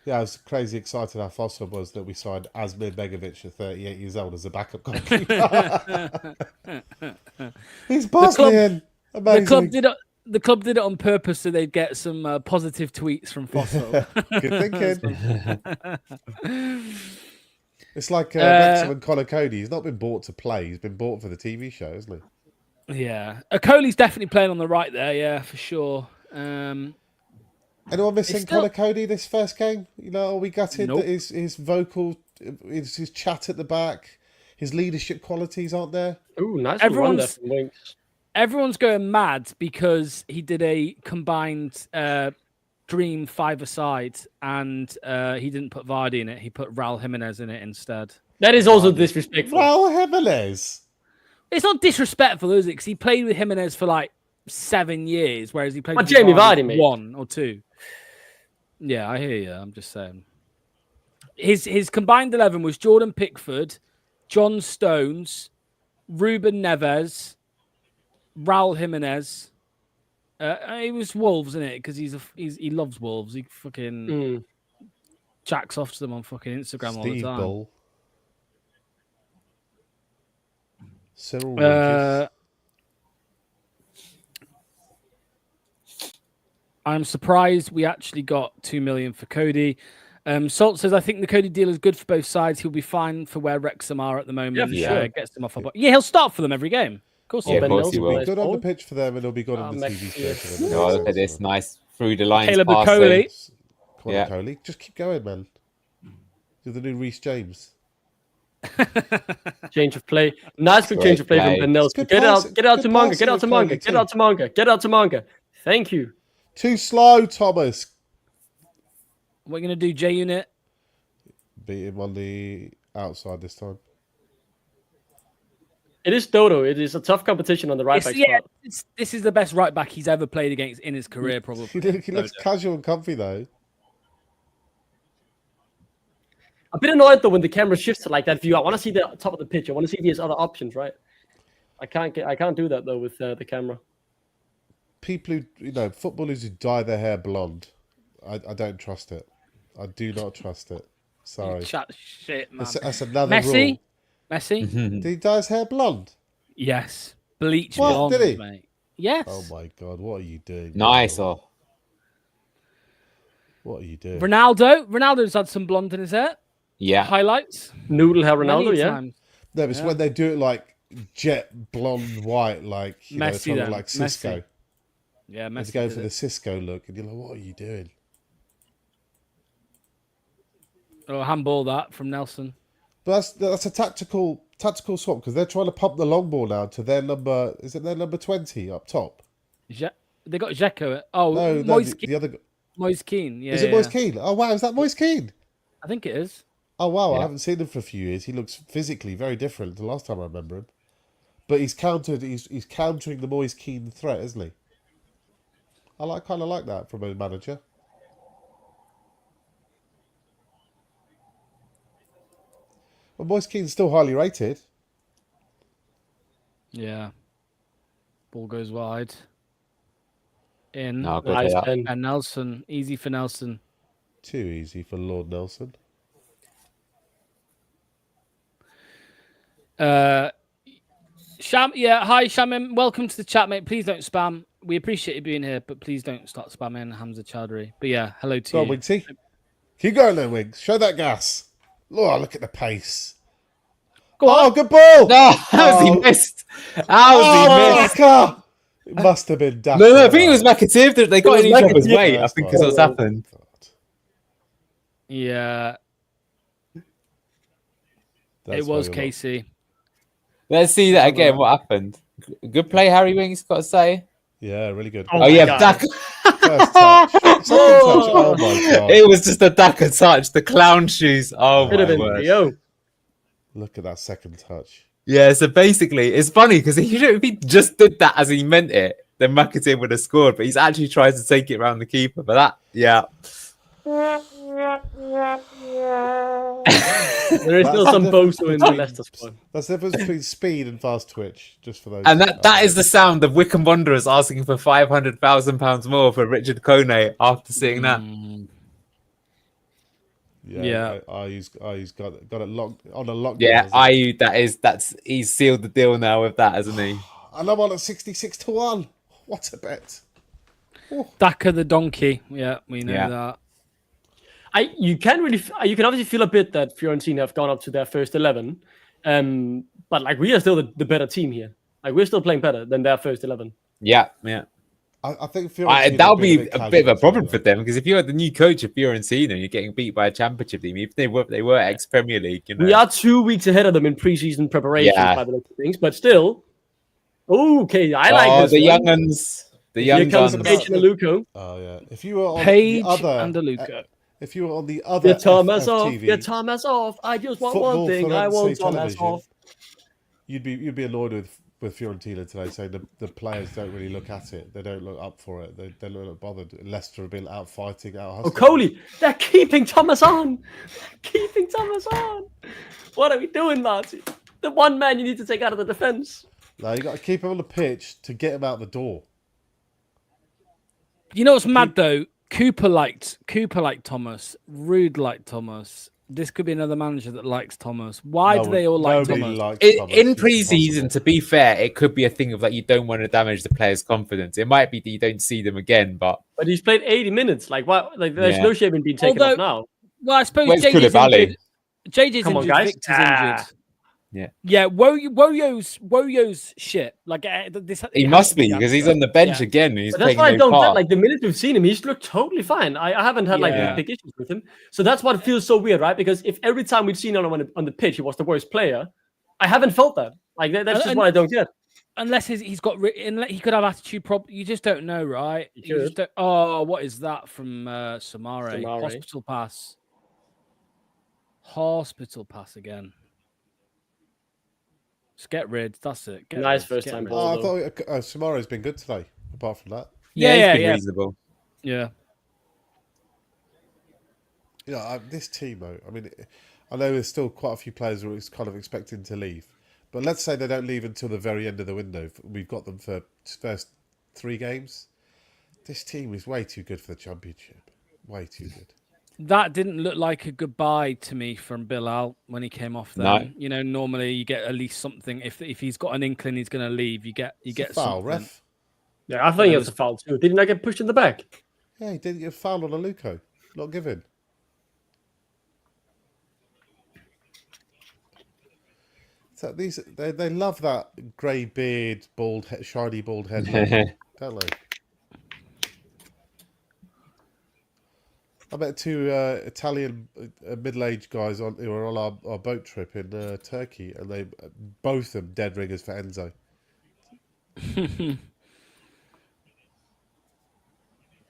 Yeah, I was crazy excited how Foss Hub was that we signed Asmir Begovic at 38 years old as a backup goalkeeper. He's Bosnian! Amazing. The club did it on purpose so they'd get some positive tweets from Fosso. Good thinking. It's like Maxim and Connor Cody. He's not been bought to play. He's been bought for the TV show, isn't he? Yeah. Coley's definitely playing on the right there, yeah, for sure. Anyone missing Connor Cody this first game? Are we gutted Nope. that his vocal his chat at the back, his leadership qualities aren't there. Ooh, nice run there from Winks. Everyone's going mad because he did a combined Dream 5-a-side and he didn't put Vardy in it. He put Raul Jimenez in it instead. That is also disrespectful. Raul Jimenez. It's not disrespectful, is it? Because he played with Jimenez for like 7 years, whereas he played with Jamie Vardy, mate. 1 or 2. Yeah, I hear you. I'm just saying. His combined 11 was Jordan Pickford, John Stones, Ruben Neves, Raul Jimenez. He was Wolves, isn't it? Because he loves Wolves. He fucking jacks off to them on fucking Instagram all the time. Bull. Cyril Regis. I'm surprised we actually got 2 million for Cody. Salt says, I think the Cody deal is good for both sides. He'll be fine for where Wrexham are at the moment. Yeah, for sure. Gets them off. He'll start for them every game. Of course, Yeah, of course he will. Good on the pitch for them, and he'll be good on the TV show for them. Oh, look at this nice through the lines Caleb passing. Okoli. Come on, Coley. Just keep going, man. You're the new Reece James. Change of play. Nice quick change of play from Ben Nelson. Get out to Manga. Get out to Manga. Get out to Manga. Get out to Manga. Thank you. Too slow, Thomas. What are you going to do, J Unit? Beat him on the outside this time. It is Dodo. It is a tough competition on the right back spot. This is the best right back he's ever played against in his career, probably. He looks casual and comfy, though. A bit annoyed though when the camera shifts to like that view. I want to see the top of the pitch. I want to see these other options, right? I can't do that though with the camera. People who footballers who dye their hair blonde, I don't trust it. I do not trust it. Sorry. Chat shit, man. That's another rule. Messi? Did he dye his hair blonde? Yes. Bleach What? blonde, Did he? mate. Yes. Oh my god, what are you doing? Nice. Oh. What are you doing? Ronaldo's had some blonde in his hair. Yeah. Highlights. Noodle hair Ronaldo, Many yeah. times. No, it's when they do it like jet blonde white, like Messi, then. like Cisco. Messi. Yeah, Messi. It's going for the Cisco look, and you're like, what are you doing? Oh, handball that from Nelson. But that's a tactical swap because they're trying to pump the long ball now to their number. Is it their number 20 up top? They got Dzeko. Oh, No, the other. Moise Keane. Yeah. Is it Moise Keane? Oh wow, is that Moise Keane? I think it is. Oh wow, Yeah. I haven't seen him for a few years. He looks physically very different to the last time I remember him. But he's countering the Moise Keane threat, isn't he? I kind of like that from a manager. Well, Moise Keane's still highly rated. Yeah. Ball goes wide. In. No, good Nice, for that. Ben. And Nelson. Easy for Nelson. Too easy for Lord Nelson. Sham, yeah, hi Shamim, welcome to the chat, mate. Please don't spam. We appreciate you being here, but please don't start spamming Hamza Chowdhury. But yeah, hello to Go you. on, Wigsy. Keep going there, Wiggs. Show that gas. Look at the pace. Go on. Oh, good ball. No, how's he missed? How's he missed? Daka. It must have been Daka. No, I think it was McAteer. They got in each other's McAteer. way. I think is what's happened. Yeah, That's it was why you're not- Casey. Let's see that again. What happened? Good play, Harry Winks. Got to say. Yeah, really good. Oh Oh my yeah, God. Daka. First touch. Second touch. Oh my god. It was just a Daka touch. The clown shoes. Oh Could have my been word. Theo. Look at that second touch. Yeah, so basically, it's funny because if he just did that as he meant it, then McAteer would have scored. But he's actually trying to take it around the keeper. But that, yeah. There is still some bozo in the Leicester squad. That's the difference between speed and fast twitch. Just for those. And that is the sound of Wycombe Wanderers asking for £500,000 more for Richard Kone after seeing that. Yeah. Ayu's got it locked on a lockdown. Yeah, hasn't he? he's sealed the deal now with that, hasn't he? And I'm on at 66-1. What a bet. Daka the donkey. Yeah, we know Yeah. that. You can obviously feel a bit that Fiorentina have gone up to their first 11, but like we are still the better team here. Like we're still playing better than their first 11. Yeah, yeah. I think Fiorentina that'll being be a bit of a casual problem today, for them because if you're the new coach of Fiorentina, you're getting beat by a championship team. If they were ex Premier League, you know. We are 2 weeks ahead of them in preseason preparations Yeah. by the looks of things, but still. Okay, I like Oh, this the one. young uns. The Here young comes guns. Page and Aluko. Oh yeah. If you were on Page the other, and Aluko. if you were on the other Get Thomas off. FFTV, Get Thomas off. I just want one Football thing. I Firenze want Thomas television, off. you'd be annoyed with Fiorentina today, saying the players don't really look at it. They don't look up for it. They don't look bothered. Leicester have been out fighting, out Oh, hustling. Coley, they're keeping Thomas on. Keeping Thomas on. What are we doing, lads? The one man you need to take out of the defence. No, you got to keep him on the pitch to get him out the door. You know what's mad though? Cooper liked Thomas. Rude liked Thomas. This could be another manager that likes Thomas. Why do they all like Thomas? Thomas. In It's pre-season, impossible. to be fair, it could be a thing of like you don't want to damage the players' confidence. It might be that you don't see them again, but he's played 80 minutes. Like what? Like there's no shame in being taken off now. Well, I suppose Where's JJ's Koulibaly? injured. JJ's Come on, injured. guys. Victor's injured. Yeah. Woyo's shit. Like he must be because he's on the bench again. And he's But that's playing why I no don't part. get, like, the minutes we've seen him, he's looked totally fine. I haven't had like big issues with him. So that's what feels so weird, right? Because if every time we've seen him on the pitch, he was the worst player, I haven't felt that. Like that's just what I don't get. Unless he could have attitude problem. You just don't know, right? You just don't, what is that from Samare? Hospital pass again. Just get rid. That's it. Nice first time ball. I thought Samare's been good today. Apart from that, he's been reasonable. Yeah. Yeah, this team though. I mean, I know there's still quite a few players who are kind of expecting to leave, but let's say they don't leave until the very end of the window. We've got them for first 3 games. This team is way too good for the Championship. Way too good. That didn't look like a goodbye to me from Bilal when he came off there. No. You know, normally you get at least something. If he's got an inkling he's going to leave, you get Foul, something. ref. Yeah, I think it's a foul too. Didn't I get pushed in the back? Yeah, he did get a foul on Aluko. Not given. So they love that grey beard, shiny bald head, don't they? I met 2 Italian middle-aged guys who were on our boat trip in Turkey, and they both of them dead ringers for Enzo.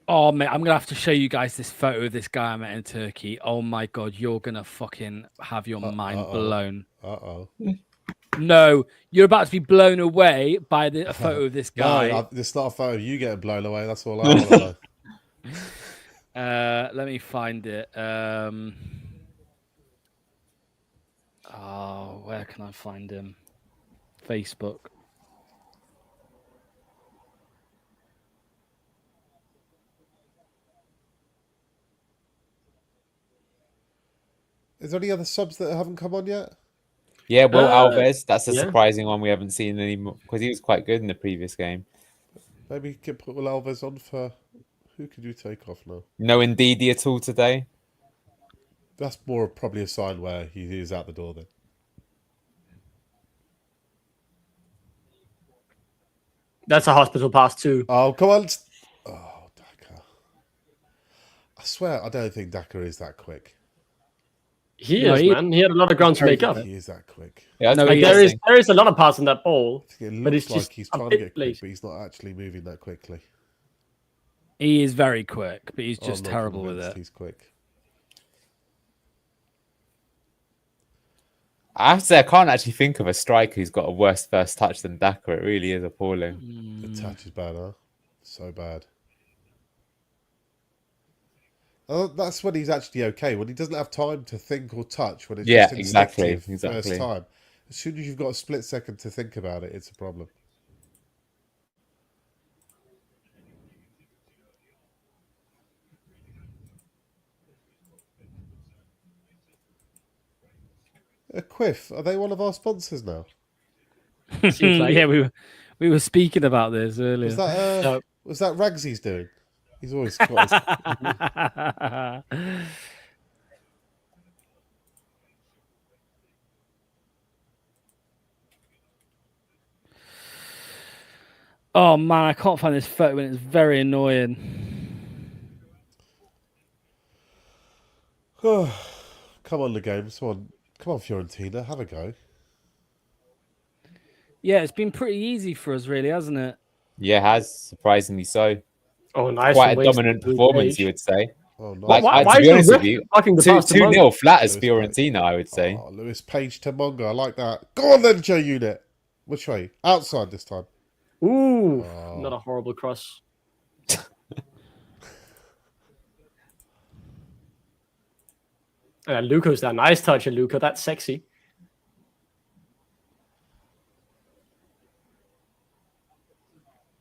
Oh, mate, I'm going to have to show you guys this photo of this guy I met in Turkey. Oh, my God, you're going to fucking have your mind blown. Uh-oh. No, you're about to be blown away by a photo of this guy. No, it's not a photo of you getting blown away. That's all I want to know. Let me find it. Where can I find him? Facebook. Is there any other subs that haven't come on yet? Yeah, Will Alves. That's a yeah. surprising one we haven't seen anymore because he was quite good in the previous game. Maybe you can put Will Alves on for... Who could you take off now? No Ndidi at all today. That's more probably a sign where he is out the door then. That's a hospital pass too. Oh, come on. Oh, Daka. I swear, I don't think Daka is that quick. He man. He had a lot of ground to make up. He is that quick. Yeah, Like, there is a lot of pass on that ball, It but looks it's like just he's a trying to bit get quick, late. but he's not actually moving that quickly. He is very quick, but he's I'm just not terrible with convinced it. He's quick. I have to say, I can't actually think of a striker who's got a worse first touch than Daka. It really is appalling. The touch is bad, huh? So bad. That's when he's actually okay. When he doesn't have time to think or touch. When it's just instinctive first time. As soon as you've got a split second to think about it, it's a problem. Quiff, are they one of our sponsors now? Like yeah, we were speaking about this earlier. Was that Ragsy's doing? He's always got his... Oh man, I can't find this photo and it's very annoying. Come on, the games. Come on, Fiorentina, have a go. Yeah, it's been pretty easy for us, really, hasn't it? Yeah, it has, surprisingly so. Oh, nice. Quite a from Waste dominant Blue performance, Page. you would say. Oh, nice. Like, Why to be is the honest with ref you, fucking the past 2-0 flat as Lewis Page. Fiorentina, I would say. Oh, Lewis Page to Mongo. I like that. Go on then, J Unit. Which way? Outside this time. Ooh, not a horrible cross. Luca's there. Nice touch, Luca. That's sexy.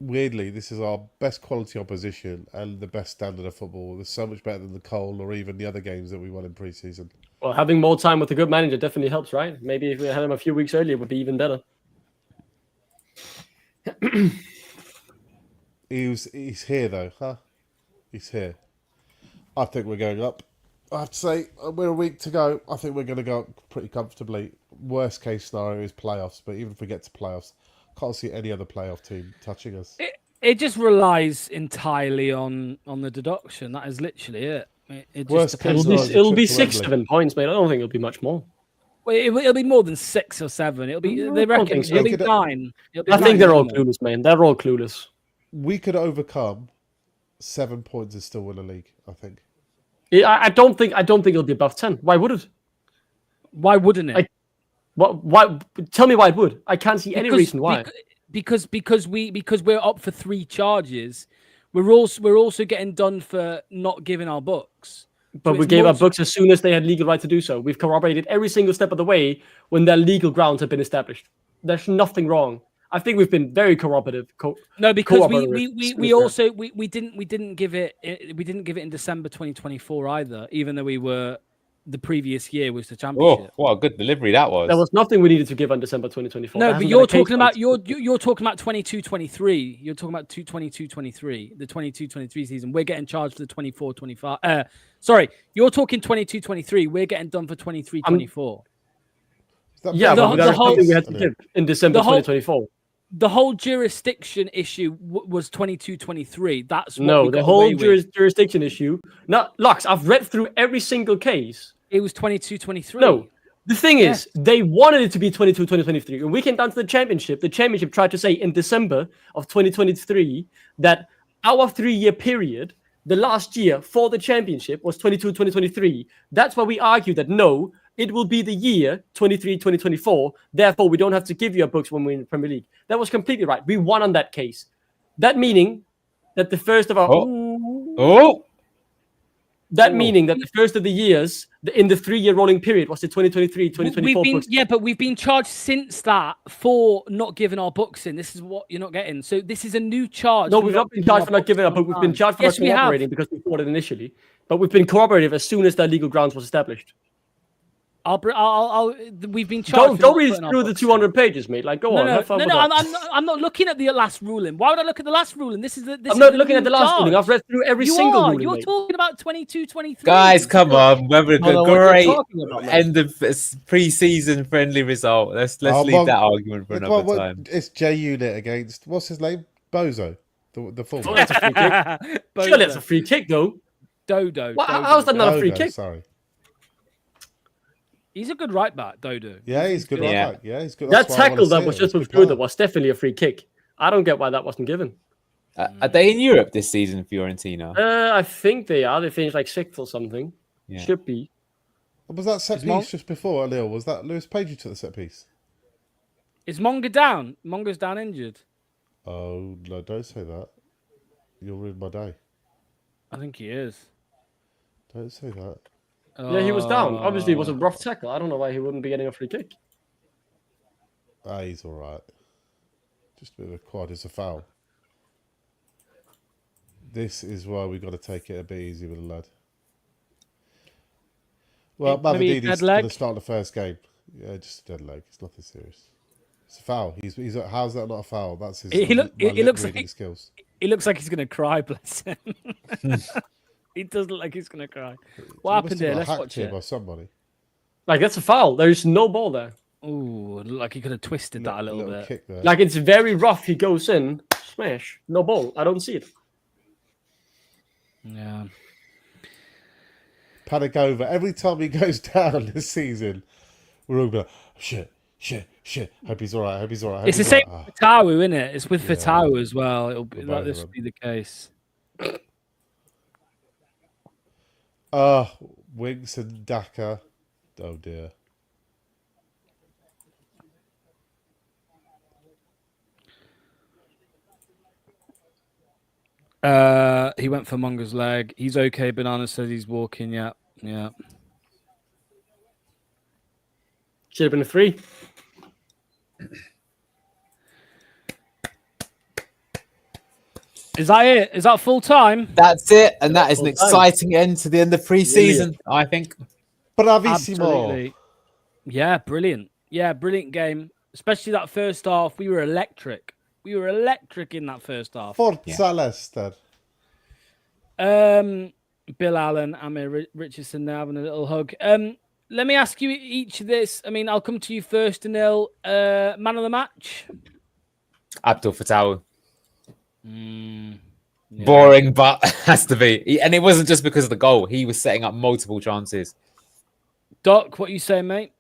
Weirdly, this is our best quality opposition and the best standard of football. It's so much better than the Cole or even the other games that we won in pre-season. Well, having more time with a good manager definitely helps, right? Maybe if we had him a few weeks earlier, it would be even better. He's here though, huh? He's here. I think we're going up. I have to say, we're a week to go. I think we're going to go up pretty comfortably. Worst case scenario is playoffs, but even if we get to playoffs, can't see any other playoff team touching us. It just relies entirely on the deduction. That is literally it. It just Worst depends. case It'll be Triple 6-7 points, mate. I don't think it'll be much more. Well, it'll be more than 6 or 7. It'll be. No, They I don't reckon think so. it'll be 9. I think they're all clueless, man. They're all clueless. We could overcome 7 points and still win a league, I think. I don't think it'll be above 10. Why would it? Why wouldn't it? Why? Tell me why it would. I can't see any reason why. Because we're up for 3 charges. We're also getting done for not giving our books. But we gave our books as soon as they had legal right to do so. We've corroborated every single step of the way when their legal grounds have been established. There's nothing wrong. I think we've been very corroborative. No, because we didn't give it in December 2024 either, even though we were the previous year was the championship. Oh, what a good delivery that was. There was nothing we needed to give on December 2024. No, but you're talking about 22-23. You're talking about 22-23, the 22-23 season. We're getting charged for the 24-25. Sorry, you're talking 22-23. We're getting done for 23-24. Yeah, but there was nothing we had to give in December 2024. The whole jurisdiction issue was 22-23. That's what no, we the got whole away with. jurisdiction issue. Not Lux. I've read through every single case. It was 22-23. No, the thing is, they wanted it to be 22-2023. When we came down to the championship tried to say in December of 2023 that our 3-year period, the last year for the championship, was 22-2023. That's why we argued that no, it will be the year 23-2024. Therefore, we don't have to give you our books when we're in the Premier League. That was completely right. We won on that case. That meaning that the first of our meaning that the first of the years in the 3-year rolling period was the 2023-2024 books. Yeah, but we've been charged since that for not giving our books in. This is what you're not getting. So this is a new charge. No, we've not been charged for not giving our book. We've been charged for not cooperating because we thought it initially. But we've been cooperative as soon as their legal grounds was established. We've been charged. Don't read through the 200 pages, mate. Like, go on. I'm not looking at the last ruling. Why would I look at the last ruling? I'm not looking at the last ruling. I've read through every single ruling. You're talking about 22-23. Guys, come on. We're a great end of pre-season friendly result. Let's leave that argument for another time. It's J Unit against what's his name? Bozo, the full. Oh, that's a free kick. Surely that's a free kick, though. Dodo. How's that not a free kick? Sorry. He's a good right back, Dodo. Yeah, he's good right back. Yeah, he's good. That tackle that was just withdrew that was definitely a free kick. I don't get why that wasn't given. Are they in Europe this season, Fiorentina? I think they are. They finished like 6th or something. Yeah. Should be. Was that set piece just before, Leo? Was that Lewis Page who took the set piece? Is Monga down? Monga's down injured. Oh, no, don't say that. You'll ruin my day. I think he is. Don't say that. Yeah, he was down. Obviously, it was a rough tackle. I don't know why he wouldn't be getting a free kick. He's all right. Just a bit of a quad. It's a foul. This is why we've got to take it a bit easy with the lad. Well, Mavadidi's going to start the first game. Yeah, just a dead leg. It's nothing serious. It's a foul. How's that not a foul? That's his. He looks like skills. He looks like he's going to cry. Bless him. He does look like he's going to cry. What happened here? Let's watch it. By somebody. Like, that's a foul. There's no ball there. Ooh, like he could have twisted that a little bit. Kick there. Like, it's very rough. He goes in, smash. No ball. I don't see it. Yeah. Panic over. Every time he goes down this season, we're all going, shit. Hope he's all right. It's the same with Fatawu, isn't it? It's with Fatawu as well. It'll be like this will be the case. Winks and Daka. Oh dear. He went for Munga's leg. He's okay. Banana says he's walking. Yeah. Should have been a 3. Is that it? Is that full time? That's it, and that is an Full time. exciting end to the end of pre-season, I think. Bravissimo. Absolutely. Yeah, brilliant. Yeah, brilliant game. Especially that first half. We were electric. In that first half. Forza Leicester. Bill Allen, Amir Richardson now having a little hug. Let me ask you each of this. I mean, I'll come to you first, Anil. Man of the match? Abdul Fatawu. Yeah. Boring, but has to be. And it wasn't just because of the goal. He was setting up multiple chances. Doc, what you say, mate?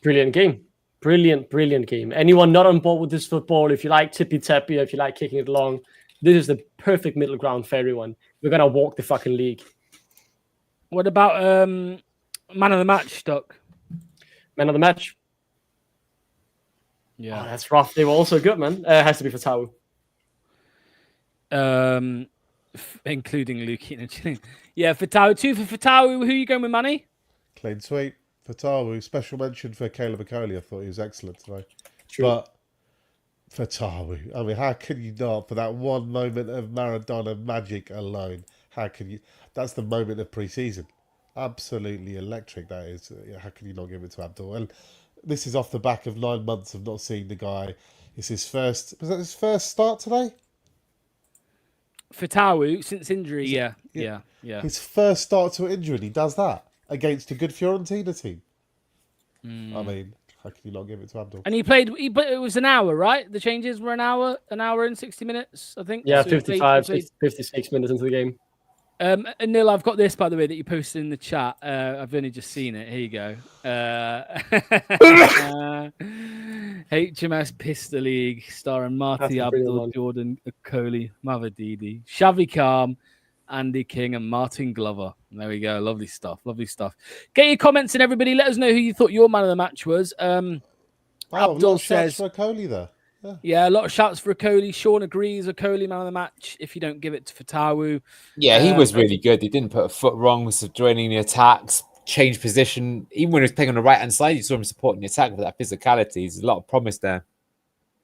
Brilliant game. Brilliant game. Anyone not on board with this football, if you like tippy-tappy, if you like kicking it along, this is the perfect middle ground for everyone. We're going to walk the fucking league. What about man of the match, Doc? Man of the match. Yeah. Oh, that's rough. They were also good, man. Has to be Fatawu. Including Luke. Yeah, Fatawu. 2 for Fatawu. Who are you going with, Manny? Clean sweep. Fatawu. Special mention for Caleb Akoli. I thought he was excellent today. True. But Fatawu, I mean, how can you not, for that one moment of Maradona magic alone, how can you? That's the moment of pre-season. Absolutely electric, that is. How can you not give it to Abdul? And this is off the back of 9 months of not seeing the guy. It's his first, was that his first start today? Fatawu, since injury, yeah. His first start to injury, and he does that against a good Fiorentina team. I mean, how can you not give it to Abdul? And but it was an hour, right? The changes were an hour and 60 minutes, I think. Yeah, So 55, he played- 56 minutes into the game. And Neil, I've got this, by the way, that you posted in the chat. I've only just seen it. Here you go. HMS Pistol League, starring Marty That's a brilliant Abdul, one. Jordan Akoli, Mavadidi, Shavi Khan, Andy King, and Martin Glover. There we go. Lovely stuff. Get your comments in, everybody. Let us know who you thought your man of the match was. Abdul says for Akoli there. Yeah, a lot of shouts for Akoli. Sean agrees. Akoli, man of the match. If you don't give it to Fatawu. Yeah, he was really good. He didn't put a foot wrong, was joining the attacks, changed position. Even when he was playing on the right-hand side, you saw him supporting the attack with that physicality. There's a lot of promise there.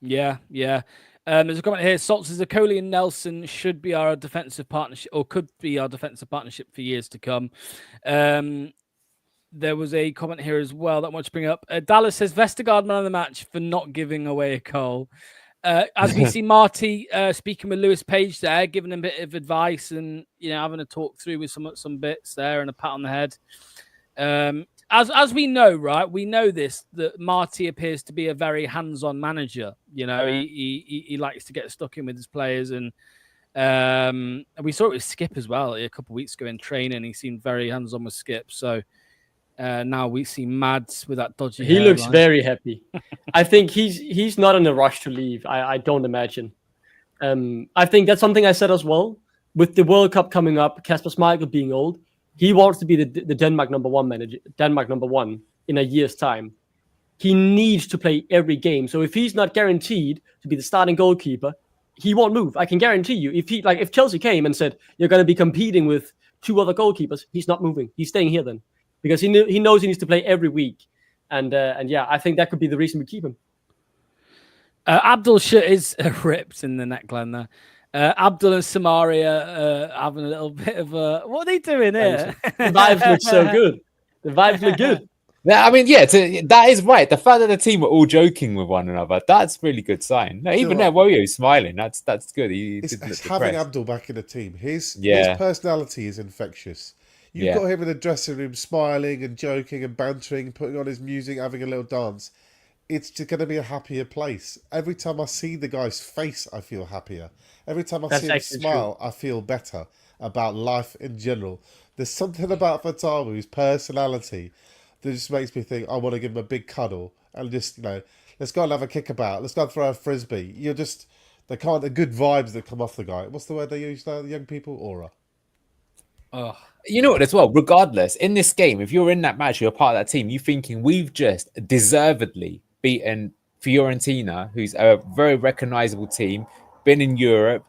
Yeah. There's a comment here. Salt says Akoli and Nelson should be our defensive partnership, or could be our defensive partnership for years to come. There was a comment here as well that I want to bring up. Dallas says Vestergaard man of the match for not giving away a goal. As we see Marty speaking with Lewis Page there, giving him a bit of advice and having a talk through with some bits there and a pat on the head. As we know, right? We know that Marty appears to be a very hands-on manager. He likes to get stuck in with his players, and we saw it with Skip as well a couple of weeks ago in training. He seemed very hands-on with Skip. So now we see Mads with that dodgy. He looks very happy. I think he's not in a rush to leave. I don't imagine. I think that's something I said as well. With the World Cup coming up, Kasper Schmeichel being old, he wants to be the Denmark number one manager, Denmark number one in a year's time. He needs to play every game. So if he's not guaranteed to be the starting goalkeeper, he won't move. I can guarantee you. If Chelsea came and said you're going to be competing with 2 other goalkeepers, he's not moving. He's staying here then, because he knows he needs to play every week. And yeah, I think that could be the reason we keep him. Abdul shirt is ripped in the neckline there. Abdul and Samaria having a little bit of a... What are they doing here? The vibes look so good. The vibes look good. Yeah, I mean, that is right. The fact that the team were all joking with one another, that's a really good sign. No, even there, Woyo's smiling. That's good. It's having Abdul back in the team. His personality is infectious. You've got him in the dressing room smiling and joking and bantering, putting on his music, having a little dance. it's just going to be a happier place. Every time I see the guy's face, I feel happier. Every time I see him smile, I feel better about life in general. There's something about Fatawu's personality that just makes me think I want to give him a big cuddle and just, let's go and have a kickabout. Let's go and throw a frisbee. The good vibes that come off the guy. What's the word they use now, the young people? Aura. Oh. You know what, as well, regardless, in this game, if you're in that match, you're part of that team, you're thinking we've just deservedly beaten Fiorentina, who's a very recognizable team, been in Europe,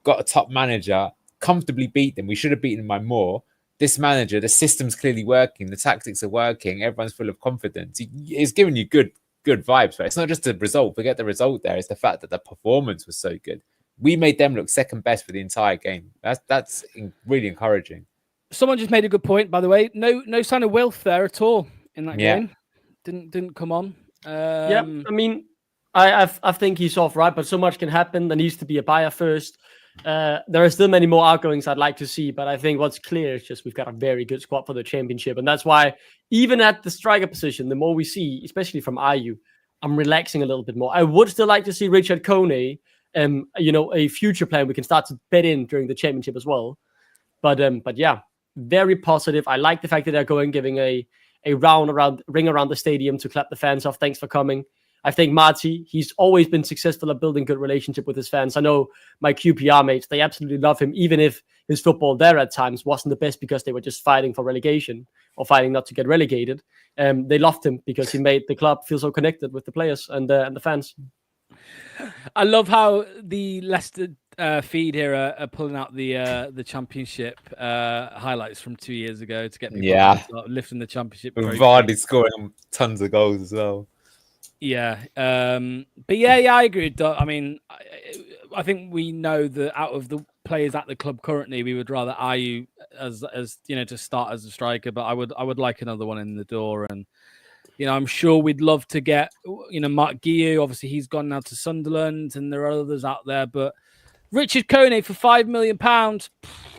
got a top manager, comfortably beat them. We should have beaten them by more. This manager, the system's clearly working, the tactics are working, everyone's full of confidence. It's giving you good vibes, but it's not just the result. Forget the result there. It's the fact that the performance was so good. We made them look second best for the entire game. That's really encouraging. Someone just made a good point, by the way. No sign of Wilf there at all in that game. Didn't come on. Yeah, I mean, I think he's off right, but so much can happen. There needs to be a buyer first. There are still many more outgoings I'd like to see, but I think what's clear is just we've got a very good squad for the championship, and that's why even at the striker position, the more we see, especially from Ayew, I'm relaxing a little bit more. I would still like to see Richard Kone, a future plan we can start to bet in during the championship as well. But yeah, very positive. I like the fact that they're giving a ring around the stadium to clap the fans off. Thanks for coming. I think Marty, he's always been successful at building good relationship with his fans. I know my QPR mates, they absolutely love him, even if his football there at times wasn't the best because they were just fighting for relegation or fighting not to get relegated. They loved him because he made the club feel so connected with the players and the fans. I love how the Leicester feed here are pulling out the championship highlights from 2 years ago to get people lifting the championship. Vardy scoring tons of goals as well. Yeah, but yeah, I agree. I mean, I think we know that out of the players at the club currently, we would rather Ayew as to start as a striker, but I would like another one in the door. And I'm sure we'd love to get Mark Guiu. Obviously, he's gone now to Sunderland, and there are others out there. But Richard Kone for £5 million,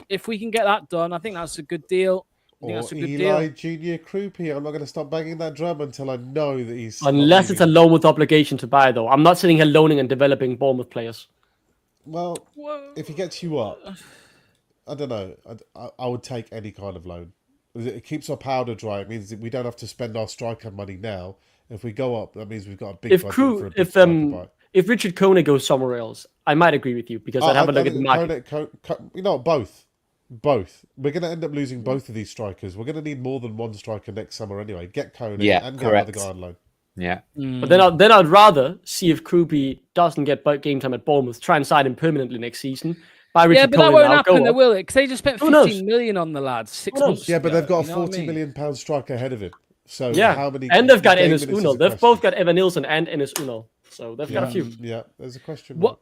if we can get that done, I think that's a good deal. Or Eli Junior Krupi. I'm not going to stop banging that drum until I know that he's... Unless it's a loan with obligation to buy, though. I'm not sitting here loaning and developing Bournemouth players. Well, if he gets you up, I don't know. I would take any kind of loan. It keeps our powder dry. It means that we don't have to spend our striker money now. If we go up, that means we've got a big budget for a big striker buy. If Richard Kone goes somewhere else, I might agree with you because I'd have a look at the market. Both. We're going to end up losing both of these strikers. We're going to need more than one striker next summer anyway. Get Kone and get another guy on loan. Yeah. But then I'd rather see if Krupi doesn't get game time at Bournemouth, try and sign him permanently next season. By Richard but Kone that won't happen, though, will it? Because they just spent 15 million on the lads 6 months ago. Yeah, but they've got a £40 million striker ahead of him. So how many? And they've got Enes Unal. They've both got Evan Nilsson and Enes Unal. So they've got a few. Yeah, there's a question. What?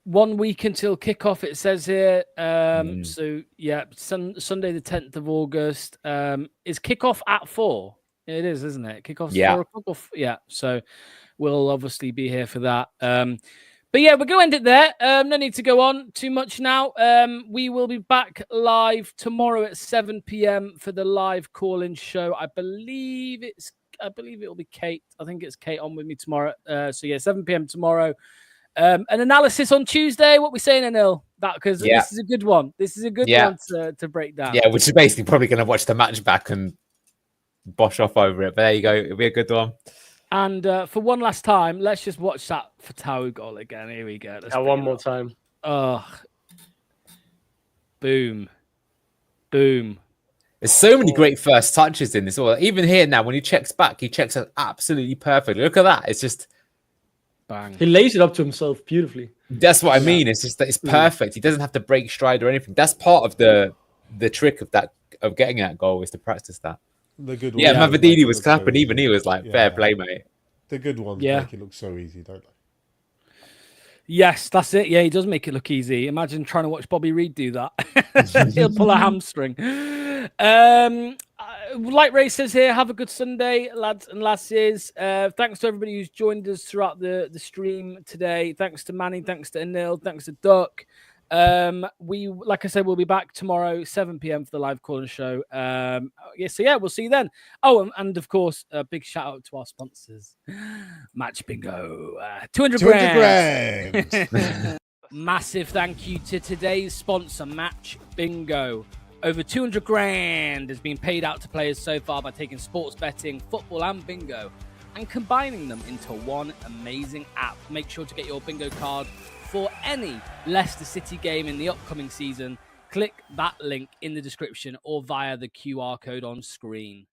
1 week until kickoff, it says here. So yeah, Sunday the 10th of August. Is kickoff at 4? It is, isn't it? Kickoff's 4 o'clock. Yeah. So we'll obviously be here for that. But yeah, we're going to end it there. No need to go on too much now. We will be back live tomorrow at 7 p.m. for the live call-in show. I believe it will be Kate. I think it's Kate on with me tomorrow. So yeah, 7 p.m. tomorrow. An analysis on Tuesday. What we saying, Anil? Because this is a good one. This is a good one to break down. Yeah, which is basically probably going to watch the match back and bosh off over it. But there you go. It'll be a good one. And for one last time, let's just watch that Fatawu goal again. Here we go. One more time. Oh, boom. Boom. There's so many great first touches in this. Even here now, when he checks back, he checks it absolutely perfectly. Look at that. It's just... bang. He lays it up to himself beautifully. That's what I mean. It's just that it's perfect. He doesn't have to break stride or anything. That's part of the trick of getting that goal is to practice that. The good one. Yeah, Mavididi was clapping. So even he was like, fair play, mate. The good ones make it look so easy, don't they? Yes, that's it. Yeah, he does make it look easy. Imagine trying to watch Bobby Reed do that. He'll pull a hamstring. Light Ray says here, have a good Sunday, lads and lasses. Thanks to everybody who's joined us throughout the stream today. Thanks to Manny, thanks to Anil, thanks to Duck. Like I said, we'll be back tomorrow, 7 p.m. for the live call-in show. We'll see you then. Oh, and of course, a big shout out to our sponsors, Match Bingo, 200 grand. Massive thank you to today's sponsor, Match Bingo. Over 200 grand has been paid out to players so far by taking sports betting, football, and bingo and combining them into one amazing app. Make sure to get your bingo card for any Leicester City game in the upcoming season. Click that link in the description or via the QR code on screen.